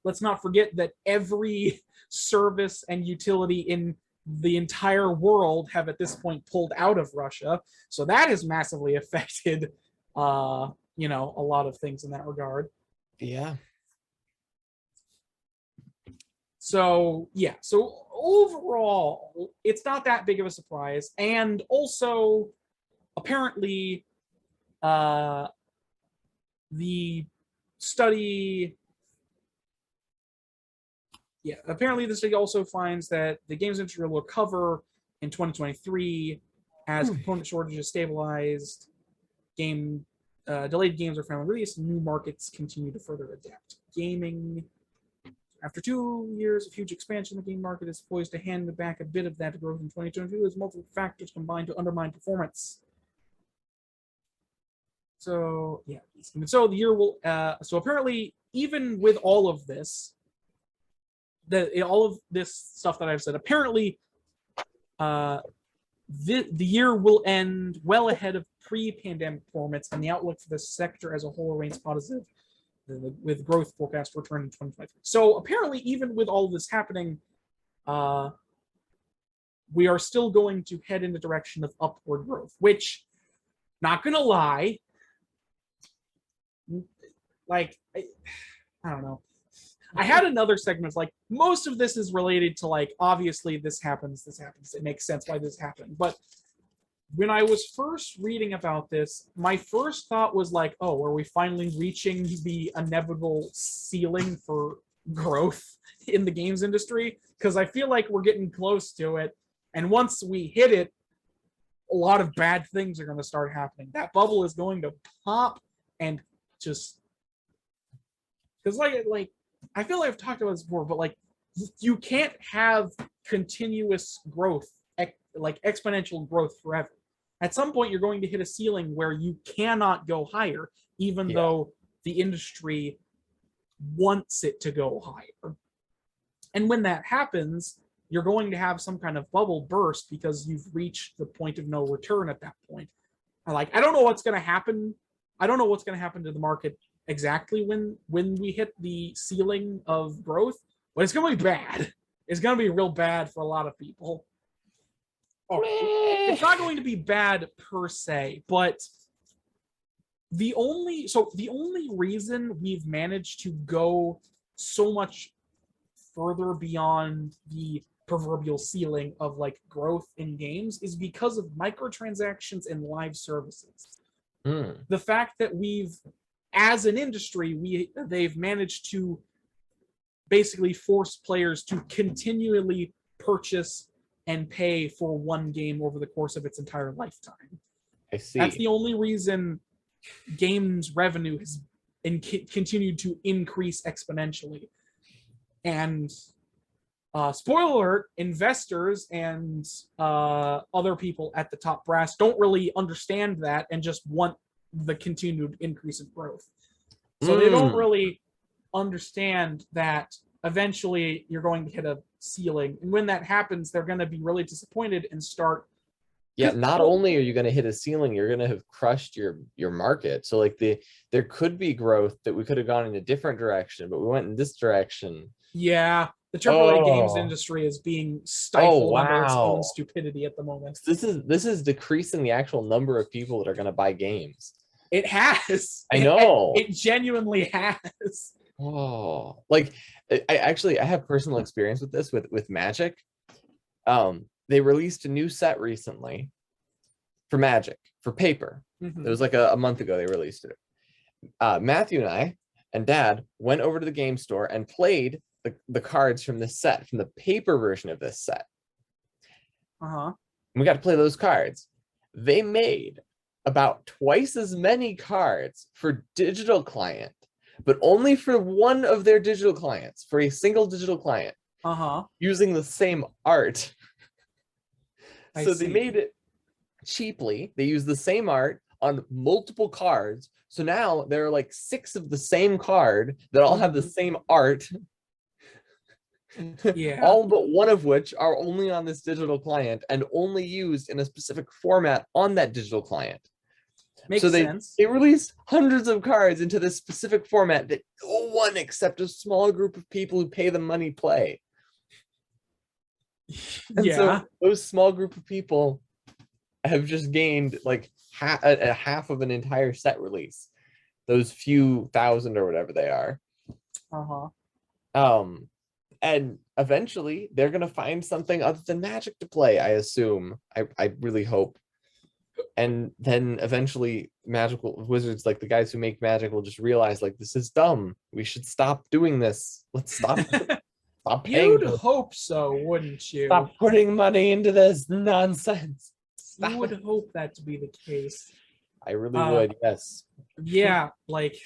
let's not forget that every service and utility in the entire world have at this point pulled out of Russia. So that has massively affected, a lot of things in that regard. Yeah. So, yeah. So overall, it's not that big of a surprise. And also, apparently, the study, yeah, apparently the study also finds that the games industry will recover in 2023 as component shortages stabilized, delayed games are finally released, and new markets continue to further adapt. Gaming. After 2 years of huge expansion, the game market is poised to hand back a bit of that growth in 2022 as multiple factors combine to undermine performance. So yeah, so the year will. So apparently, even with all of this, all of this stuff that I've said, apparently, the year will end well ahead of pre-pandemic performance, and the outlook for the sector as a whole remains positive, with growth forecast to return in 2023. So apparently, even with all of this happening, we are still going to head in the direction of upward growth. Which, not gonna lie, like I don't know. I had another segment like most of this is related to like obviously this happens. It makes sense why this happened. But when I was first reading about this, my first thought was like, oh, are we finally reaching the inevitable ceiling for growth in the games industry? Because I feel like we're getting close to it. And once we hit it, a lot of bad things are going to start happening. That bubble is going to pop and just because like I feel like I've talked about this before, but like you can't have continuous growth, like exponential growth forever. At some point, you're going to hit a ceiling where you cannot go higher, even though the industry wants it to go higher. And when that happens, you're going to have some kind of bubble burst because you've reached the point of no return at that point. I don't know what's going to happen. I don't know what's going to happen to the market exactly when we hit the ceiling of growth, but it's going to be bad. It's going to be real bad for a lot of people. Oh, it's not going to be bad per se, but the only reason we've managed to go so much further beyond the proverbial ceiling of like growth in games is because of microtransactions and live services. The fact that as an industry, they've managed to basically force players to continually purchase and pay for one game over the course of its entire lifetime. I see. That's the only reason games revenue has continued to increase exponentially. And spoiler alert, investors and other people at the top brass don't really understand that and just want the continued increase in growth. So they don't really understand that eventually you're going to hit a ceiling. And when that happens, they're going to be really disappointed and start. Yeah, not only are you going to hit a ceiling, you're going to have crushed your market. So like there could be growth that we could have gone in a different direction, but we went in this direction. Yeah, the AAA games industry is being stifled under its own stupidity at the moment. This is decreasing the actual number of people that are going to buy games. It has. I know. It genuinely has. Oh, like I have personal experience with this with Magic. They released a new set recently for Magic for paper. It was like a month ago they released it. Matthew and I and Dad went over to the game store and played the cards from this set, from the paper version of this set. And we got to play those cards. They made about twice as many cards for digital client, but only for one of their digital clients, for a single digital client, using the same art. So they made it cheaply. They used the same art on multiple cards. So now there are like 6 of the same card that all have the same art. Yeah. All but one of which are only on this digital client and only used in a specific format on that digital client. Makes sense. They released hundreds of cards into this specific format that no one except a small group of people who pay the money play. And so those small group of people have just gained like half of an entire set release. Those few thousand or whatever they are. And eventually they're gonna find something other than Magic to play, I assume. I really hope. And then eventually magical wizards, like the guys who make Magic, will just realize like this is dumb. We should stop doing this. Let's stop. Stop paying. You'd hope so, wouldn't you? Stop putting money into this nonsense. Stop. You would hope that to be the case. I really would, yes. Yeah, like,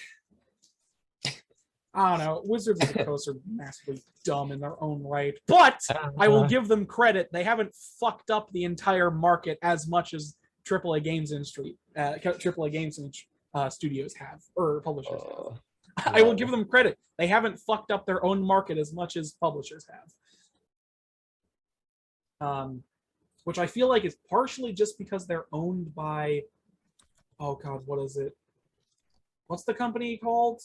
I don't know. Wizards of the Coast are massively dumb in their own right, but I will give them credit. They haven't fucked up the entire market as much as AAA games industry, AAA games studios have, or publishers have. I will give them credit. They haven't fucked up their own market as much as publishers have. Which I feel like is partially just because they're owned by, oh god, what is it? What's the company called?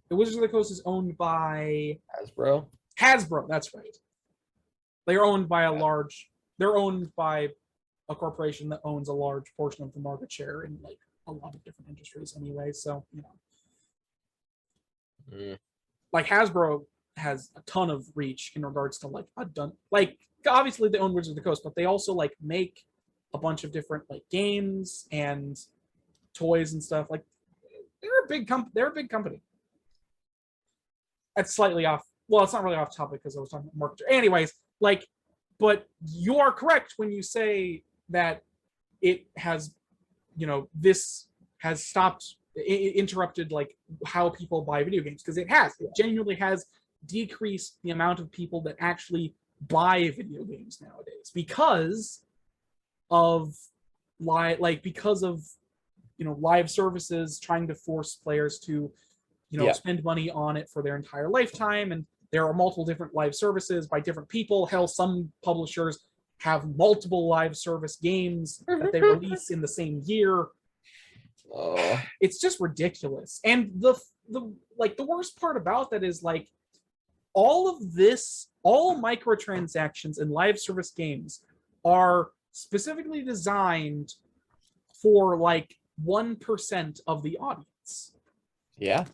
The Wizards of the Coast is owned by Hasbro. Hasbro, that's right. They're owned by they're owned by a corporation that owns a large portion of the market share in like a lot of different industries anyway, so you know. Like Hasbro has a ton of reach in regards to like obviously they own Wizards of the Coast, but they also like make a bunch of different like games and toys and stuff. Like they're a big company. That's slightly off. Well, it's not really off topic because I was talking about marketer. Anyways, like, but you are correct when you say that it has, you know, this has stopped, interrupted like how people buy video games, because it has. It genuinely has decreased the amount of people that actually buy video games nowadays because of because of, you know, live services trying to force players to, you know, spend money on it for their entire lifetime. And there are multiple different live services by different people. Hell, some publishers have multiple live service games that they release in the same year. It's just ridiculous. And the worst part about that is like all of this, all microtransactions and live service games are specifically designed for like 1% of the audience. Yeah.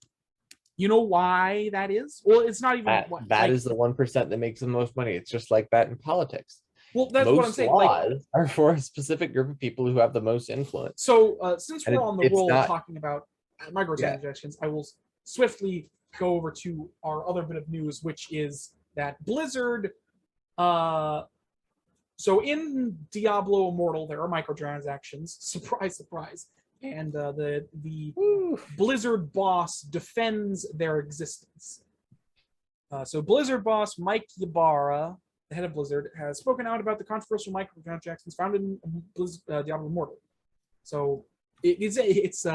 You know why that is? Well, it's not even that is the 1% that makes the most money. It's just like that in politics. Well, that's what I'm saying. Laws are for a specific group of people who have the most influence. So, since we're on the roll of talking about microtransactions, I will swiftly go over to our other bit of news, which is that Blizzard. So in Diablo Immortal, there are microtransactions. Surprise, surprise. And the Blizzard boss defends their existence. So Blizzard boss Mike Ybarra, the head of Blizzard, has spoken out about the controversial microtransactions found in Diablo Immortal. So it's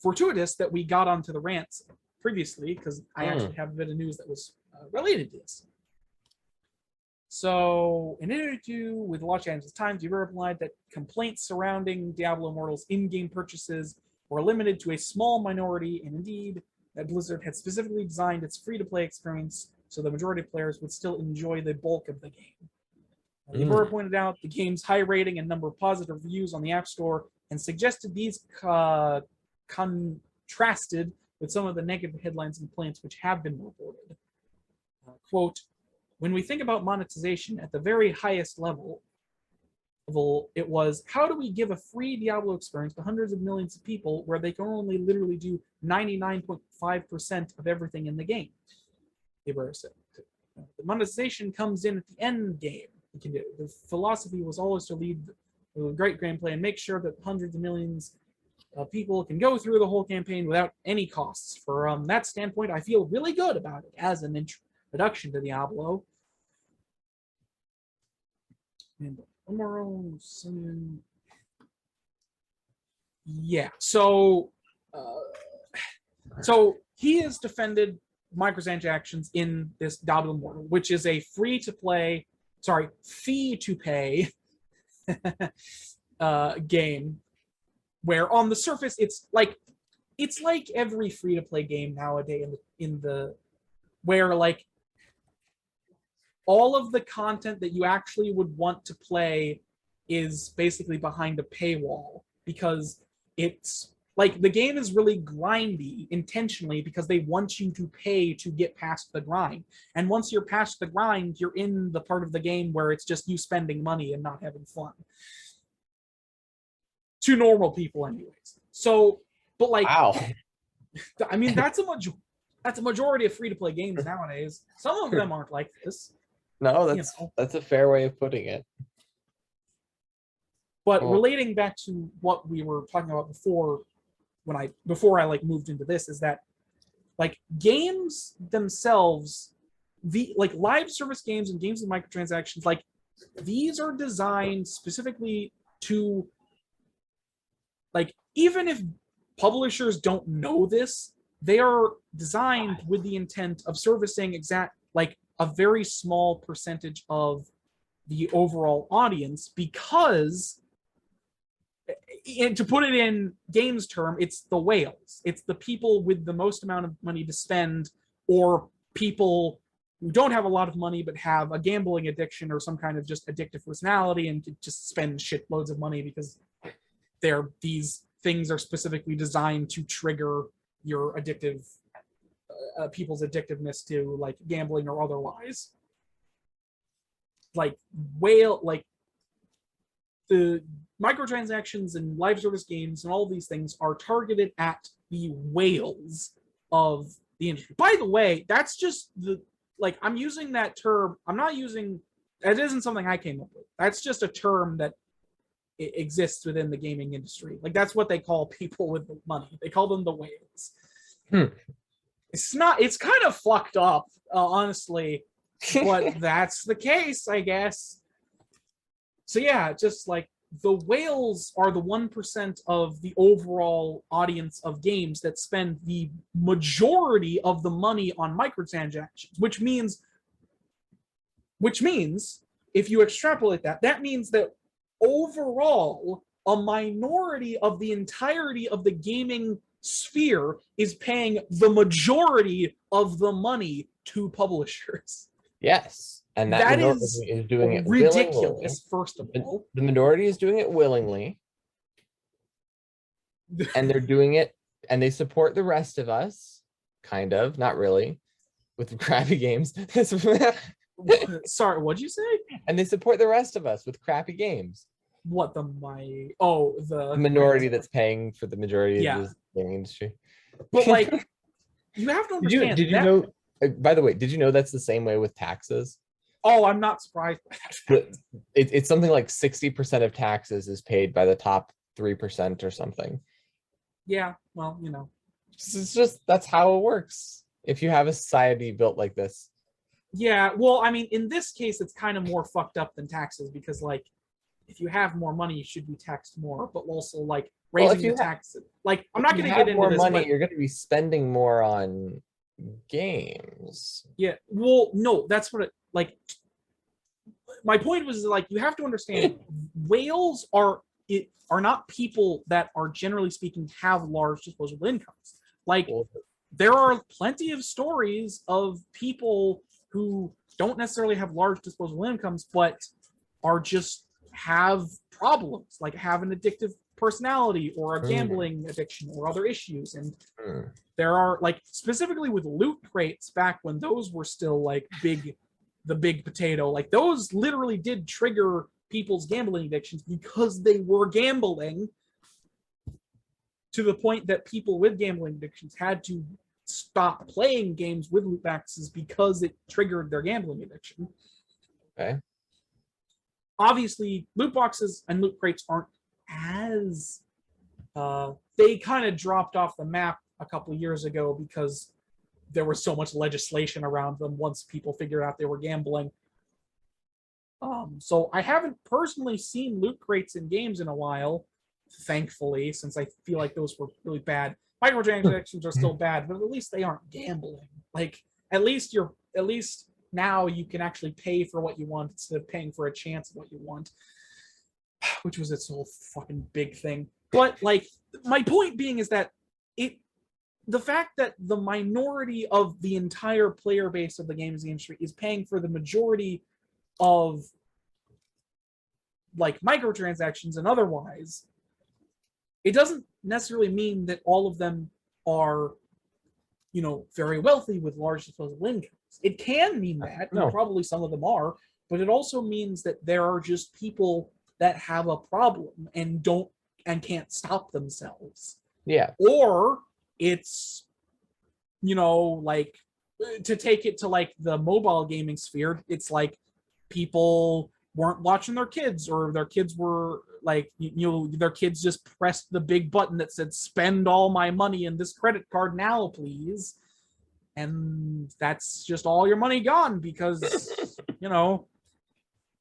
fortuitous that we got onto the rants previously, because I actually have a bit of news that was related to this. So, in an interview with the Los Angeles Times, Ybarra replied that complaints surrounding Diablo Immortal's in-game purchases were limited to a small minority, and indeed, that Blizzard had specifically designed its free-to-play experience so the majority of players would still enjoy the bulk of the game. Ybarra pointed out the game's high rating and number of positive reviews on the App Store, and suggested these contrasted with some of the negative headlines and complaints which have been reported. Quote, when we think about monetization at the very highest level, it was, how do we give a free Diablo experience to hundreds of millions of people where they can only literally do 99.5% of everything in the game? Ybarra said. The monetization comes in at the end game. The philosophy was always to lead with great gameplay and make sure that hundreds of millions of people can go through the whole campaign without any costs. From that standpoint, I feel really good about it as an introduction to Diablo. And yeah, so he has defended microtransactions in this Diablo Immortal, which is a fee-to-pay game, where on the surface it's like every free-to-play game nowadays where like all of the content that you actually would want to play is basically behind a paywall, because it's like the game is really grindy intentionally because they want you to pay to get past the grind. And once you're past the grind, you're in the part of the game where it's just you spending money and not having fun. To normal people anyways. So, but like, wow. I mean, That's a majority of free-to-play games nowadays. Some of them aren't like this. No, You know. that's a fair way of putting it. But Well- relating back to what we were talking about before I like moved into this, is that like games themselves, the like live service games and games with microtransactions, like these are designed specifically to, like, even if publishers don't know this, they are designed with the intent of servicing like a very small percentage of the overall audience, because, and to put it in games term, it's the whales. It's the people with the most amount of money to spend, or people who don't have a lot of money but have a gambling addiction or some kind of just addictive personality and just spend shitloads of money because these things are specifically designed to trigger your addictive people's addictiveness to like gambling or otherwise. Like the microtransactions and live service games and all of these things are targeted at the whales of the industry. By the way, that's just I'm using that term. I'm not using, that isn't something I came up with. That's just a term that exists within the gaming industry. Like that's what they call people with the money. They call them the whales. It's kind of fucked up, honestly, but that's the case, I guess. So yeah, just like the whales are the 1% of the overall audience of games that spend the majority of the money on microtransactions, which means if you extrapolate that means that overall a minority of the entirety of the gaming sphere is paying the majority of the money to publishers. Yes. And that minority is doing it ridiculous, willingly. first of all. The minority is doing it willingly. And they're doing it, and they support the rest of us, kind of, not really, with the crappy games. Sorry, what'd you say? And they support the rest of us with crappy games. What the minority that's paying for the majority of the gaming industry. But like, you have to understand. Did you know? By the way, did you know that's the same way with taxes? Oh, I'm not surprised by that. It's something like 60% of taxes is paid by the top 3% or something. Yeah, well, you know. It's just, that's how it works if you have a society built like this. Yeah, well, I mean, in this case, it's kind of more fucked up than taxes because, like, if you have more money, you should be taxed more, but also, like, raising the taxes. Like, I'm not going to get into more this, money, but you're going to be spending more on games. Yeah, well, no, that's what like, my point was, like, you have to understand whales are not people that are, generally speaking, have large disposable incomes. Like, there are plenty of stories of people who don't necessarily have large disposable incomes, but are just have problems, like have an addictive personality or a gambling addiction or other issues. And there are, like, specifically with loot crates back when those were still like the big potato, like those literally did trigger people's gambling addictions because they were gambling, to the point that people with gambling addictions had to stop playing games with loot boxes because it triggered their gambling addiction. Okay. Obviously, loot boxes and loot crates aren't as they kind of dropped off the map a couple years ago because there was so much legislation around them once people figured out they were gambling. So I haven't personally seen loot crates in games in a while, thankfully, since I feel like those were really bad. Microtransactions are still bad, but at least they aren't gambling. Like, at least now you can actually pay for what you want instead of paying for a chance of what you want, which was its whole fucking big thing. But, like, my point being is that the fact that the minority of the entire player base of the games industry is paying for the majority of, like, microtransactions and otherwise, it doesn't necessarily mean that all of them are, you know, very wealthy with large disposable incomes. It can mean that, and probably some of them are, but it also means that there are just people that have a problem and can't stop themselves. Yeah. Or it's you know, like to take it to like the mobile gaming sphere, it's like people weren't watching their kids, or their kids were like, you know, their kids just pressed the big button that said spend all my money in this credit card now, please. And that's just all your money gone because, you know,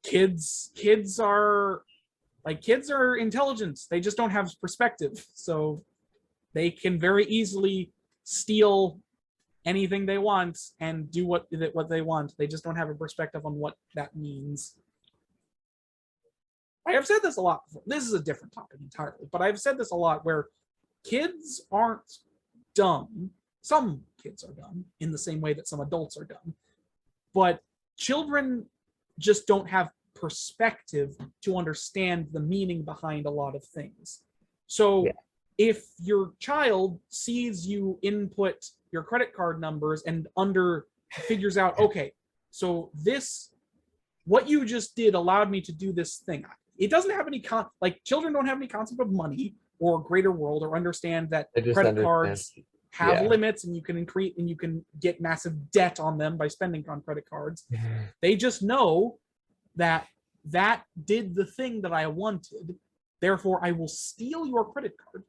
kids are intelligent. They just don't have perspective. So they can very easily steal anything they want and do what they want. They just don't have a perspective on what that means. I have said this a lot before. This is a different topic entirely, but I've said this a lot where kids aren't dumb. Some kids are dumb in the same way that some adults are dumb. But children just don't have perspective to understand the meaning behind a lot of things. So if your child sees you input your credit card numbers and figures out, okay, so what you just did allowed me to do this thing. It doesn't have any children don't have any concept of money or greater world, or understand that credit cards have limits and you can increase and you can get massive debt on them by spending on credit cards. They just know that did the thing that I wanted. Therefore, I will steal your credit card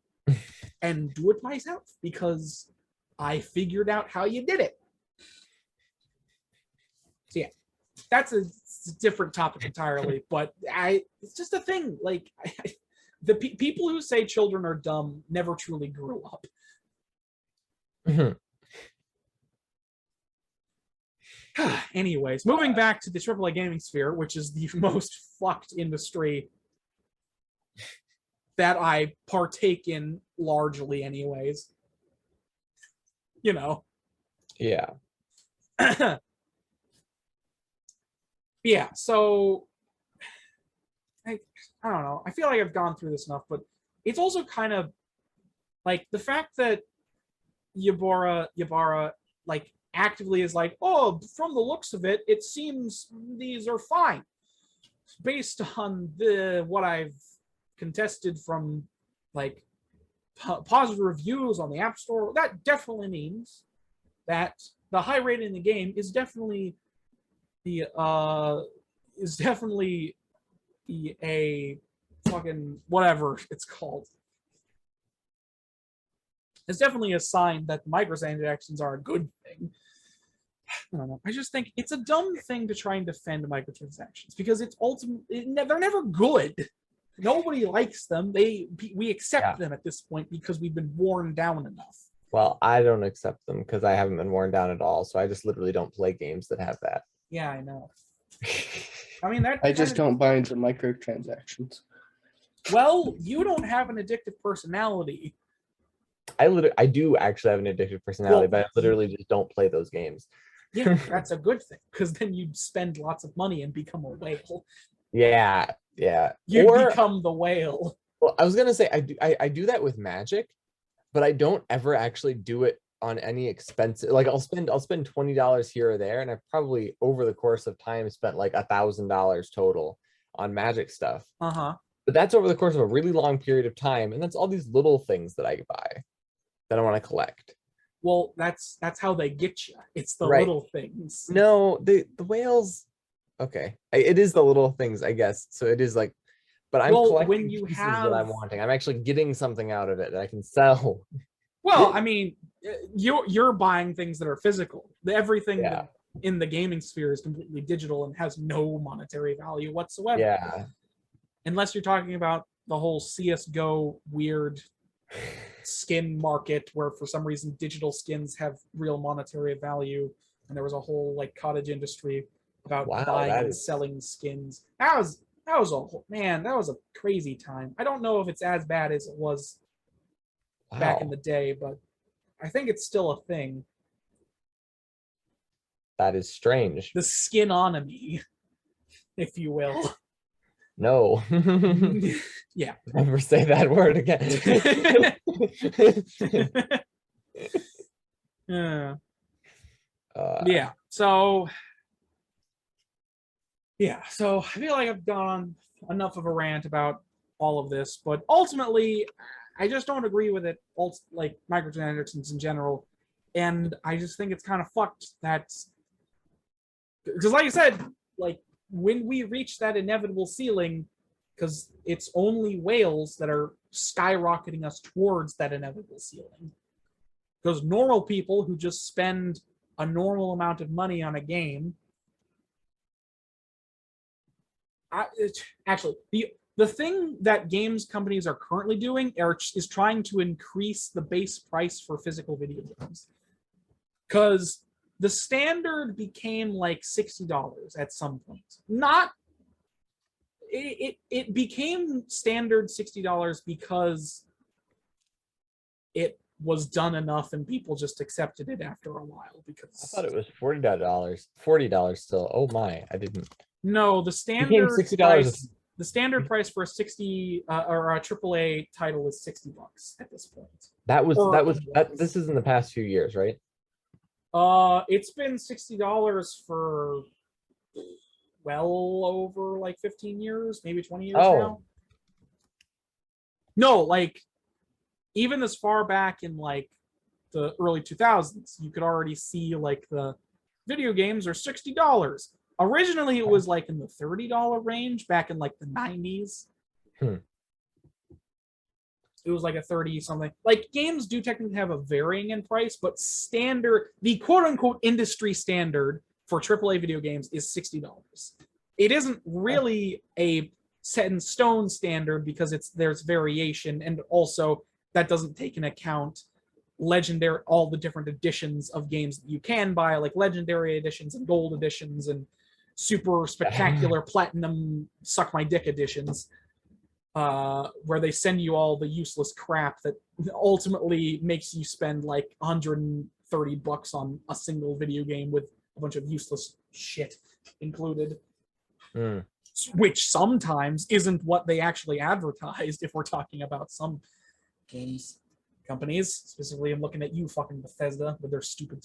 and do it myself because I figured out how you did it. So yeah, that's a different topic entirely, but it's just a thing. Like the people who say children are dumb never truly grew up. Anyways, moving back to the AAA gaming sphere, which is the most fucked industry that I partake in largely anyways. You know. Yeah. Yeah, so I don't know. I feel like I've gone through this enough, but it's also kind of like the fact that Ybarra like actively is like, oh, from the looks of it, it seems these are fine. Based on what I've contested from like positive reviews on the App Store, that definitely means that the high rating in the game is definitely a fucking whatever it's called. It's definitely a sign that microtransactions are a good thing. I don't know. I just think it's a dumb thing to try and defend microtransactions because it's they're never good. Nobody likes them. We accept them at this point because we've been worn down enough. Well, I don't accept them because I haven't been worn down at all. So I just literally don't play games that have that. Yeah, I know. I mean, I just don't buy into microtransactions. Well, you don't have an addictive personality. I do actually have an addictive personality, but I literally just don't play those games. Yeah, that's a good thing because then you'd spend lots of money and become a whale. Yeah. You become the whale. Well, I was gonna say I do that with Magic, but I don't ever actually do it on any expensive. Like I'll spend $20 here or there, and I've probably over the course of time spent like $1,000 total on Magic stuff. But that's over the course of a really long period of time, and that's all these little things that I buy that I want to collect. Well, that's how they get you. It's the little things. No, the whales. Okay, it is the little things, I guess. So it is like, but I'm collecting pieces that I'm wanting. I'm actually getting something out of it that I can sell. Well, I mean, you're buying things that are physical. Everything in the gaming sphere is completely digital and has no monetary value whatsoever. Yeah. Unless you're talking about the whole CSGO weird skin market where for some reason digital skins have real monetary value, and there was a whole like cottage industry about buying and selling skins. That was a crazy time. I don't know if it's as bad as it was back in the day, but I think it's still a thing. That is strange. The skinonomy, if you will. No. Yeah. Never say that word again. Yeah. So I feel like I've gone on enough of a rant about all of this, but ultimately I just don't agree with it. Like microtransactions in general, And I just think it's kind of fucked that, because like I said, like when we reach that inevitable ceiling, because it's only whales that are skyrocketing us towards that inevitable ceiling. Because normal people who just spend a normal amount of money on a game, actually, the thing that games companies are currently doing is trying to increase the base price for physical video games. Because the standard became like $60 at some point. It became standard $60 because it was done enough and people just accepted it after a while. Because I thought it was $40 still. Oh my, I didn't. No, the Became standard $60. price. The standard price for a 60 or a AAA title is $60 at this point. This is in the past few years, right? It's been $60 for well over like 15 years, maybe 20 years now. No, like even as far back in like the early 2000s, you could already see like the video games are $60. Originally, it was like in the $30 range back in like the 90s. It was like a 30 something. Like games do technically have a varying in price, but the quote unquote industry standard for AAA video games is $60. It isn't really a set in stone standard because there's variation, and also that doesn't take into account all the different editions of games that you can buy, like legendary editions and gold editions and super spectacular platinum suck my dick editions, where they send you all the useless crap that ultimately makes you spend like $130 on a single video game with a bunch of useless shit included, which sometimes isn't what they actually advertised. If we're talking about some games companies, specifically I'm looking at you fucking Bethesda with their stupid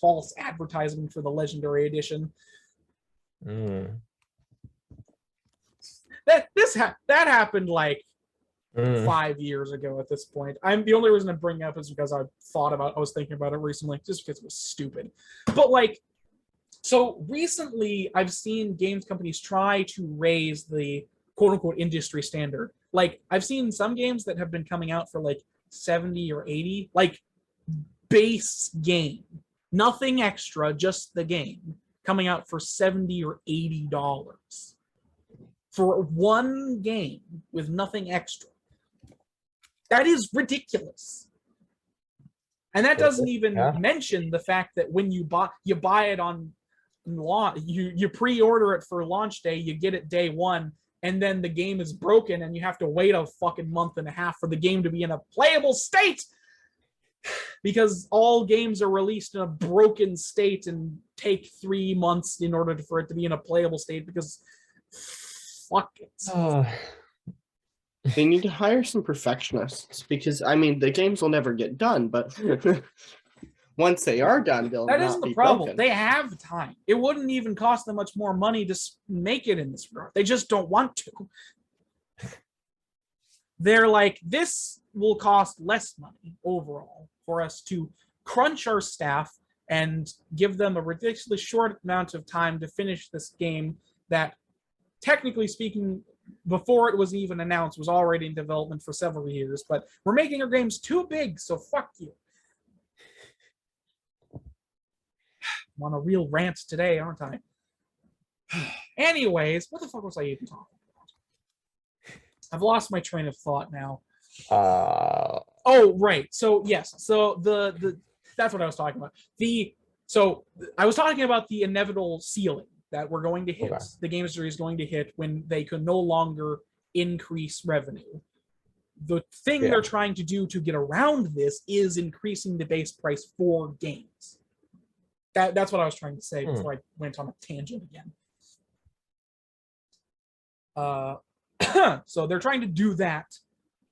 false advertisement for the legendary edition. That happened like 5 years ago at this point. The only reason I bring it up is because I was thinking about it recently, just because it was stupid. But like, so recently I've seen games companies try to raise the quote unquote industry standard. Like I've seen some games that have been coming out for like 70 or 80, like base game, nothing extra, just the game, coming out for $70 or $80 for one game with nothing extra. That is ridiculous. And that doesn't even mention the fact that when you buy it on launch, you pre-order it for launch day, you get it day one, and then the game is broken and you have to wait a fucking month and a half for the game to be in a playable state, because all games are released in a broken state and take 3 months in order for it to be in a playable state, because fuck it. They need to hire some perfectionists, because I mean the games will never get done, but once they are done, they'll that not isn't the be problem. broken. They have time. It wouldn't even cost them much more money to make it in this regard. They just don't want to. They're like, this will cost less money overall for us to crunch our staff and give them a ridiculously short amount of time to finish this game that, technically speaking, before it was even announced, was already in development for several years. But we're making our games too big, so fuck you. I'm on a real rant today, aren't I? Anyways, what the fuck was I even talking about? I've lost my train of thought now. Oh, right. So yes. So the that's what I was talking about. So I was talking about the inevitable ceiling that we're going to hit. Okay. The game industry is going to hit when they can no longer increase revenue. The thing they're trying to do to get around this is increasing the base price for games. That's what I was trying to say before I went on a tangent again. So they're trying to do that.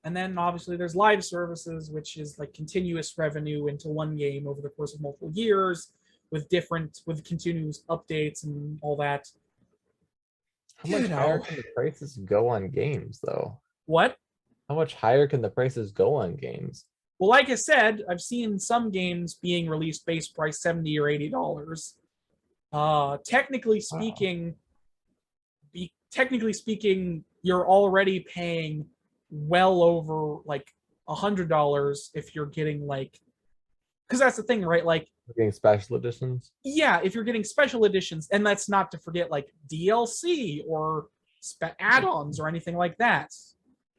And then obviously there's live services, which is like continuous revenue into one game over the course of multiple years with continuous updates and all that. How much higher can the prices go on games though? What? How much higher can the prices go on games? Well, like I said, I've seen some games being released base price $70 or $80. Technically speaking, you're already paying well over like $100 if you're getting like, because that's the thing, right? Like, Getting special editions. yeah, if you're getting special editions, and that's not to forget like DLC or add-ons or anything like that.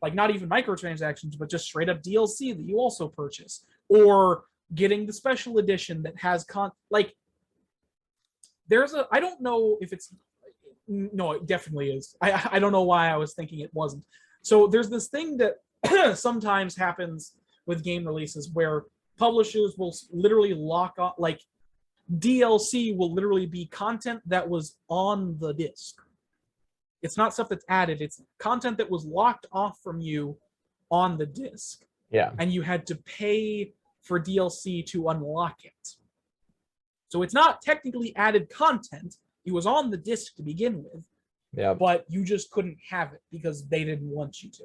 Like not even microtransactions, but just straight up DLC that you also purchase, or getting the special edition that has like there's a, I don't know if it's, no, it definitely is. I don't know why I was thinking it wasn't. So there's this thing that sometimes happens with game releases where publishers will literally lock on, like DLC will literally be content that was on the disc. It's not stuff that's added. It's content that was locked off from you on the disc. Yeah. And you had to pay for DLC to unlock it. So it's not technically added content. It was on the disc to begin with. Yeah. But you just couldn't have it because they didn't want you to.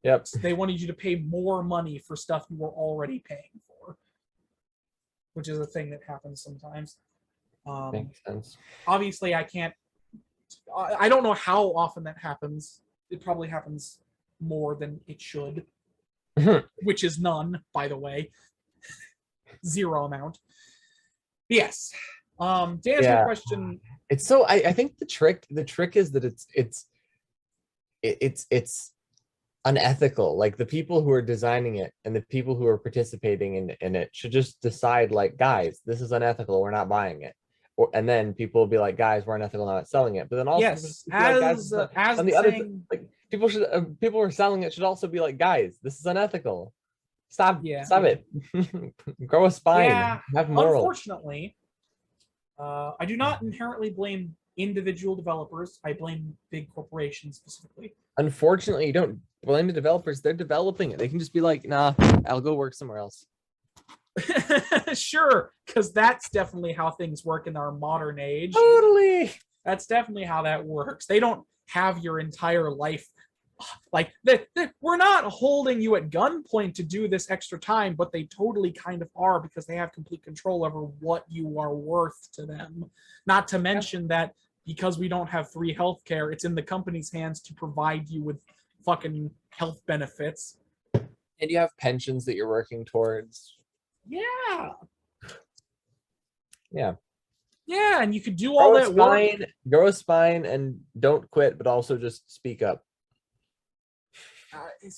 Yep. They wanted you to pay more money for stuff you were already paying for, which is a thing that happens sometimes. Makes sense. Obviously, I don't know how often that happens. It probably happens more than it should, which is none, by the way. Zero amount. Yes. To answer your question, it's so I think the trick is that it's unethical. Like the people who are designing it and the people who are participating in it should just decide, like, guys, this is unethical, we're not buying it. And then people will be like, guys, we're unethical, not selling it. But then also, yes, as on the other, like people who are selling it should also be like, guys, this is unethical. Stop it. Grow a spine. Yeah, have morals. Unfortunately, I do not inherently blame individual developers. I blame big corporations specifically. Unfortunately, you don't blame the developers. They're developing it. They can just be like, nah, I'll go work somewhere else. Sure, because that's definitely how things work in our modern age. Totally. That's definitely how that works. They don't have your entire life. Like, we're not holding you at gunpoint to do this extra time, but they totally kind of are, because they have complete control over what you are worth to them. Not to mention that because we don't have free healthcare, it's in the company's hands to provide you with fucking health benefits. And you have pensions that you're working towards. Yeah. Yeah. Yeah, and you could do all that work. Grow a spine and don't quit, but also just speak up.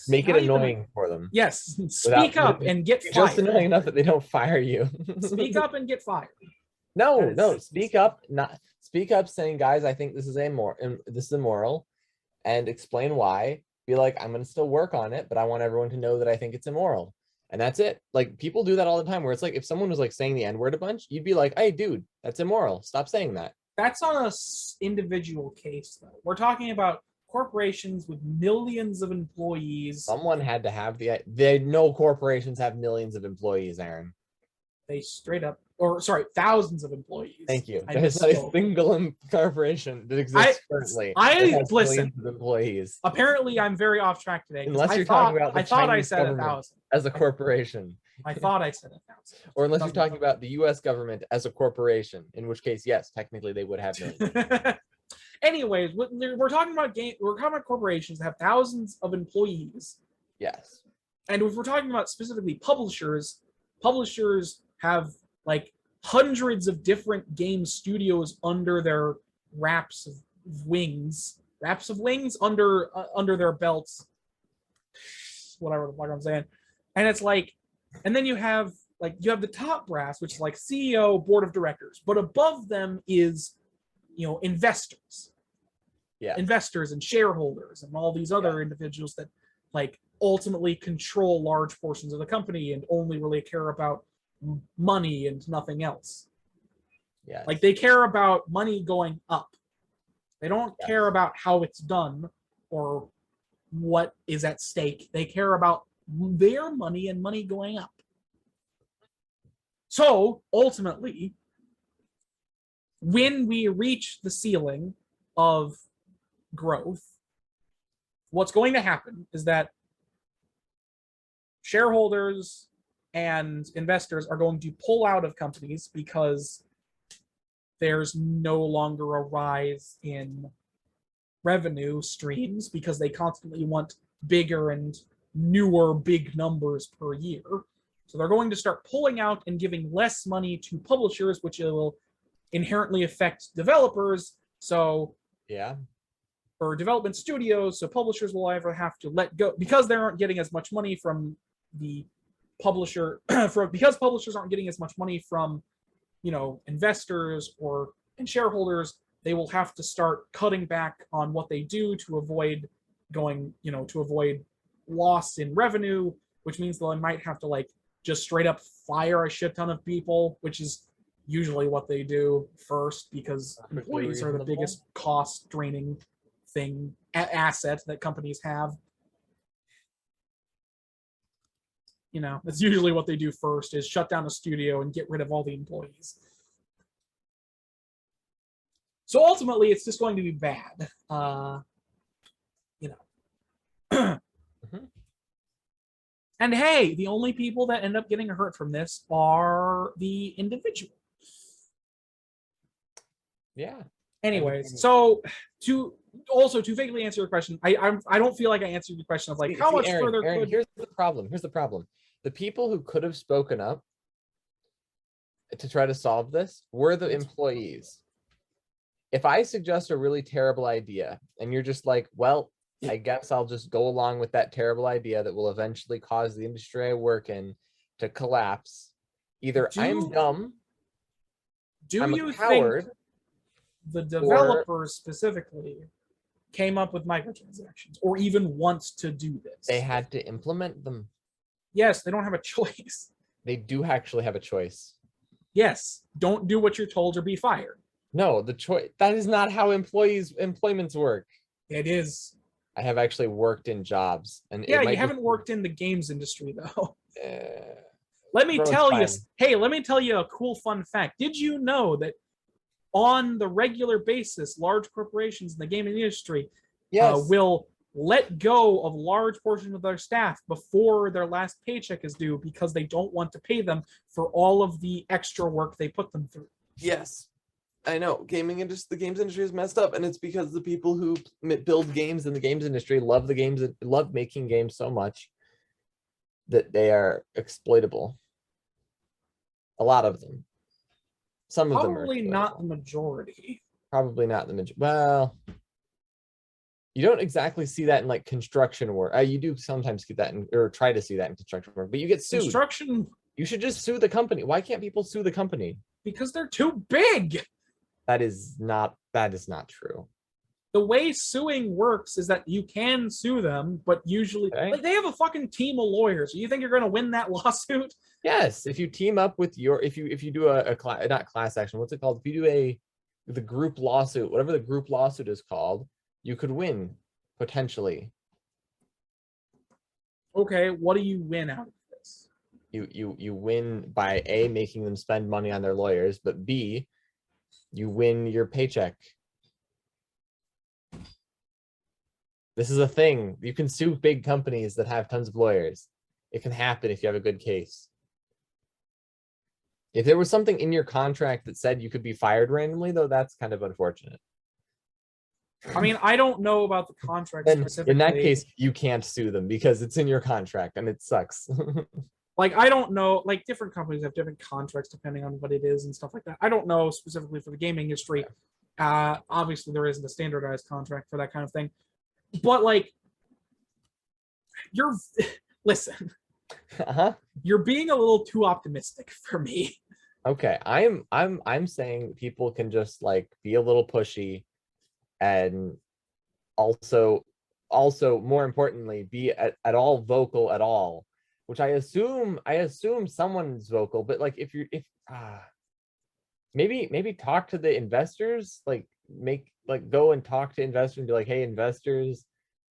Make it annoying for them. Yes, speak up and get fired. Just annoying enough that they don't fire you. Speak up and get fired. No, speak up. Speak up, saying, guys, I think this is immoral, and explain why. Be like, I'm gonna still work on it, but I want everyone to know that I think it's immoral. And that's it. Like, people do that all the time, where it's like, if someone was like saying the N-word a bunch, you'd be like, hey, dude, that's immoral. Stop saying that. That's on a individual case, though. We're talking about corporations with millions of employees. Someone had to have no corporations have millions of employees, Aaron. They straight up, thousands of employees. Thank you. There's not a single corporation that exists currently. Listen. Of employees. Apparently, I'm very off track today. Unless you're talking about the Chinese said government 1,000 as a corporation. I thought I said 1,000. Or unless you're talking about the U.S. government as a corporation, in which case, yes, technically they would have millions. Anyways, we're talking about corporations that have thousands of employees. Yes. And if we're talking about specifically publishers have like hundreds of different game studios under their wraps of wings under their belts, whatever the fuck I'm saying. And it's like, and then you have the top brass, which is like CEO, board of directors, but above them is, investors. Yeah. Investors and shareholders and all these other individuals that like ultimately control large portions of the company and only really care about money and nothing else. Yeah. Like, they care about money going up. They don't care about how it's done or what is at stake. They care about their money and money going up. So ultimately, when we reach the ceiling of growth, what's going to happen is that shareholders and investors are going to pull out of companies because there's no longer a rise in revenue streams because they constantly want bigger and newer big numbers per year. So they're going to start pulling out and giving less money to publishers, which will inherently affect developers. So Yeah. for development studios, so publishers will either have to let go because they aren't getting as much money from the publisher because publishers aren't getting as much money from investors and shareholders. They will have to start cutting back on what they do to avoid loss in revenue, which means they might have to just straight up fire a shit ton of people, which is usually what they do first because employees are the biggest cost draining asset that companies have. That's usually what they do first is shut down a studio and get rid of all the employees. So ultimately, it's just going to be bad. And hey, the only people that end up getting hurt from this are the individual. Yeah. Anyways, so to vaguely answer your question, I don't feel like I answered your question of how much Aaron, further Aaron, could... Here's the problem. The people who could have spoken up to try to solve this were the employees. If I suggest a really terrible idea and you're just like, well, I guess I'll just go along with that terrible idea that will eventually cause the industry I work in to collapse. Either I'm dumb, I'm a coward, think the developers specifically came up with microtransactions or even wants to do this? They had to implement them. Yes, they don't have a choice. They do actually have a choice. Yes, don't do what you're told or be fired. No, the choice, that is not how employments work. It is. I have actually worked in jobs, and yeah, you haven't worked in the games industry though. Let me tell you a cool fun fact. Did you know that on the regular basis, large corporations in the gaming industry will let go of large portions of their staff before their last paycheck is due because they don't want to pay them for all of the extra work they put them through? Yes. I know the games industry is messed up, and it's because the people who build games in the games industry love the games and love making games so much that they are exploitable. A lot of them. Some of them are probably not the majority. Probably not the majority. Well, you don't exactly see that in construction work. You do sometimes see that or try to see that in construction work, but you get sued. Construction. You should just sue the company. Why can't people sue the company? Because they're too big. That is not true. The way suing works is that you can sue them, but usually they have a fucking team of lawyers. You think you're going to win that lawsuit? Yes, if you team up with if you do a not class action, what's it called? If you do the group lawsuit, whatever the group lawsuit is called, you could win potentially. Okay, what do you win out of this? You win by A, making them spend money on their lawyers, but B, you win your paycheck. This is a thing. You can sue big companies that have tons of lawyers. It can happen if you have a good case. If there was something in your contract that said you could be fired randomly, though, that's kind of unfortunate. I mean, I don't know about the contract specifically. In that case, you can't sue them because it's in your contract and it sucks. I don't know, different companies have different contracts depending on what it is and stuff like that. I don't know specifically for the gaming industry. Obviously, there isn't a standardized contract for that kind of thing. But listen. You're being a little too optimistic for me. Okay, I'm saying people can just be a little pushy, and also more importantly be at all vocal at all, which I assume someone's vocal, but maybe talk to the investors, go and talk to investors and be like, hey, investors,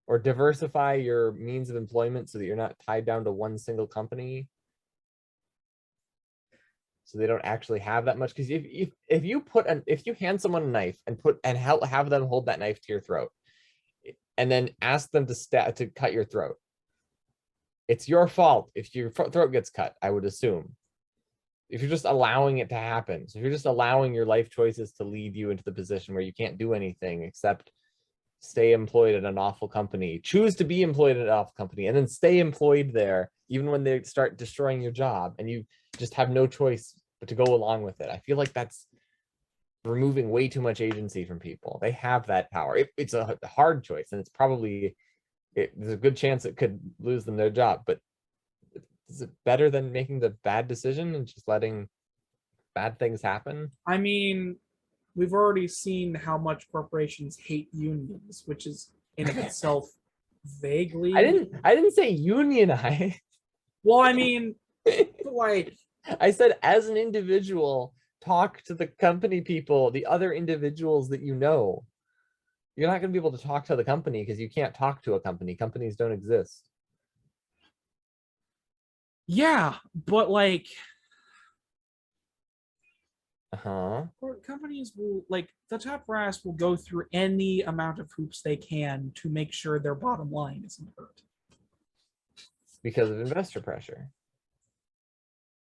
or diversify your means of employment so that you're not tied down to one single company, so they don't actually have that much. Because if you hand someone a knife and have them hold that knife to your throat, and then ask them to cut your throat, it's your fault if your throat gets cut, I would assume. If you're just allowing it to happen, so if you're just allowing your life choices to lead you into the position where you can't do anything except stay employed at an awful company, choose to be employed at an awful company, and then stay employed there, even when they start destroying your job, and you just have no choice but to go along with it. I feel like that's removing way too much agency from people. They have that power. It's a hard choice, and it's probably, there's a good chance it could lose them their job, but is it better than making the bad decision and just letting bad things happen? I mean, we've already seen how much corporations hate unions, which is in of itself vaguely. I didn't say unionize. Well, I mean, like, I said as an individual, talk to the company people, the other individuals that you know. You're not going to be able to talk to the company because you can't talk to a company. Companies don't exist. yeah, but like, or companies will, like, the top brass will go through any amount of hoops they can to make sure their bottom line isn't hurt. Because of investor pressure.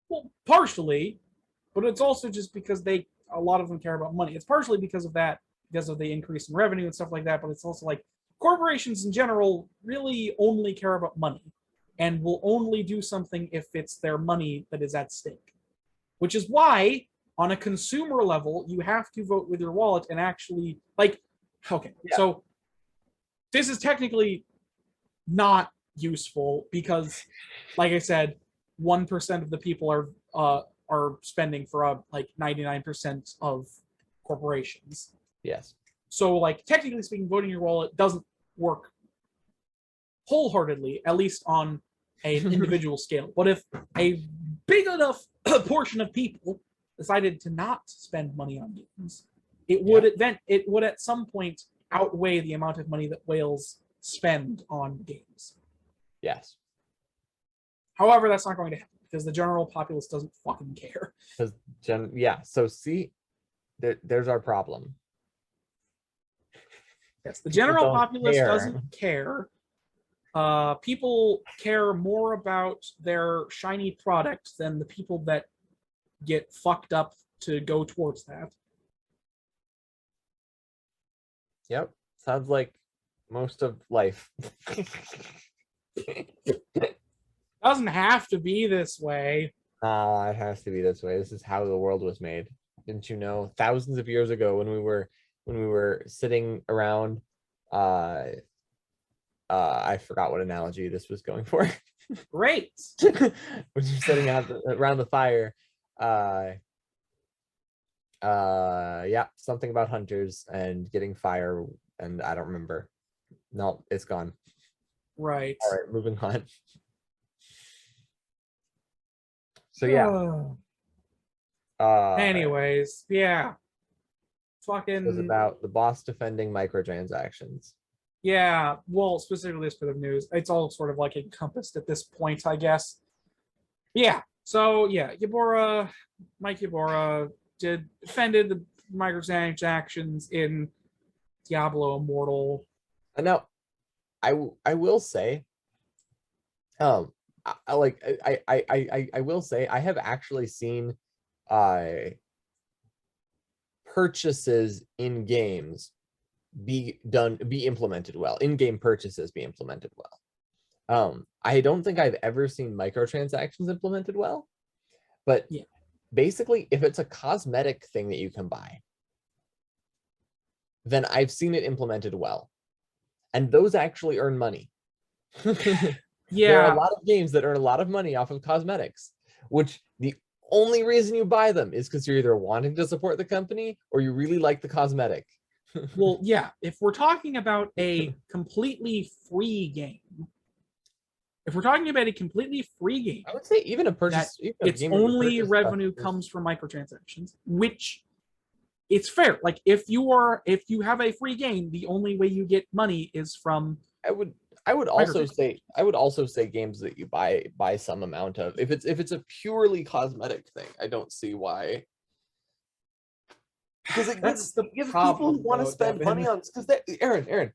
Well, partially, but it's also just because a lot of them care about money. It's partially because of that, because of the increase in revenue and stuff like that, but it's also like corporations in general really only care about money and will only do something if it's their money that is at stake. Which is why, on a consumer level, you have to vote with your wallet and actually, like, okay, yeah. So this is technically not useful because, like I said, 1% of the people are spending for like 99% of corporations. Yes. So, like, technically speaking, voting your wallet doesn't work wholeheartedly, at least on an individual scale. But if a big enough portion of people decided to not spend money on games, it would at some point outweigh the amount of money that whales spend on games. Yes. However, that's not going to happen because the general populace doesn't fucking care. So see, there's our problem. Yes, the general populace doesn't care. People care more about their shiny product than the people that get fucked up to go towards that. Yep. Sounds like most of life. Doesn't have to be this way. It has to be this way. This is how the world was made. Didn't you know? Thousands of years ago, when we were sitting around, I forgot what analogy this was going for. Great. When you're sitting around the fire, yeah, something about hunters and getting fire, and I don't remember. No, it's gone. Right. All right, moving on. So yeah. Anyways, yeah. Fucking. It was about the boss defending microtransactions. Yeah, well, specifically this bit of news, it's all sort of like encompassed at this point, I guess. Yeah. So yeah, Mike Ybarra defended the microtransactions in Diablo Immortal. Now, I will say, I will say I have actually seen purchases in games be implemented well. In-game purchases be implemented well. I don't think I've ever seen microtransactions implemented well, but yeah, basically, if it's a cosmetic thing that you can buy, then I've seen it implemented well, and those actually earn money. Yeah, there are a lot of games that earn a lot of money off of cosmetics, which the only reason you buy them is because you're either wanting to support the company or you really like the cosmetic. Well, yeah, if we're talking about a completely free game, I would say even a purchase, its only revenue comes from microtransactions, which it's fair. Like if you have a free game, the only way you get money is from. I would also say games that you buy some amount of. If it's a purely cosmetic thing, I don't see why. Because it gives people who want to spend money on, because Aaron,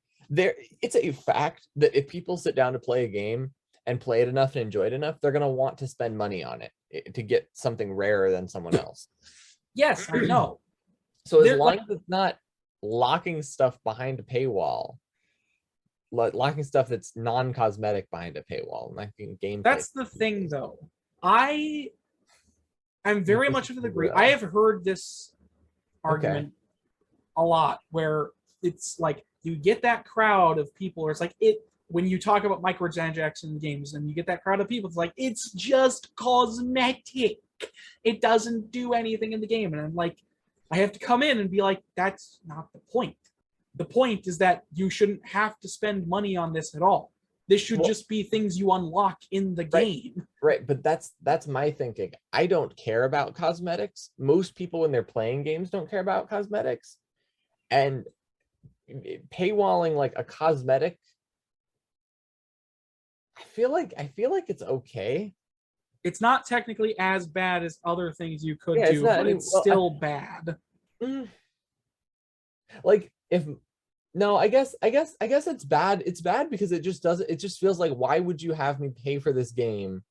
it's a fact that if people sit down to play a game and play it enough and enjoy it enough, they're going to want to spend money on it to get something rarer than someone else. Yes, I know. So as They're, long like- as it's not locking stuff behind a paywall, locking stuff that's non-cosmetic behind a paywall, like gameplay. That's the thing, though. I'm very much of the agree. I have heard this argument a lot, where it's like you get that crowd of people, or it's like when you talk about microtransactions games, and you get that crowd of people, it's like it's just cosmetic. It doesn't do anything in the game, and I'm like, I have to come in and be like, that's not the point. The point is that you shouldn't have to spend money on this at all. This should just be things you unlock in the game. Right, but that's my thinking. I don't care about cosmetics. Most people, when they're playing games, don't care about cosmetics. And paywalling like a cosmetic, I feel like it's okay. It's not technically as bad as other things you could Yeah, do, but it's still bad. Like I guess it's bad. It's bad because it just feels like, why would you have me pay for this game?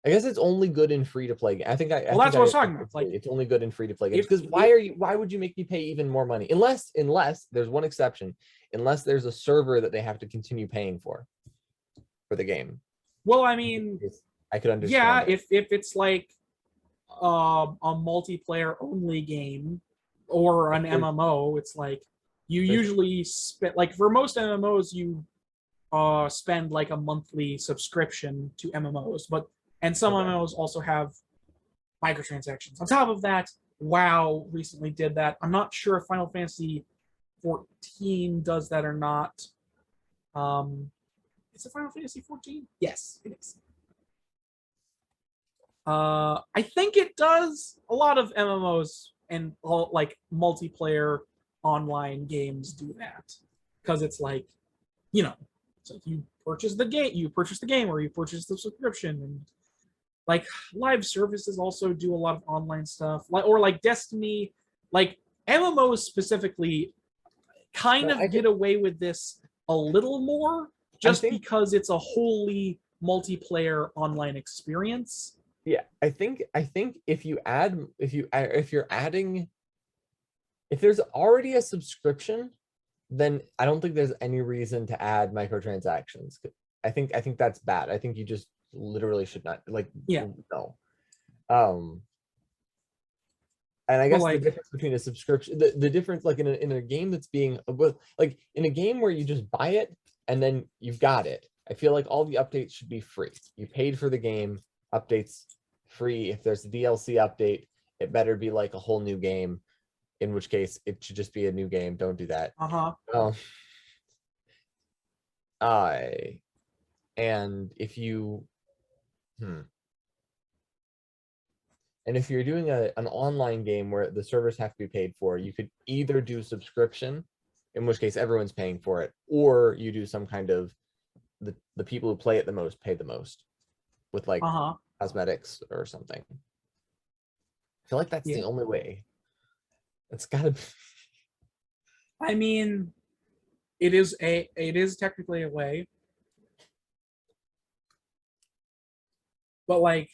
I guess it's only good in free to play. That's what I was talking about. Like, it's only good in free to play games, because why would you make me pay even more money? Unless there's one exception, unless there's a server that they have to continue paying for the game. Well, I mean, I could understand. Yeah, if it's like a multiplayer only game or an MMO, it's like you usually spend, like for most MMOs, you spend like a monthly subscription to MMOs, and some MMOs also have microtransactions. On top of that, WoW recently did that. I'm not sure if Final Fantasy 14 does that or not. Is it Final Fantasy 14? Yes, it is. I think it does. A lot of MMOs and all like multiplayer online games do that, because it's like, it's like you purchase the game, or you purchase the subscription, and like live services also do a lot of online stuff, like Destiny, like MMOs specifically kind of get away with this a little more, just because it's a wholly multiplayer online experience. Yeah, I think if there's already a subscription, then I don't think there's any reason to add microtransactions. I think that's bad. I think you just literally should not, like, no. And I guess the difference between a subscription, the difference, like in a game that's being, like in a game where you just buy it and then you've got it, I feel like all the updates should be free. You paid for the game, updates free. If there's a DLC update, it better be like a whole new game, in which case it should just be a new game. Don't do that. And if you and if you're doing an online game where the servers have to be paid for, you could either do subscription, in which case everyone's paying for it, or you do some kind of the people who play it the most pay the most with like cosmetics or something. I feel like that's the only way. It's gotta be. I mean, it is technically a way, but like,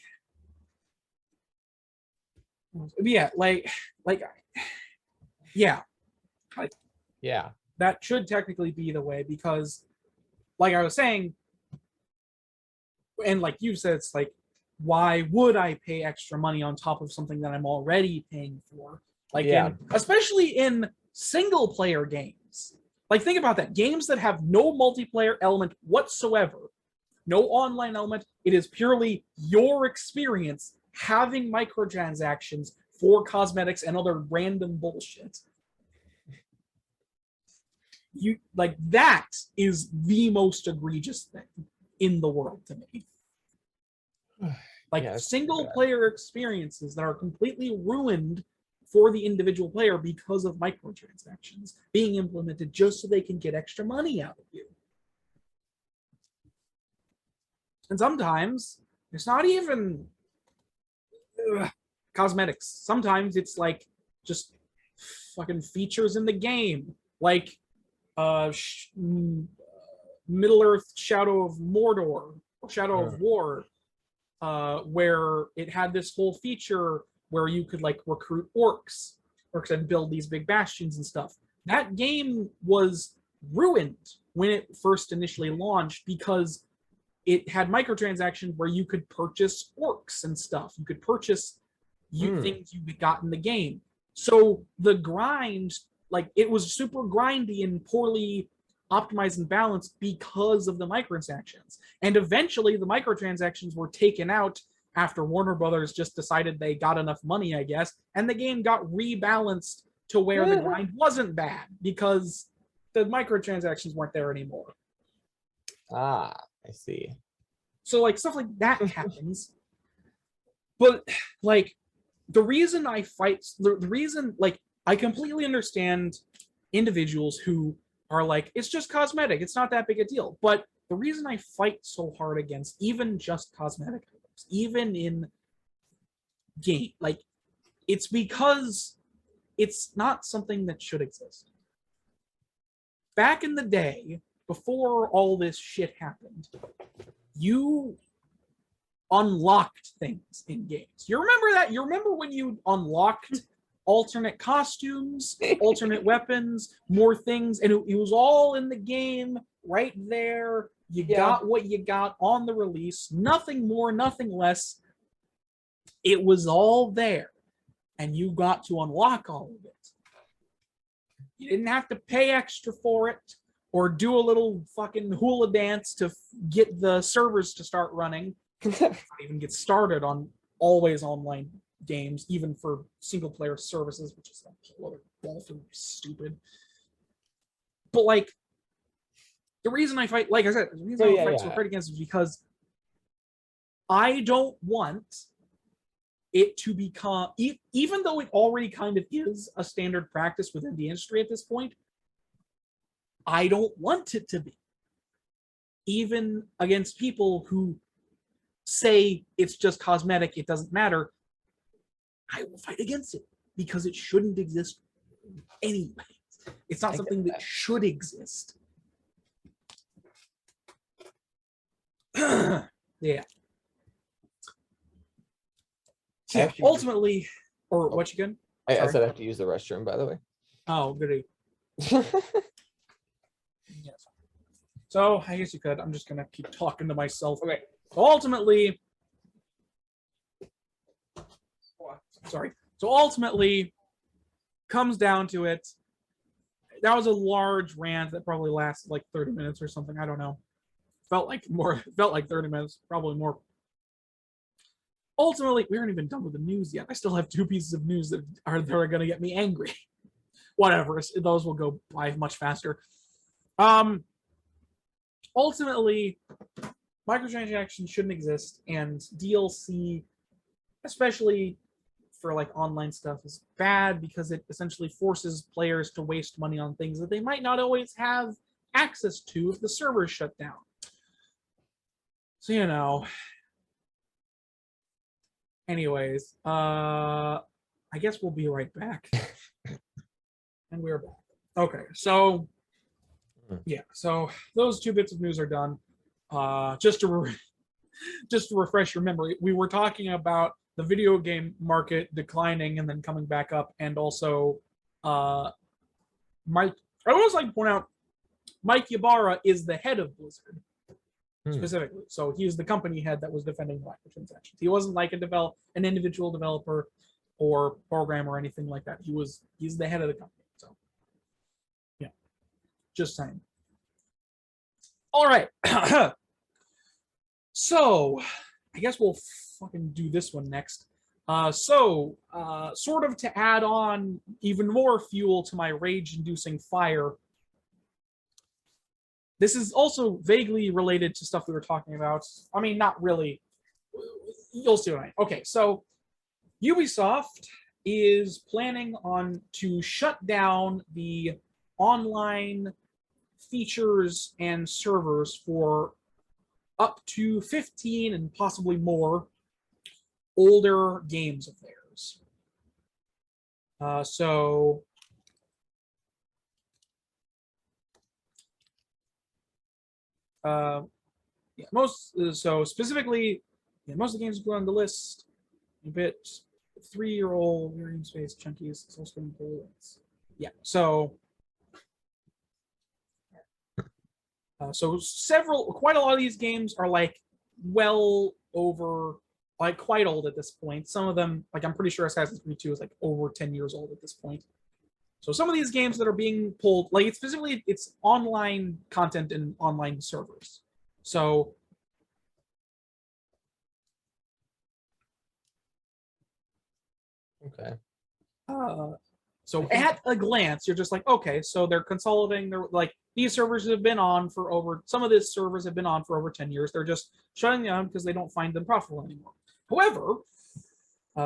that should technically be the way, because like I was saying, and like you said, it's like, why would I pay extra money on top of something that I'm already paying for? Like, especially in single player games. Like, think about that. Games that have no multiplayer element whatsoever, no online element. It is purely your experience having microtransactions for cosmetics and other random bullshit. That is the most egregious thing in the world to me. Like, single player experiences that are completely ruined for the individual player because of microtransactions being implemented just so they can get extra money out of you. And sometimes it's not even cosmetics. Sometimes it's like just fucking features in the game, like Middle Earth Shadow of Mordor Shadow of War, where it had this whole feature where you could like recruit orcs and build these big bastions and stuff. That game was ruined when it first initially launched because it had microtransactions where you could purchase orcs and stuff. You could purchase things you got in the game. So the grind, like it was super grindy and poorly optimized and balanced because of the microtransactions. And eventually the microtransactions were taken out after Warner Brothers just decided they got enough money, I guess, and the game got rebalanced to where the grind wasn't bad because the microtransactions weren't there anymore. Ah, I see. So like stuff like that happens. But like the reason I fight, the reason, like, I completely understand individuals who are like, it's just cosmetic, it's not that big a deal. But the reason I fight so hard against even just cosmetic items, even in game, like, it's because it's not something that should exist. Back in the day, before all this shit happened, you unlocked things in games. You remember that? You remember when you unlocked alternate costumes, alternate weapons, more things, and it was all in the game right there. You got what you got on the release. Nothing more, nothing less. It was all there, and you got to unlock all of it. You didn't have to pay extra for it or do a little fucking hula dance to get the servers to start running. Not even get started on always online games, even for single player services, which is a whole other ball, stupid. But like, the reason I fight, like I said, the reason I fight so hard against it is because I don't want it to become, even though it already kind of is a standard practice within the industry at this point, I don't want it to be. Even against people who say it's just cosmetic, it doesn't matter, I will fight against it because it shouldn't exist anyway. It's not something that should exist. Yeah. Yeah, ultimately, or what you can? I said I have to use the restroom, by the way. Oh, goody. Yes. So I guess you could. I'm just gonna keep talking to myself. Okay. So ultimately, sorry. So ultimately, comes down to it. That was a large rant that probably lasted like 30 minutes or something. I don't know. Felt like more. Felt like 30 minutes. Probably more. Ultimately, we aren't even done with the news yet. I still have 2 pieces of news that are going to get me angry. Whatever. Those will go by much faster. Ultimately, microtransactions shouldn't exist, and DLC, especially for like online stuff, is bad because it essentially forces players to waste money on things that they might not always have access to if the servers shut down. So, you know. Anyways, I guess we'll be right back. And we're back. Okay, so yeah, so those 2 bits of news are done. Just to refresh your memory, we were talking about the video game market declining and then coming back up, and also I always like to point out Mike Ybarra is the head of Blizzard. Specifically, so he was the company head that was defending microtransactions. He wasn't like an individual developer or programmer or anything like that. He's the head of the company. So yeah, just saying. All right, so I guess we'll fucking do this one next. Sort of to add on even more fuel to my rage-inducing fire. This is also vaguely related to stuff we were talking about. I mean, not really. You'll see what I mean. Okay, so Ubisoft is planning to shut down the online features and servers for up to 15 and possibly more older games of theirs. yeah, so specifically, yeah, most of the games go on the list. A bit 3-year-old Miriam Space Chunkies, Soul Spring Bullets. Yeah, so quite a lot of these games are like well over, like quite old at this point. Some of them, like I'm pretty sure Assassin's Creed 2 is like over 10 years old at this point. So some of these games that are being pulled, like it's specifically, it's online content and online servers. So Okay. So at a glance, you're just like, okay, so they're consolidating. They're like, these servers have been on for over, some of these servers have been on for over 10 years. They're just shutting down because they don't find them profitable anymore. However,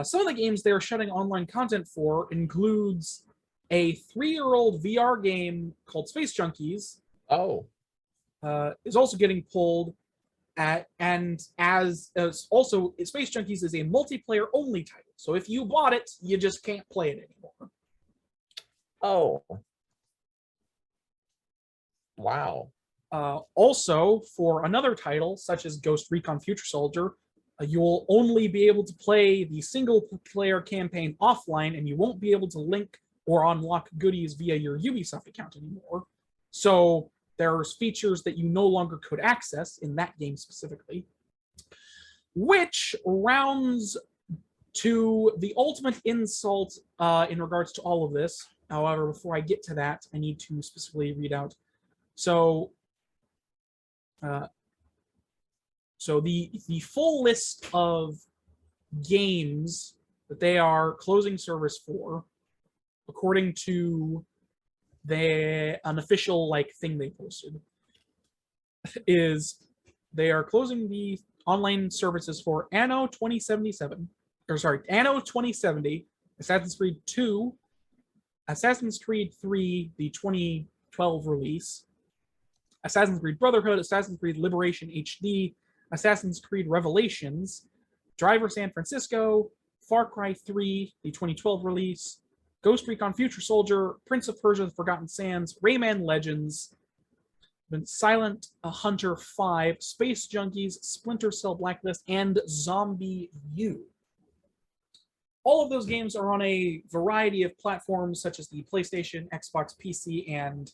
some of the games they're shutting online content for includes a 3-year-old VR game called Space Junkies. Oh. Is also getting pulled at, and as also Space Junkies is a multiplayer only title. So if you bought it, you just can't play it anymore. Oh. Wow. Also, for another title, such as Ghost Recon Future Soldier, you will only be able to play the single-player campaign offline, and you won't be able to link or unlock goodies via your Ubisoft account anymore. So there's features that you no longer could access in that game specifically, which rounds to the ultimate insult in regards to all of this. However, before I get to that, I need to specifically read out. So the full list of games that they are closing service for, according to an official like thing they posted, is they are closing the online services for Anno 2077, or sorry, Anno 2070, Assassin's Creed 2, Assassin's Creed 3, the 2012 release, Assassin's Creed Brotherhood, Assassin's Creed Liberation HD, Assassin's Creed Revelations, Driver San Francisco, Far Cry 3, the 2012 release, Ghost Recon Future Soldier, Prince of Persia: The Forgotten Sands, Rayman Legends, Silent Hunter 5, Space Junkies, Splinter Cell Blacklist, and Zombie U. All of those games are on a variety of platforms such as the PlayStation, Xbox, PC, and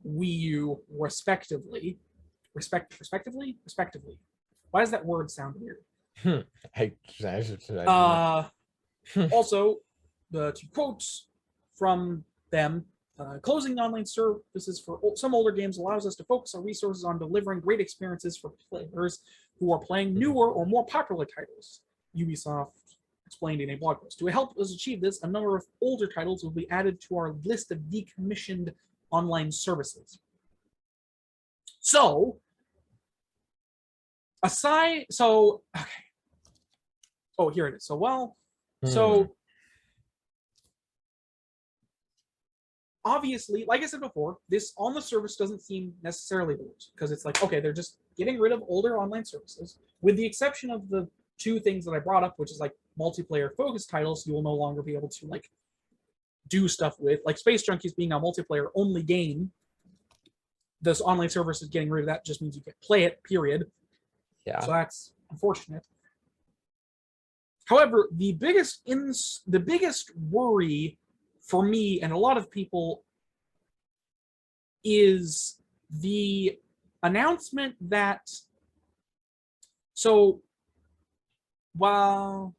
Wii U, respectively. Respectively? Why does that word sound weird? Also, to quote from them, closing online services for some older games allows us to focus our resources on delivering great experiences for players who are playing newer or more popular titles. Ubisoft explained in a blog post. To help us achieve this, a number of older titles will be added to our list of decommissioned online services. So, okay. Oh, here it is. So obviously, like I said before, this on the service doesn't seem necessarily the worst, because it's like, okay, they're just getting rid of older online services, with the exception of the two things that I brought up, which is like multiplayer focused titles you will no longer be able to like do stuff with, like Space Junkies being a multiplayer only game. This online service is getting rid of that, just means you can play it, period. Yeah. So that's unfortunate. However, the biggest worry for me and a lot of people is the announcement that, so while,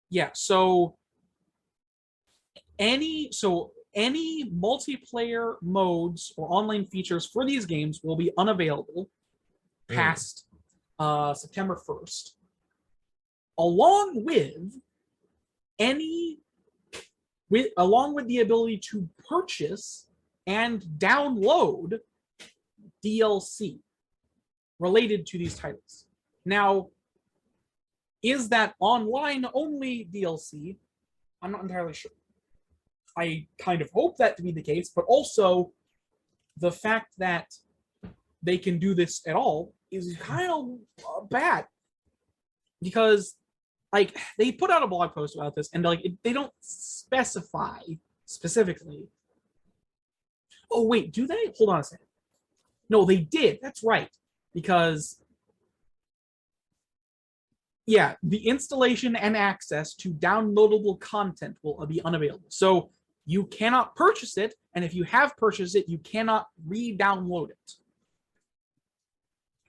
yeah, so any multiplayer modes or online features for these games will be unavailable past September 1st, along with the ability to purchase and download DLC related to these titles. Now, is that online only DLC? I'm not entirely sure. I kind of hope that to be the case, but also the fact that they can do this at all is kind of bad, because like they put out a blog post about this and like they don't specify specifically. Oh wait, do they? Hold on a second. No, they did. That's right. Because yeah, the installation and access to downloadable content will be unavailable. So you cannot purchase it, and if you have purchased it, you cannot re-download it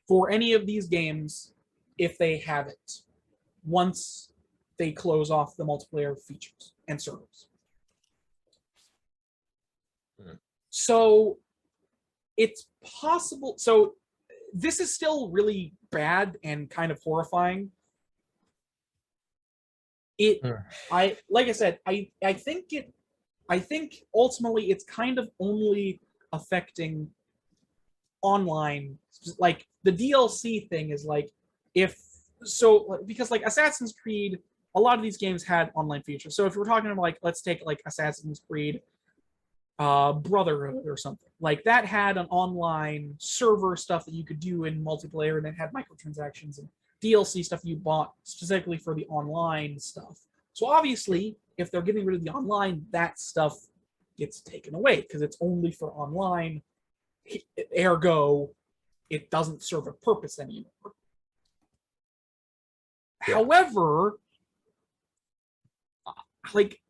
for any of these games if they have it once they close off the multiplayer features and servers. So it's possible. So this is still really bad and kind of horrifying. Like I said, I think ultimately it's kind of only affecting online. Like the DLC thing is like, because like Assassin's Creed, a lot of these games had online features. So if we're talking about like, let's take like Assassin's Creed Brotherhood or something like that, had an online server stuff that you could do in multiplayer, and it had microtransactions and DLC stuff you bought specifically for the online stuff. So obviously, if they're getting rid of the online, that stuff gets taken away because it's only for online. Ergo, it doesn't serve a purpose anymore. Yeah. However, like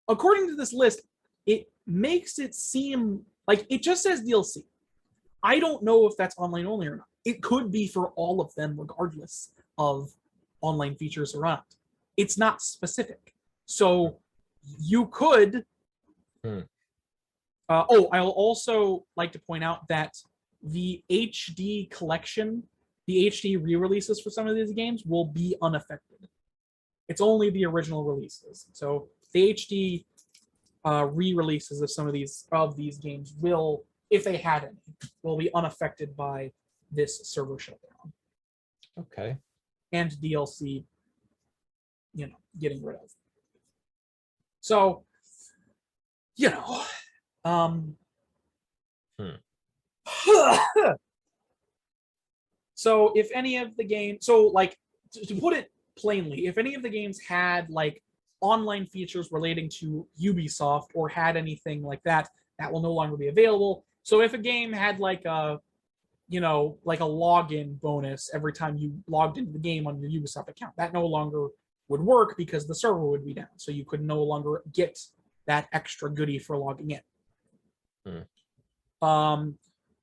according to this list, it makes it seem like it just says DLC. I don't know if that's online only or not. It could be for all of them, regardless of online features or not. It's not specific. So you could. I'll also like to point out that the HD collection, the HD re-releases for some of these games will be unaffected. It's only the original releases. So the HD re-releases of some of these games will, if they had any, will be unaffected by this server shutdown. Okay. And DLC, getting rid of. So, so if any of the games, so like to put it plainly, if any of the games had like online features relating to Ubisoft or had anything like that, that will no longer be available. So if a game had like a login bonus every time you logged into the game on your Ubisoft account, that no longer would work because the server would be down. So you could no longer get that extra goodie for logging in.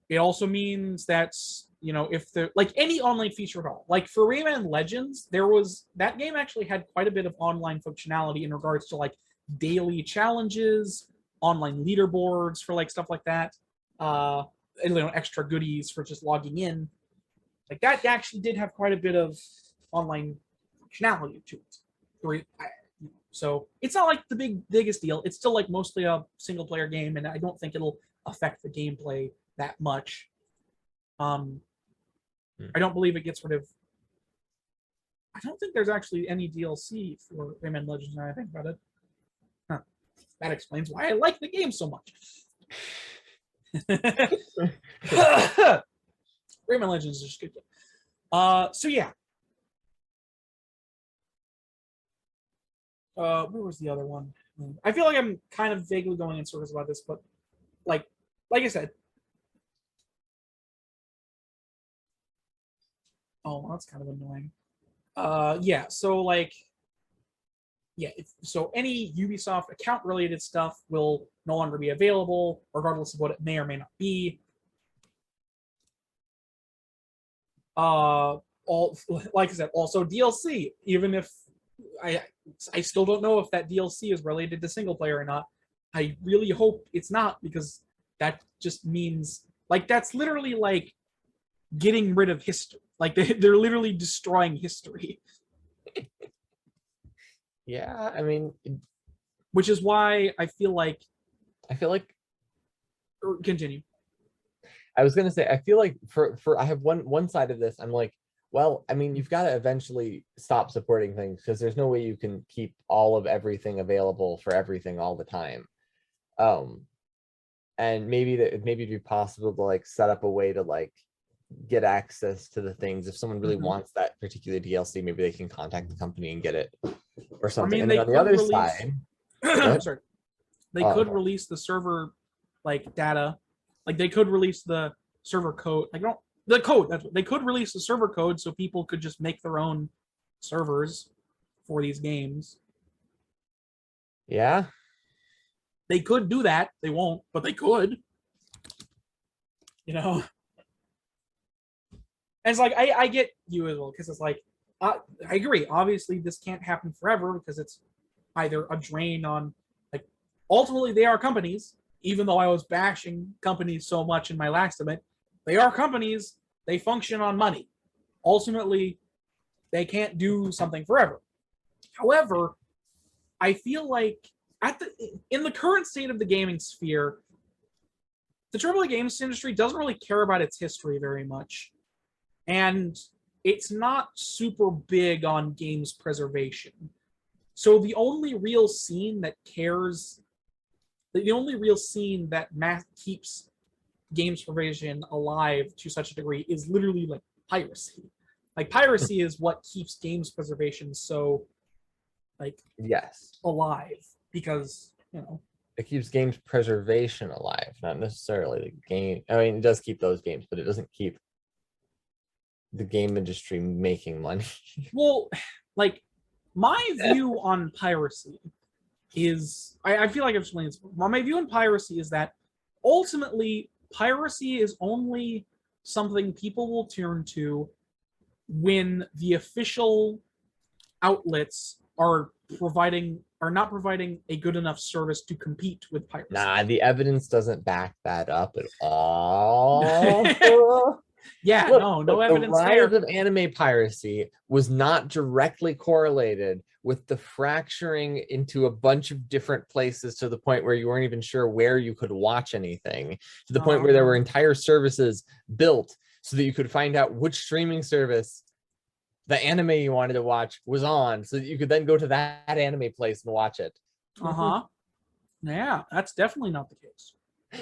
It also means that, if the like any online feature at all, like for Rayman Legends, that game actually had quite a bit of online functionality in regards to like daily challenges, online leaderboards for like stuff like that, extra goodies for just logging in. Like that actually did have quite a bit of online functionality to it. So it's not like the biggest deal. It's still like mostly a single player game, and I don't think it'll affect the gameplay that much. I don't believe it gets rid of. I don't think there's actually any DLC for Rayman Legends now I think about it. That explains why I like the game so much. Rayman Legends is just good. So yeah. Where was the other one? I feel like I'm kind of vaguely going in circles about this, but like I said. Oh, that's kind of annoying. Yeah, so like, yeah, so any Ubisoft account related stuff will no longer be available, regardless of what it may or may not be. Like I said, also DLC, even if I still don't know if that DLC is related to single player or not. I really hope it's not, because that just means like that's literally like getting rid of history. Like they're literally destroying history. Yeah, I mean, which is why I feel like. Continue. I was gonna say, I feel like for I have one side of this. I'm like, well, I mean, you've got to eventually stop supporting things, because there's no way you can keep all of everything available for everything all the time. And maybe it'd be possible to like set up a way to like get access to the things. If someone really wants that particular DLC, maybe they can contact the company and get it or something. I mean, and then on the other side, sorry, they could release the server like data. Like they could release the server code. Like no, the code. That's what they could release the server code so people could just make their own servers for these games. Yeah. They could do that. They won't, but they could. You know. And it's like I get you as well because it's like I agree. Obviously, this can't happen forever because it's either a drain on like ultimately they are companies. Even though I was bashing companies so much in my last event, they are companies. They function on money. Ultimately, they can't do something forever. However, I feel like in the current state of the gaming sphere, the AAA games industry doesn't really care about its history very much. And it's not super big on games preservation. So the only real scene that cares, the only real scene that keeps games preservation alive to such a degree is literally like piracy. Like piracy is what keeps games preservation so like Yes. alive because, you know, It keeps games preservation alive, not necessarily the game. I mean, it does keep those games, but it doesn't keep the game industry making money. Well, like my view on piracy is I feel like I've explained this. My view on piracy is that ultimately piracy is only something people will turn to when the official outlets are not providing a good enough service to compete with piracy. Nah, the evidence doesn't back that up at all. Yeah, Look, no evidence the there. rise of anime piracy was not directly correlated with the fracturing into a bunch of different places to the point where you weren't even sure where you could watch anything, to the point where there were entire services built so that you could find out which streaming service the anime you wanted to watch was on, so that you could then go to that anime place and watch it. Yeah, that's definitely not the case.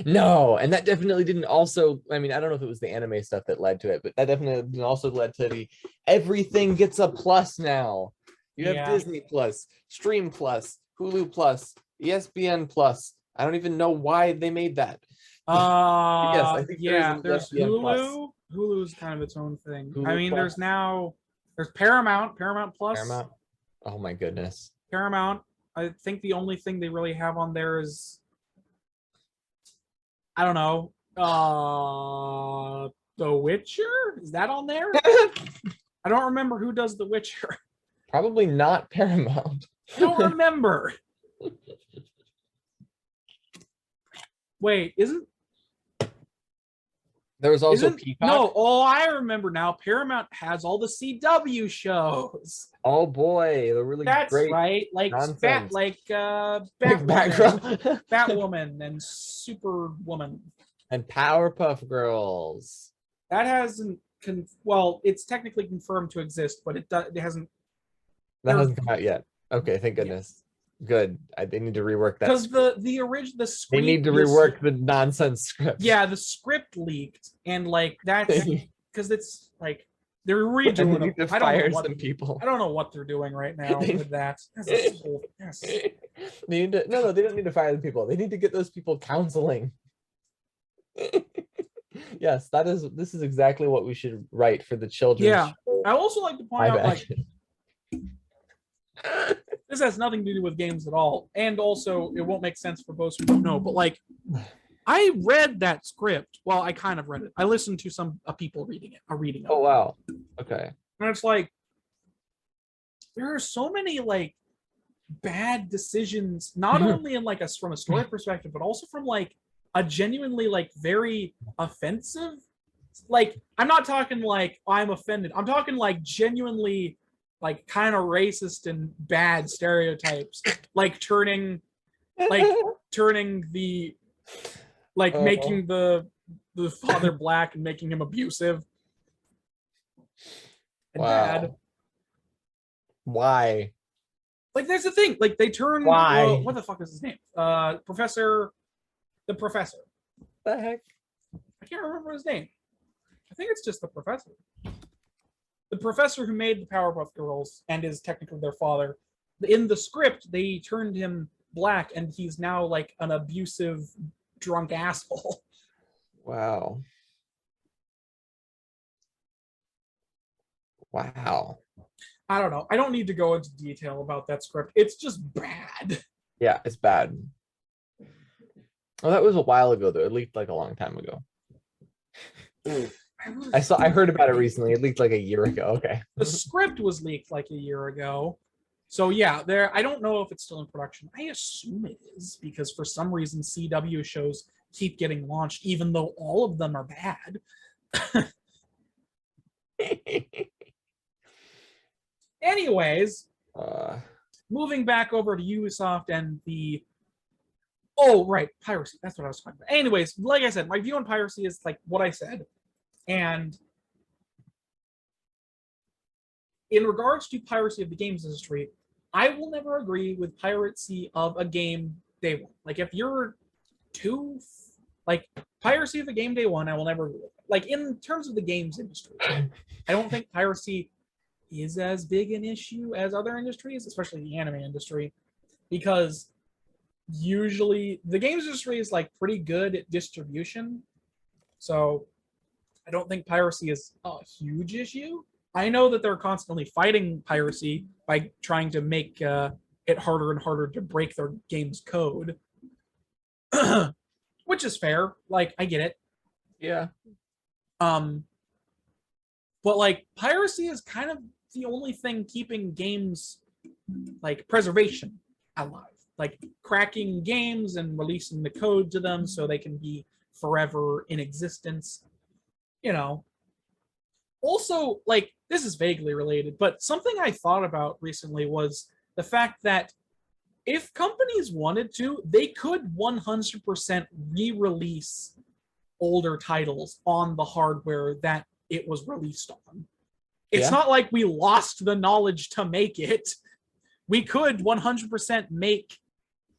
No, and that definitely didn't also, I mean, I don't know if it was the anime stuff that led to it, but that definitely also led to the everything gets a plus now. You have Disney Plus, Stream Plus, Hulu Plus, ESPN Plus. I don't even know why they made that. Yes, I think there's ESPN Hulu. Plus. Hulu's kind of its own thing. Hulu I mean, Plus. there's Paramount Plus. Paramount. Oh my goodness. Paramount. I think the only thing they really have on there is I don't know. The Witcher? Is that on there? I don't remember who does The Witcher. Probably not Paramount. I don't remember. Wait, there was also Peacock. No, oh, I remember now. Paramount has all the CW shows. Oh boy, the really That's great right. Like nonsense. Batwoman, Batwoman and Superwoman. And Powerpuff Girls. That hasn't well, it's technically confirmed to exist, but it hasn't. That hasn't come out yet. Okay, thank goodness. Good. They need to rework that. Because the original script. They need to rework the nonsense script. Yeah, the script leaked, and like that's because it's like they're redoing it. I don't know some people. I don't know what they're doing right now with that. Yes. They need to, no, they don't need to fire the people. They need to get those people counseling. Yes, this is exactly what we should write for the children. Yeah. I also like to point out like this has nothing to do with games at all. And also it won't make sense for those who don't know, but like I read that script. Well, I kind of read it. I listened to some people reading it, Oh wow. Okay. And it's like there are so many like bad decisions, not only in like from a story perspective, but also from like a genuinely like very offensive. Like I'm not talking like I'm offended. I'm talking like genuinely like kind of racist and bad stereotypes, like turning the like making the father black and making him abusive and bad. Why? Like there's the thing. Like they turn. Why? What the fuck is his name? The professor. What the heck? I can't remember his name. I think it's just the professor. The professor who made the Powerpuff Girls and is technically their father. In the script, they turned him black, and he's now like an abusive drunk asshole. Wow. Wow. I don't know. I don't need to go into detail about that script. It's just bad. Yeah, it's bad. Oh, that was a while ago though. It leaked like a long time ago. I heard about it recently. It leaked like a year ago. Okay. The script was leaked like a year ago. So yeah, I don't know if it's still in production. I assume it is, because for some reason CW shows keep getting launched, even though all of them are bad. Anyways, moving back over to Ubisoft and the piracy. That's what I was talking about. Anyways, like I said, my view on piracy is like what I said. And in regards to piracy of the games industry, I will never agree with piracy of a game day one. Like if you're piracy of a game day one, I will never agree with it. Like in terms of the games industry, I don't think piracy is as big an issue as other industries, especially the anime industry, because usually the games industry is like pretty good at distribution. So I don't think piracy is a huge issue. I know that they're constantly fighting piracy by trying to make it harder and harder to break their game's code, which is fair. Like, I get it. Yeah. But like, piracy is kind of the only thing keeping games like preservation alive. Like cracking games and releasing the code to them so they can be forever in existence. You know. Also, like, this is vaguely related, but something I thought about recently was the fact that if companies wanted to, they could 100% re-release older titles on the hardware that it was released on. It's not like we lost the knowledge to make it. We could 100% make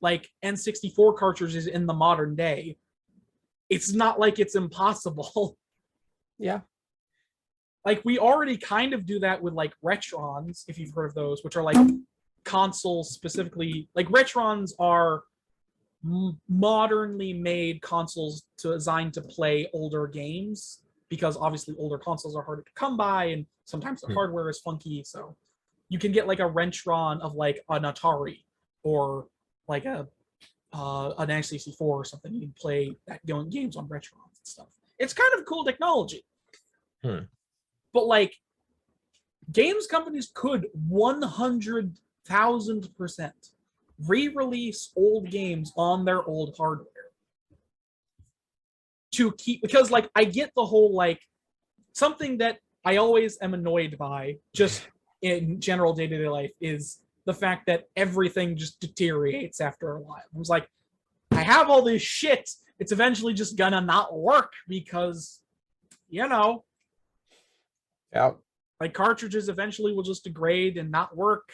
like N64 cartridges in the modern day. It's not like it's impossible. Yeah. Like, we already kind of do that with like Retrons, if you've heard of those, which are like consoles specifically. Like Retrons are modernly made consoles designed to play older games, because obviously older consoles are harder to come by and sometimes the hardware is funky. So you can get like a Retron of like an Atari or like an N64 or something. You can play that games on Retrons and stuff. It's kind of cool technology. But like, games companies could 100,000% re-release old games on their old hardware to keep, because like, I get the whole like, something that I always am annoyed by just in general day-to-day life is the fact that everything just deteriorates after a while. It was like, I have all this shit, it's eventually just gonna not work because, you know, like cartridges eventually will just degrade and not work.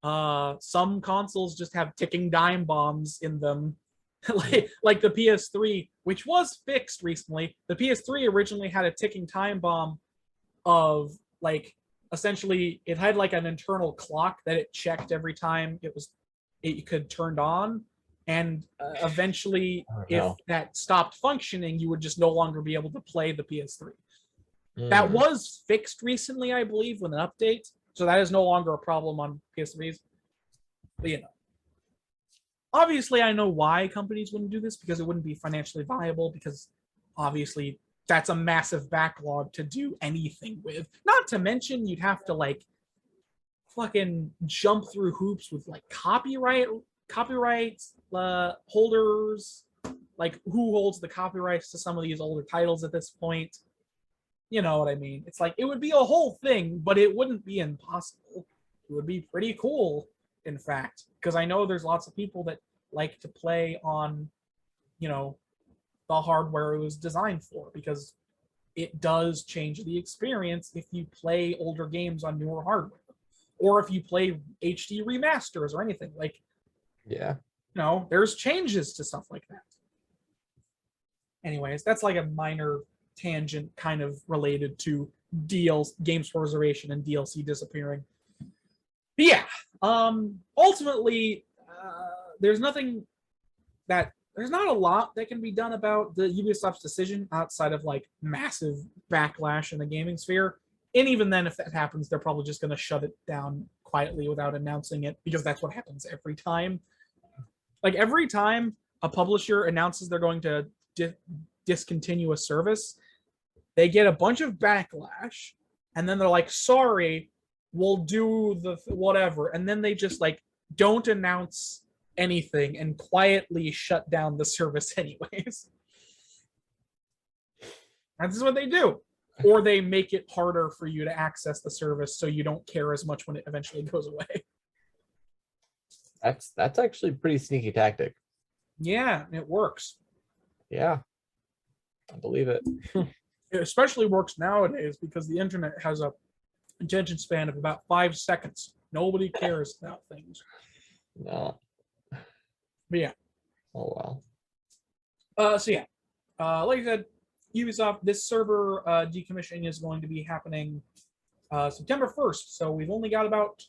Some consoles just have ticking time bombs in them. like the PS3, which was fixed recently. The PS3 originally had a ticking time bomb of like, essentially it had like an internal clock that it checked every time it could turned on, and eventually if that stopped functioning, you would just no longer be able to play the PS3. That was fixed recently, I believe, with an update. So that is no longer a problem on PS3s. But, you know. Obviously, I know why companies wouldn't do this, because it wouldn't be financially viable, because obviously that's a massive backlog to do anything with. Not to mention, you'd have to, like, fucking jump through hoops with, like, copyright holders. Like, who holds the copyrights to some of these older titles at this point? You know what I mean? It's like, it would be a whole thing, but it wouldn't be impossible. It would be pretty cool, in fact, because I know there's lots of people that like to play on, you know, the hardware it was designed for, because it does change the experience if you play older games on newer hardware, or if you play HD remasters or anything. Like, yeah, you know, there's changes to stuff like that. Anyways, that's like a minor tangent kind of related to games preservation and DLC disappearing. But yeah, ultimately, there's nothing that there's not a lot that can be done about the Ubisoft's decision outside of like massive backlash in the gaming sphere. And even then, if that happens, they're probably just going to shut it down quietly without announcing it, because that's what happens every time. Like every time a publisher announces they're going to discontinue a service, they get a bunch of backlash, and then they're like, sorry, we'll do the whatever. And then they just like don't announce anything and quietly shut down the service anyways. That's what they do. Or they make it harder for you to access the service so you don't care as much when it eventually goes away. That's actually a pretty sneaky tactic. Yeah, it works. Yeah, I believe it. It especially works nowadays because the internet has a attention span of about 5 seconds. Nobody cares about things. No. But yeah. Oh well. So yeah, like I said, Ubisoft, this server decommissioning is going to be happening September 1st. So we've only got about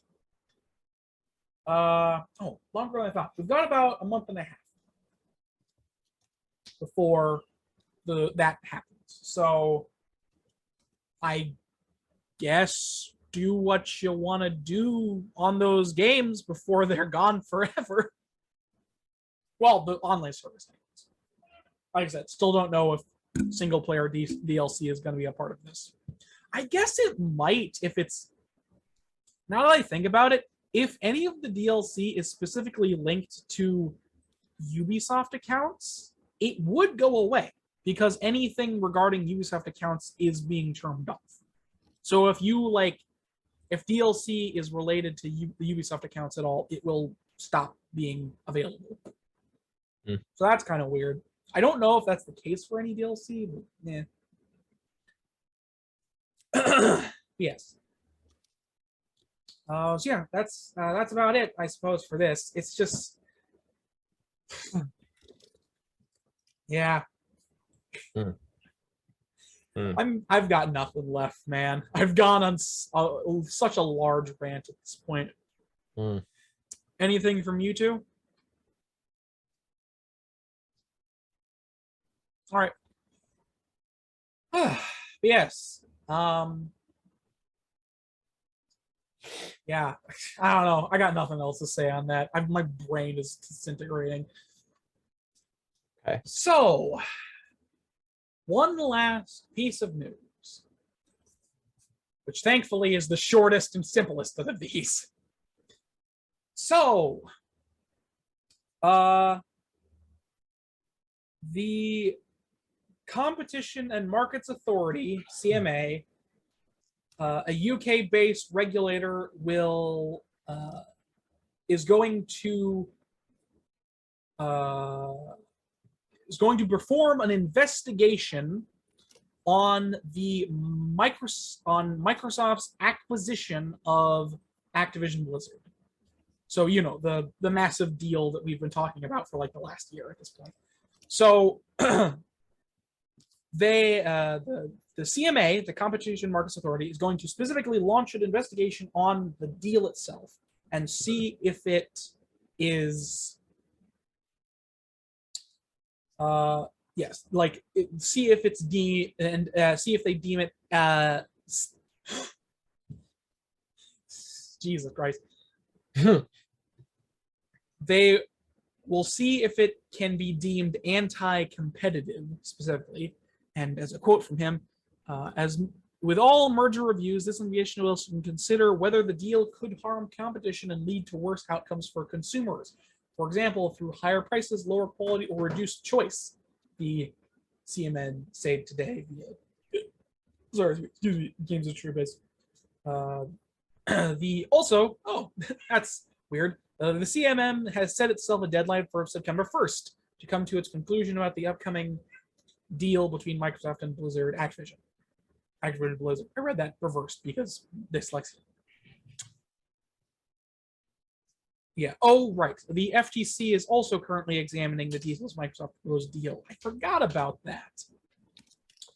longer than I thought. We've got about a month and a half before that happens. So I guess do what you want to do on those games before they're gone forever. Well, the online service. Like I said, still don't know if single player DLC is going to be a part of this. I guess it might if it's, now that I think about it, if any of the DLC is specifically linked to Ubisoft accounts, it would go away because anything regarding Ubisoft accounts is being turned off. So if DLC is related to the Ubisoft accounts at all, it will stop being available. So that's kind of weird. I don't know if that's the case for any DLC, but yeah. Yes. So yeah, that's about it, I suppose, for this. It's just, yeah. I've got nothing left, man. I've gone on such a large rant at this point. Anything from you two? All right. Yes. Yeah. I don't know. I got nothing else to say on that. My brain is disintegrating. Okay. So, one last piece of news, which thankfully is the shortest and simplest of these. So, the Competition and Markets Authority, CMA, a UK-based regulator, is going to perform an investigation on Microsoft's acquisition of Activision Blizzard. So the massive deal that we've been talking about for like the last year at this point. So the CMA, the Competition and Markets Authority, is going to specifically launch an investigation on the deal itself and see if it is, see if it's see if they deem it, Jesus Christ. They will see if it can be deemed anti-competitive specifically. And as a quote from him, as with all merger reviews, this investigation will consider whether the deal could harm competition and lead to worse outcomes for consumers. For example, through higher prices, lower quality, or reduced choice, the CMN said today. Games of True Biz. That's weird. The CMM has set itself a deadline for September 1st to come to its conclusion about the upcoming deal between Microsoft and Blizzard Activision. Activision Blizzard. I read that reversed because dyslexia. Yeah. Oh, right. The FTC is also currently examining the details of Microsoft Blizzard deal. I forgot about that.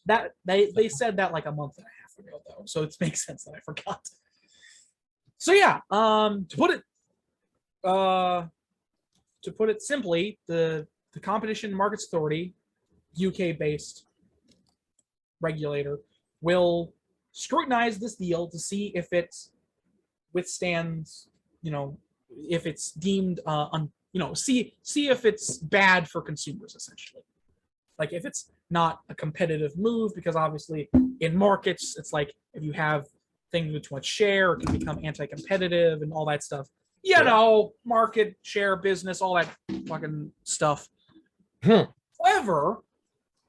That they said that like a month and a half ago, though, so it makes sense that I forgot. So yeah, to put it simply, the the Competition and Markets Authority, UK-based regulator, will scrutinize this deal to see if it withstands, if it's deemed, see if it's bad for consumers, essentially. Like if it's not a competitive move, because obviously in markets, it's like if you have things with too much share, it can become anti-competitive and all that stuff. Market share, business, all that fucking stuff. However,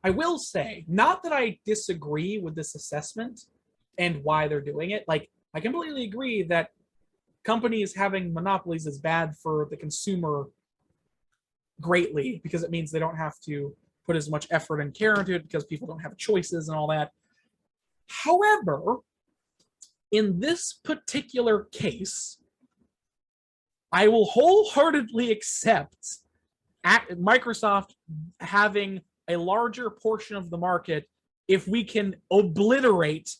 I will say, not that I disagree with this assessment and why they're doing it. Like, I completely agree that companies having monopolies is bad for the consumer greatly, because it means they don't have to put as much effort and care into it because people don't have choices and all that. However, in this particular case, I will wholeheartedly accept Microsoft having a larger portion of the market if we can obliterate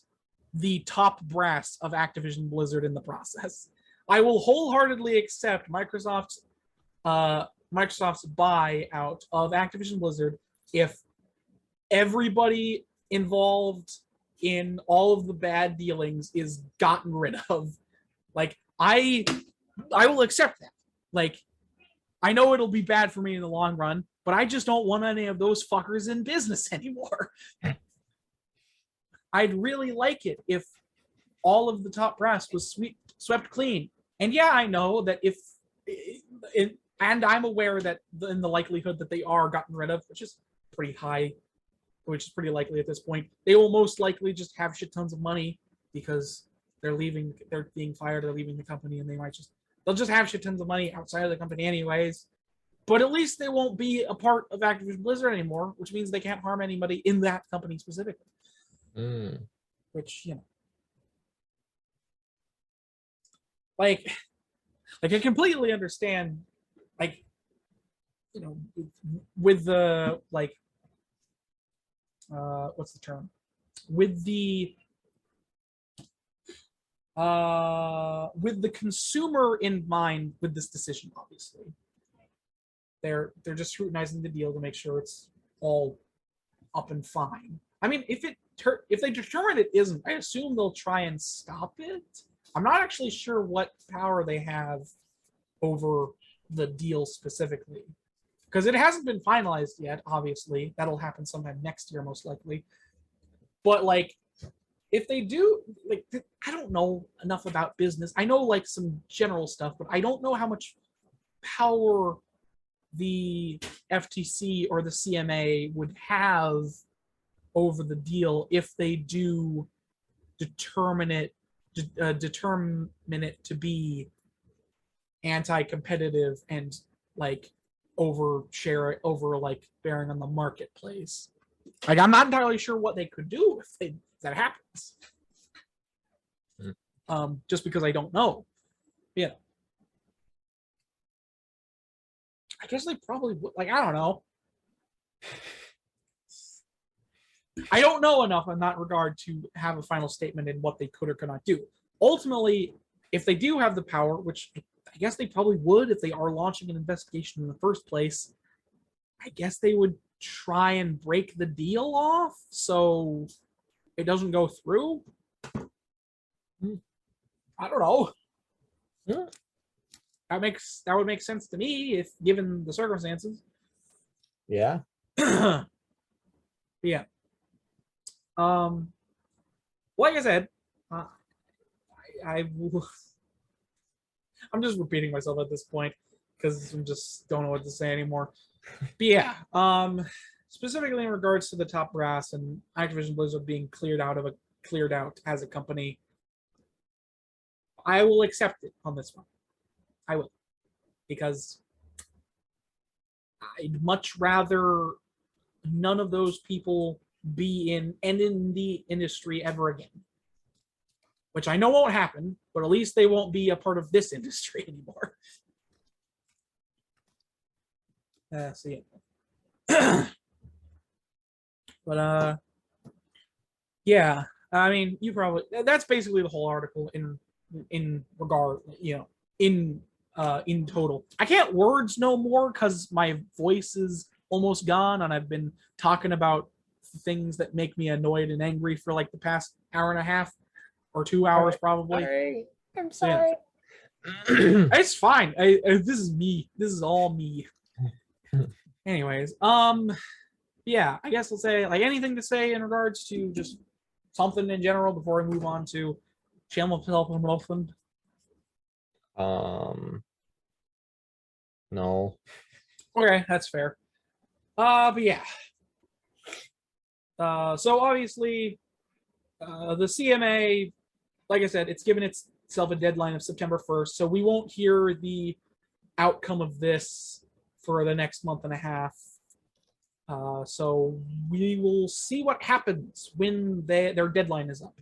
the top brass of Activision Blizzard in the process. I will wholeheartedly accept Microsoft's buyout of Activision Blizzard if everybody involved in all of the bad dealings is gotten rid of. Like, I will accept that. Like, I know it'll be bad for me in the long run, but I just don't want any of those fuckers in business anymore. I'd really like it if all of the top brass was swept clean. And yeah, I know that and I'm aware that in the likelihood that they are gotten rid of, which is pretty high, which is pretty likely at this point, they will most likely just have shit tons of money because they're being fired, they're leaving the company, and they'll just have shit tons of money outside of the company anyways. But at least they won't be a part of Activision Blizzard anymore, which means they can't harm anybody in that company specifically. Which, like I completely understand, with the, what's the term? With the consumer in mind with this decision, obviously. They're just scrutinizing the deal to make sure it's all up and fine. I mean, if they determine it isn't, I assume they'll try and stop it. I'm not actually sure what power they have over the deal specifically, because it hasn't been finalized yet, obviously. That'll happen sometime next year, most likely. But, if they do, I don't know enough about business. I know, some general stuff, but I don't know how much power the FTC or the CMA would have over the deal if they do determine it to be anti-competitive and over bearing on the marketplace. I'm not entirely sure what they could do if that happens. Just because I don't know. I guess they probably would. I don't know. I don't know enough in that regard to have a final statement in what they could or could not do. Ultimately, if they do have the power, which I guess they probably would if they are launching an investigation in the first place, I guess they would try and break the deal off so it doesn't go through. I don't know. Yeah. That would make sense to me if given the circumstances. Yeah. Yeah. Like I said, I'm just repeating myself at this point because I just don't know what to say anymore. But yeah, specifically in regards to the top brass and Activision Blizzard being cleared out as a company, I will accept it on this one. I will, because I'd much rather none of those people be in the industry ever again. Which I know won't happen, but at least they won't be a part of this industry anymore. So yeah. But yeah, I mean, that's basically the whole article in regard, in total. I can't words no more because my voice is almost gone, and I've been talking about things that make me annoyed and angry for like the past hour and a half or 2 hours probably. Sorry. I'm So, yeah. sorry. It's fine. This is me. This is all me. Anyways, yeah, I guess I'll say like anything to say in regards to just something in general before we move on to shameless self-promotion. No. Okay, that's fair. But yeah. So obviously, the CMA, like I said, it's given itself a deadline of September 1st, so we won't hear the outcome of this for the next month and a half. So we will see what happens when their deadline is up.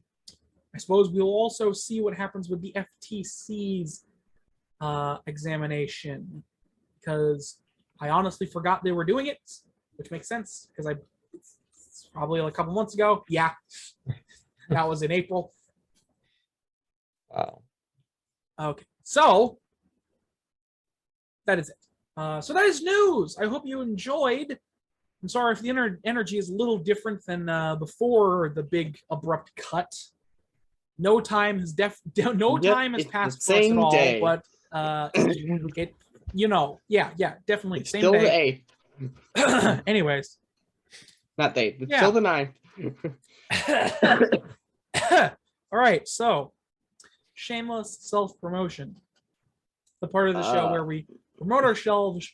I suppose we'll also see what happens with the FTC's examination, because I honestly forgot they were doing it, which makes sense because it's probably a couple months ago. Yeah, that was in April. Wow. Okay, so that is it. So that is news. I hope you enjoyed. I'm sorry if the energy is a little different than before the big abrupt cut. No time has time has passed for us at all, day. but it yeah, definitely It's same still day. the 8th. Anyways, Not the 8th. It's Yeah. still the 9th. all right. So, shameless self-promotion, the part of the show where we promote ourselves.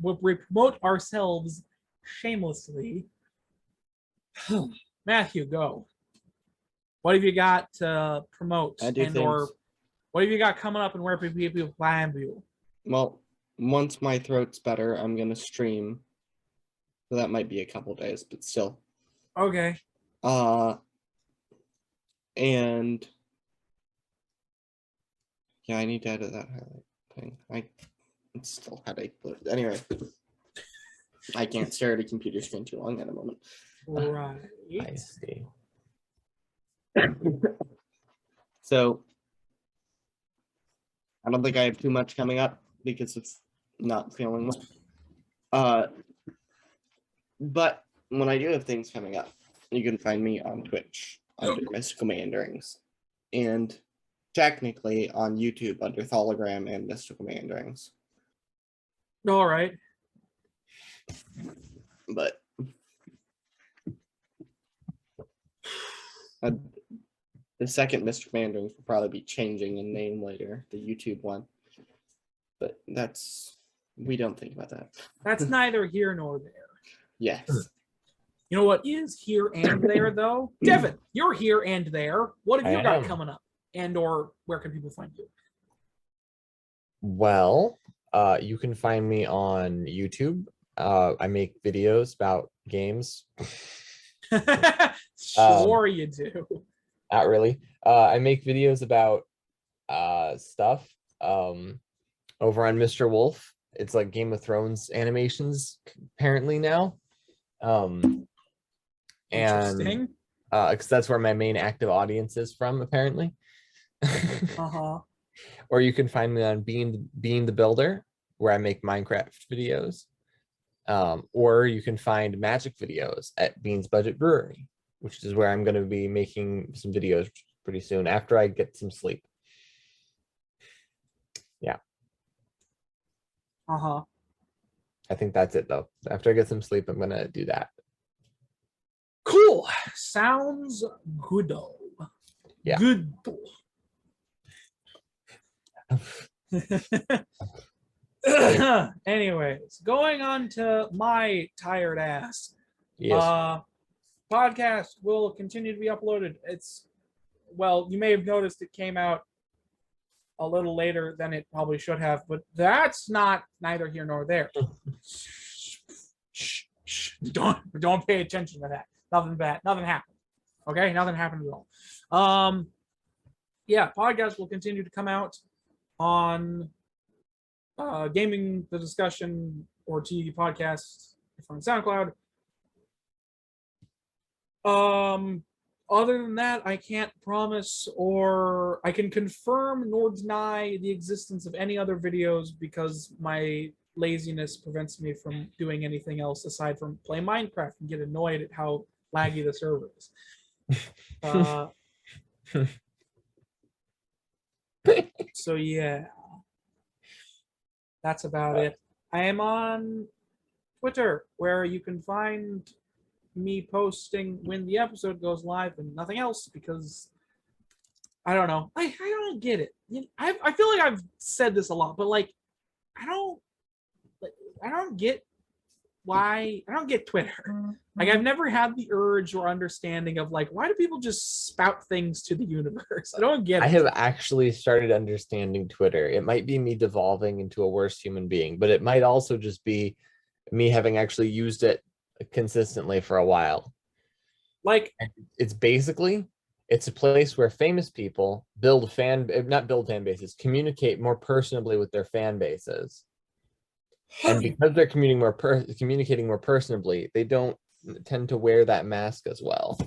We promote ourselves shamelessly. Matthew, go. What have you got to promote, I do and or things. what have you got coming up, and where people find you? Well, once my throat's better, I'm gonna stream. So that might be a couple days, but still. Okay. And yeah, I need to edit that highlight thing. It's still headache, but anyway. I can't stare at a computer screen too long at a moment. Right. I see. So I don't think I have too much coming up because of not feeling well. But when I do have things coming up, you can find me on Twitch under Mystical Meanderings, and technically on YouTube under Thologram and Mystical Meanderings. All right. But the second Mr. Mandarins will probably be changing in name later, the YouTube one. But we don't think about that. That's neither here nor there. Yes. You know what is here and there, though? Devin, you're here and there. What have you got coming up? And or where can people find you? Well, you can find me on YouTube. I make videos about games. Sure you do. Not really. I make videos about stuff over on Mr. Wolf. It's like Game of Thrones animations apparently now. Interesting. And because that's where my main active audience is from apparently. Uh-huh. Or you can find me on Being the Builder, where I make Minecraft videos. Or you can find magic videos at Bean's Budget Brewery, which is where I'm going to be making some videos pretty soon after I get some sleep. Yeah. Uh-huh. I think that's it though. After I get some sleep, I'm going to do that. Cool. Sounds good though. Yeah. Good. Anyways, going on to my tired ass. Yes. Podcast will continue to be uploaded. Well, you may have noticed it came out a little later than it probably should have, but that's neither here nor there. Shh. Don't pay attention to that. Nothing bad. Nothing happened. Okay, nothing happened at all. Yeah, podcast will continue to come out on Gaming the Discussion or TV Podcast on SoundCloud. Other than that, I can't promise I can confirm nor deny the existence of any other videos because my laziness prevents me from doing anything else aside from play Minecraft and get annoyed at how laggy the server is. So yeah, that's about it. I am on Twitter, where you can find me posting when the episode goes live and nothing else, because I don't know. I don't get it. I feel like I've said this a lot, but like I don't get why I don't get Twitter. Like I've never had the urge or understanding of like, why do people just spout things to the universe? I don't get it. I have actually started understanding Twitter. It might be me devolving into a worse human being, but it might also just be me having actually used it consistently for a while. Like it's a place where famous people not build fan bases, communicate more personably with their fan bases. And because they're communicating more personably, they don't tend to wear that mask as well.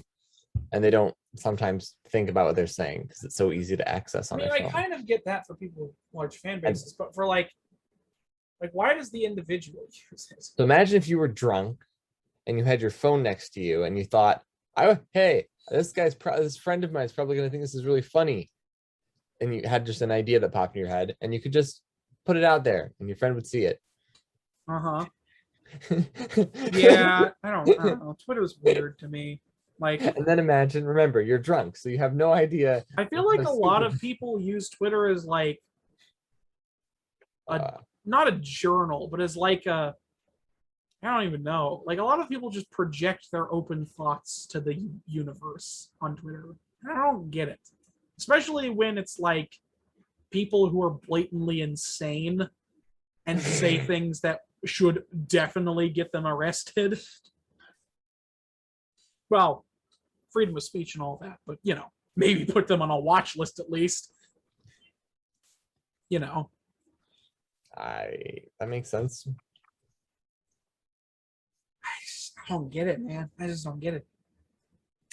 And they don't sometimes think about what they're saying because it's so easy to access on their phone. I kind of get that for people with large fan bases, but for like why does the individual use it? So imagine if you were drunk and you had your phone next to you and you thought, hey, this friend of mine is probably going to think this is really funny. And you had just an idea that popped in your head and you could just put it out there and your friend would see it. Uh-huh. Yeah, I don't know. Twitter's weird to me. Like, and then remember, you're drunk, so you have no idea. I feel like a lot of people use Twitter as like not a journal, but as like I don't even know. Like a lot of people just project their open thoughts to the universe on Twitter. I don't get it. Especially when it's like people who are blatantly insane and say things that should definitely get them arrested. Well, freedom of speech and all that, but maybe put them on a watch list at least. That makes sense. I don't get it, man. I just don't get it.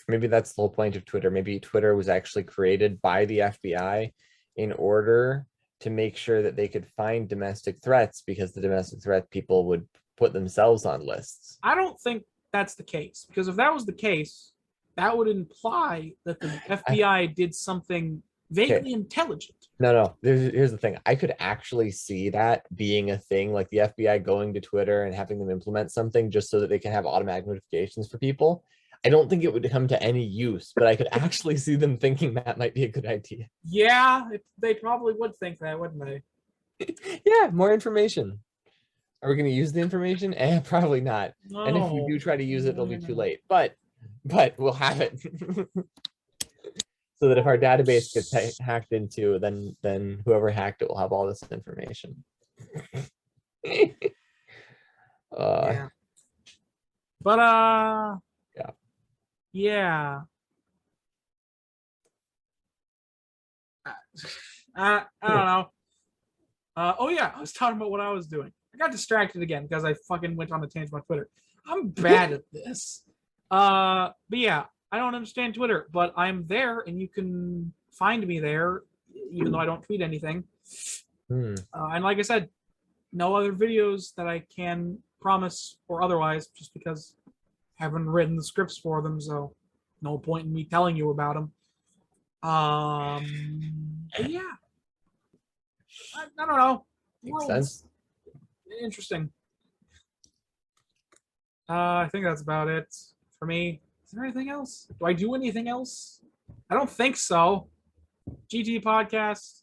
Maybe that's the whole point of Twitter. Maybe Twitter was actually created by the FBI in order to make sure that they could find domestic threats, because the domestic threat people would put themselves on lists. I don't think that's the case, because if that was the case, that would imply that the FBI did something vaguely intelligent. No. Here's the thing. I could actually see that being a thing, like the FBI going to Twitter and having them implement something just so that they can have automatic notifications for people. I don't think it would come to any use, but I could actually see them thinking that might be a good idea. Yeah, they probably would think that, wouldn't they? Yeah, more information. Are we going to use the information? Probably not. No. And if we do try to use it, it'll be too late. But we'll have it. So that if our database gets hacked into, then whoever hacked it will have all this information. Yeah. But yeah. I don't know. Oh yeah, I was talking about what I was doing. I got distracted again because I fucking went on a tangent on Twitter. I'm bad at this. But yeah, I don't understand Twitter, but I'm there and you can find me there, even though I don't tweet anything. And like I said, no other videos that I can promise or otherwise, just because I haven't written the scripts for them, so no point in me telling you about them. But yeah. I don't know. Makes sense. Interesting. I think that's about it for me. Is there anything else? Do I do anything else? I don't think so. GT podcast,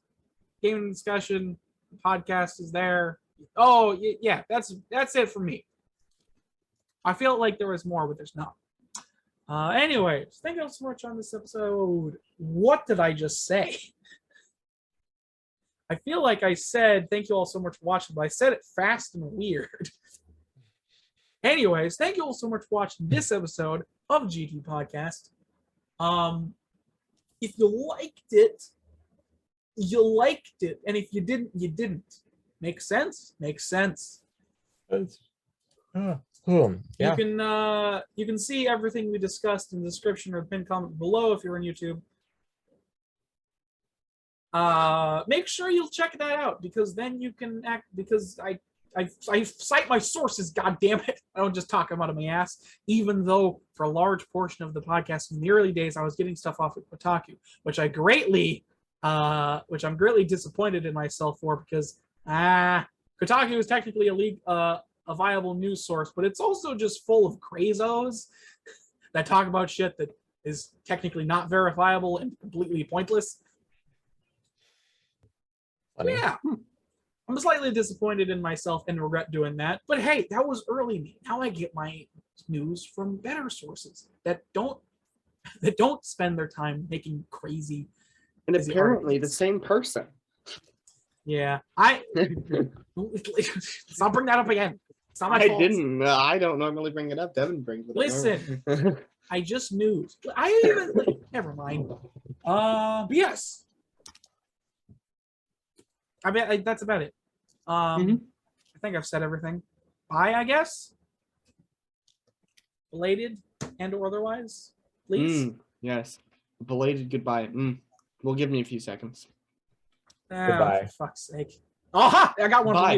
gaming discussion podcast is there. Oh yeah, that's it for me. I feel like there was more, but there's not. Anyways, thank you all so much on this episode. What did I just say? I feel like I said thank you all so much for watching, but I said it fast and weird. Anyways, thank you all so much for watching this episode of GT Podcast. If you liked it, you liked it. And if you didn't, you didn't. Make sense? Makes sense. Yeah. You can see everything we discussed in the description or pinned comment below if you're on YouTube. Make sure you'll check that out, because then you can act, because I cite my sources, god damn it. I don't just talk out of my ass, even though for a large portion of the podcast in the early days I was getting stuff off at Kotaku, which I'm greatly disappointed in myself for, because Kotaku is technically a viable news source, but it's also just full of crazos that talk about shit that is technically not verifiable and completely pointless. Funny. Yeah. I'm slightly disappointed in myself and regret doing that. But hey, that was early me. Now I get my news from better sources that don't spend their time making crazy. And crazy apparently articles. the same person. Yeah, let's not bring that up again. It's not my I fault. didn't. I don't normally bring it up. Devin brings it up. Listen. I just knew. I even never mind. But yes. I bet that's about it. I think I've said everything. Bye, I guess. Belated and or otherwise, please. Yes. Belated goodbye. Well, give me a few seconds. Goodbye. For fuck's sake. Oh, I got one Bye. from you.